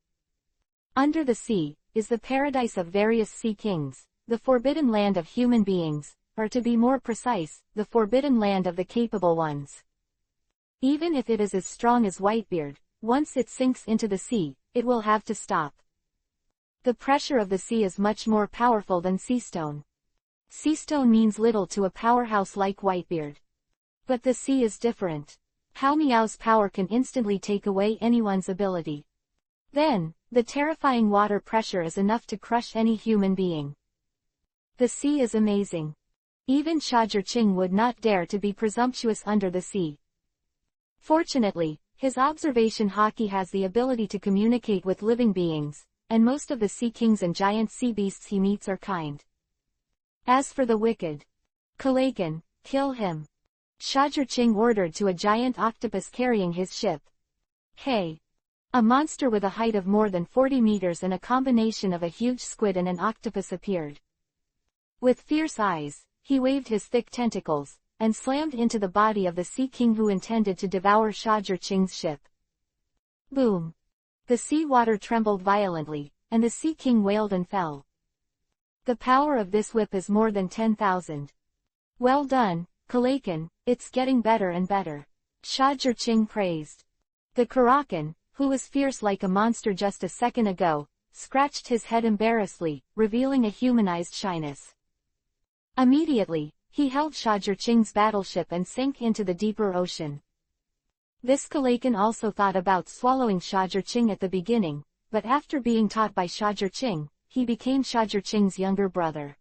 Under the sea, is the paradise of various sea kings, the forbidden land of human beings, or to be more precise, the forbidden land of the capable ones. Even if it is as strong as Whitebeard, once it sinks into the sea, it will have to stop. The pressure of the sea is much more powerful than seastone. Seastone means little to a powerhouse like Whitebeard. But the sea is different. Hao Miao's power can instantly take away anyone's ability. Then, the terrifying water pressure is enough to crush any human being. The sea is amazing. Even Shajir-Ching would not dare to be presumptuous under the sea. Fortunately, his observation haki has the ability to communicate with living beings, and most of the sea kings and giant sea beasts he meets are kind. As for the wicked, Kalakan, kill him. Shajir-Ching ordered to a giant octopus carrying his ship. Hey! A monster with a height of more than 40 meters and a combination of a huge squid and an octopus appeared. With fierce eyes, he waved his thick tentacles, and slammed into the body of the Sea King who intended to devour Shajir-Ching's ship. Boom! The sea water trembled violently, and the Sea King wailed and fell. The power of this whip is more than 10,000. Well done, Kalakan, it's getting better and better. Shajurching praised. The Karakan, who was fierce like a monster just a second ago, scratched his head embarrassedly, revealing a humanized shyness. Immediately, he held Shajurching's battleship and sank into the deeper ocean. This Kalakan also thought about swallowing Shajurching at the beginning, but after being taught by Shajurching, he became Shajurching's younger brother.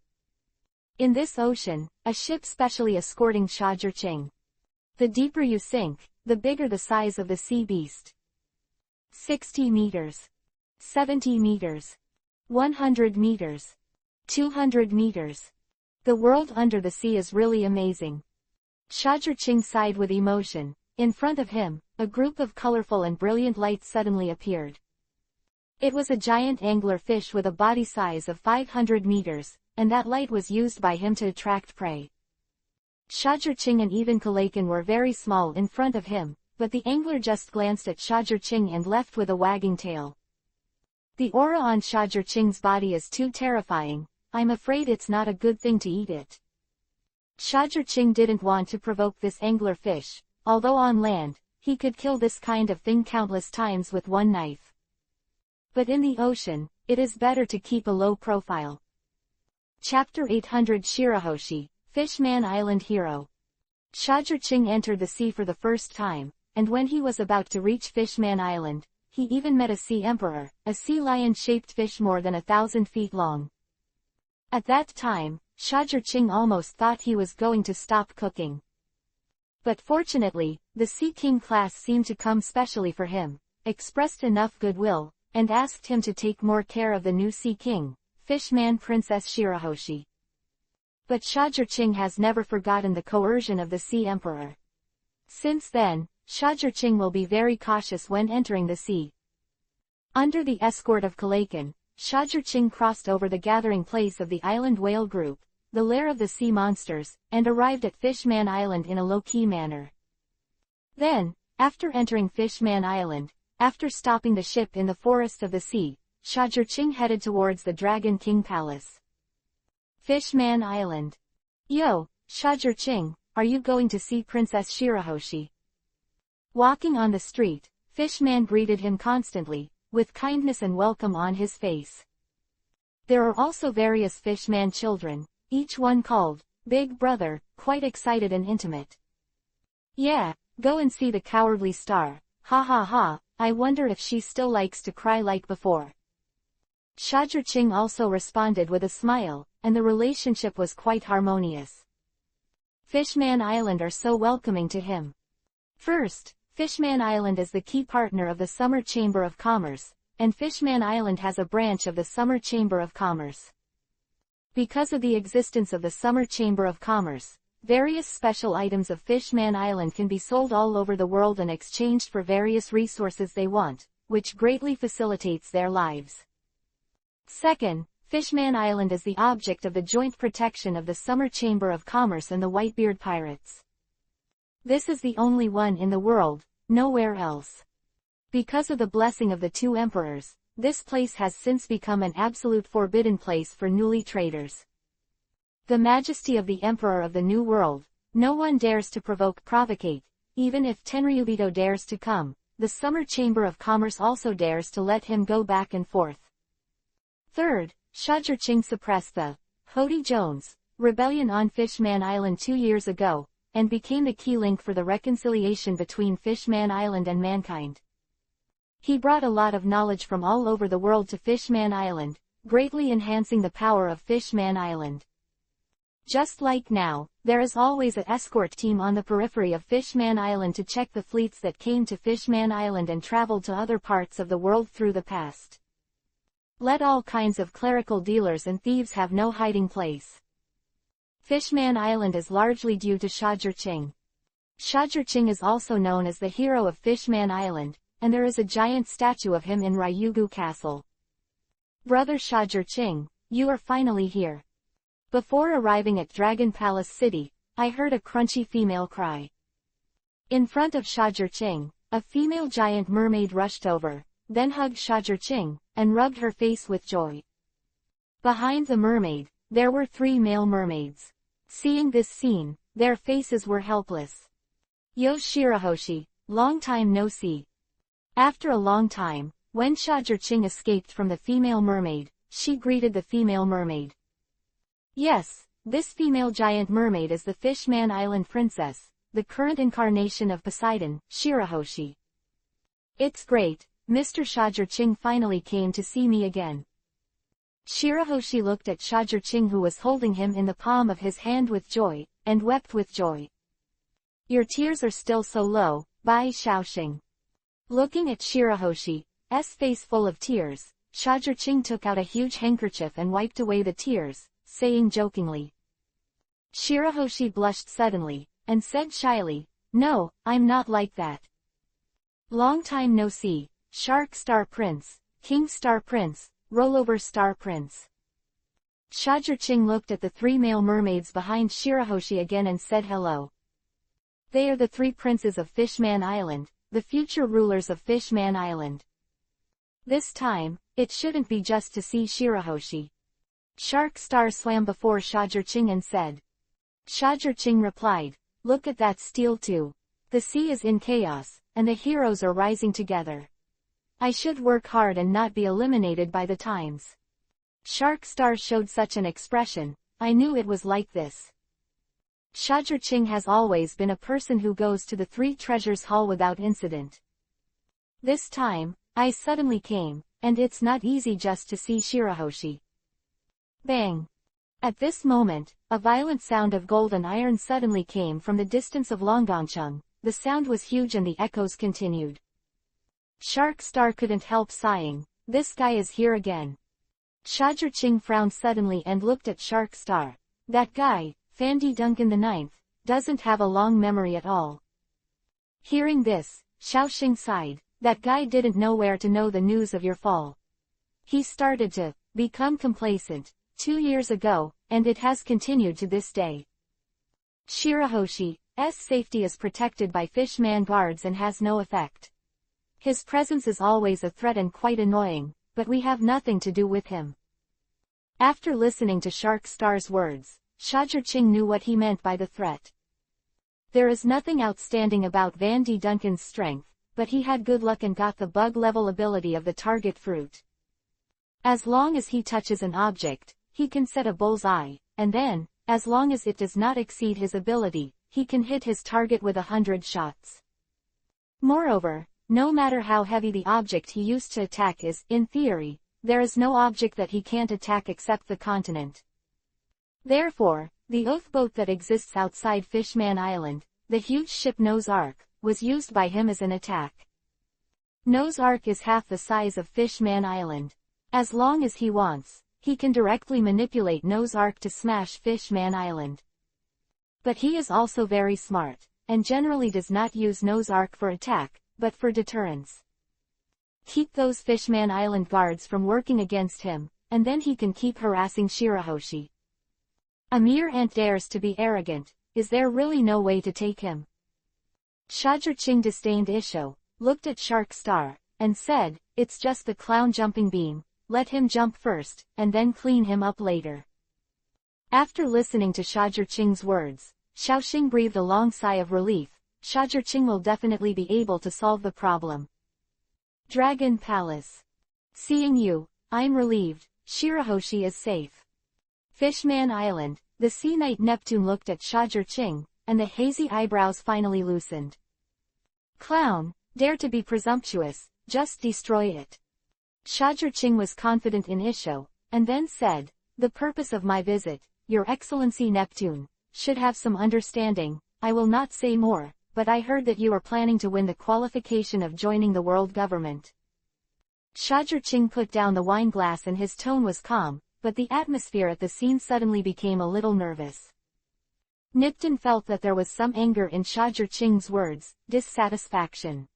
In this ocean, a ship specially escorting Shajurching. The deeper you sink, the bigger the size of the sea beast. 60 meters. 70 meters. 100 meters. 200 meters. The world under the sea is really amazing. Shajurching sighed with emotion. In front of him, a group of colorful and brilliant lights suddenly appeared. It was a giant angler fish with a body size of 500 meters, and that light was used by him to attract prey. Shajurching and even Kalakan were very small in front of him, but the angler just glanced at Shajurching and left with a wagging tail. The aura on Shajurching's body is too terrifying, I'm afraid it's not a good thing to eat it. Shajurching didn't want to provoke this angler fish, although on land, he could kill this kind of thing countless times with one knife. But in the ocean, it is better to keep a low profile. Chapter 800 Shirahoshi, Fishman Island Hero. Shajurching entered the sea for the first time, and when he was about to reach Fishman Island, he even met a sea emperor, a sea lion-shaped fish more than 1,000 feet long. At that time, Shajurching almost thought he was going to stop cooking. But fortunately, the Sea King class seemed to come specially for him, expressed enough goodwill, and asked him to take more care of the new Sea King, Fishman Princess Shirahoshi. But Shajurching has never forgotten the coercion of the Sea Emperor. Since then, Shajurching will be very cautious when entering the sea. Under the escort of Kalakan, Shajurching crossed over the gathering place of the island whale group, the lair of the sea monsters, and arrived at Fishman Island in a low-key manner. Then, after entering Fishman Island, after stopping the ship in the forest of the sea, Shajurching headed towards the Dragon King Palace. Fishman Island. Yo, Shajurching, are you going to see Princess Shirahoshi? Walking on the street, Fishman greeted him constantly, with kindness and welcome on his face. There are also various Fishman children, each one called Big Brother, quite excited and intimate. Yeah, go and see the cowardly star, ha ha ha, I wonder if she still likes to cry like before. Shajurching also responded with a smile, and the relationship was quite harmonious. Fishman Island are so welcoming to him. First, Fishman Island is the key partner of the Summer Chamber of Commerce, and Fishman Island has a branch of the Summer Chamber of Commerce. Because of the existence of the Summer Chamber of Commerce, various special items of Fishman Island can be sold all over the world and exchanged for various resources they want, which greatly facilitates their lives. Second, Fishman Island is the object of the joint protection of the Summer Chamber of Commerce and the Whitebeard Pirates. This is the only one in the world, nowhere else. Because of the blessing of the two emperors, this place has since become an absolute forbidden place for newly traders. The majesty of the Emperor of the New World, no one dares to provocate, even if Tenryubito dares to come, the Summer Chamber of Commerce also dares to let him go back and forth. Third, Shajurching suppressed the Hody Jones rebellion on Fishman Island 2 years ago, and became the key link for the reconciliation between Fishman Island and mankind. He brought a lot of knowledge from all over the world to Fishman Island, greatly enhancing the power of Fishman Island. Just like now, there is always an escort team on the periphery of Fishman Island to check the fleets that came to Fishman Island and traveled to other parts of the world through the past. Let all kinds of clerical dealers and thieves have no hiding place. Fishman Island is largely due to Shajurching. Shajurching is also known as the hero of Fishman Island, and there is a giant statue of him in Ryugu Castle. Brother Shajurching, you are finally here. Before arriving at Dragon Palace City, I heard a crunchy female cry. In front of Shajurching, A female giant mermaid rushed over, then hugged Shajur-Ching, and rubbed her face with joy. Behind the mermaid, there were 3 male mermaids. Seeing this scene, their faces were helpless. Yo Shirahoshi, long time no see. After a long time, when Shajur-Ching escaped from the female mermaid, she greeted the female mermaid. Yes, this female giant mermaid is the Fishman Island princess, the current incarnation of Poseidon, Shirahoshi. It's great, Mr. Shajur-Ching finally came to see me again. Shirahoshi looked at Shajur-Ching, who was holding him in the palm of his hand with joy, and wept with joy. Your tears are still so low, Bai Shaoxing. Looking at Shirahoshi's face full of tears, Shajur-Ching took out a huge handkerchief and wiped away the tears, saying jokingly. Shirahoshi blushed suddenly, and said shyly, No, I'm not like that. Long time no see, Shark Star Prince, King Star Prince, Rollover Star Prince. Shajur-Ching looked at the 3 male mermaids behind Shirahoshi again and said hello. They are the 3 princes of Fishman Island, the future rulers of Fishman Island. This time, it shouldn't be just to see Shirahoshi. Shark Star swam before Shajur-Ching and said. Shajur-Ching replied, Look at that steel too. The sea is in chaos, and the heroes are rising together. I should work hard and not be eliminated by the times. Shark Star showed such an expression, I knew it was like this. Shajur-Ching has always been a person who goes to the 3 treasures hall without incident. This time, I suddenly came, and it's not easy just to see Shirahoshi. Bang! At this moment, a violent sound of gold and iron suddenly came from the distance of Longdongcheng. The sound was huge and the echoes continued. Shark Star couldn't help sighing, this guy is here again. Shajur-Ching frowned suddenly and looked at Shark Star. That guy, Fandy Duncan the 9th, doesn't have a long memory at all. Hearing this, Xiaoxing sighed, that guy didn't know where to know the news of your fall. He started to become complacent 2 years ago, and it has continued to this day. Shirahoshi's safety is protected by Fishman guards and has no effect. His presence is always a threat and quite annoying, but we have nothing to do with him. After listening to Shark Star's words, Shajur-Ching knew what he meant by the threat. There is nothing outstanding about Vandy Duncan's strength, but he had good luck and got the bug level ability of the target fruit. As long as he touches an object, he can set a bullseye, and then, as long as it does not exceed his ability, he can hit his target with 100 shots. Moreover, no matter how heavy the object he used to attack is, in theory, there is no object that he can't attack except the continent. Therefore, the oath boat that exists outside Fishman Island, the huge ship Noah's Ark, was used by him as an attack. Noah's Ark is half the size of Fishman Island. As long as he wants, he can directly manipulate Noah's Ark to smash Fishman Island. But he is also very smart, and generally does not use Noah's Ark for attack, but for deterrence. Keep those Fishman Island guards from working against him, and then he can keep harassing Shirahoshi. A mere ant dares to be arrogant, is there really no way to take him? Shajur-Ching disdained Isho, looked at Shark Star, and said, It's just the clown jumping beam, let him jump first, and then clean him up later. After listening to Shajur-Ching's words, Xiaoxing breathed a long sigh of relief. Shajur-Ching will definitely be able to solve the problem. Dragon Palace. Seeing you, I'm relieved, Shirahoshi is safe. Fishman Island, the Sea Knight Neptune looked at Shajur-Ching, and the hazy eyebrows finally loosened. Clown, dare to be presumptuous, just destroy it. Shajur-Ching was confident in Isho, and then said, The purpose of my visit, Your Excellency Neptune, should have some understanding. I will not say more, but I heard that you are planning to win the qualification of joining the world government. Shajur-Ching put down the wine glass and his tone was calm, but the atmosphere at the scene suddenly became a little nervous. Nipton felt that there was some anger in Shajur-Ching's words, dissatisfaction.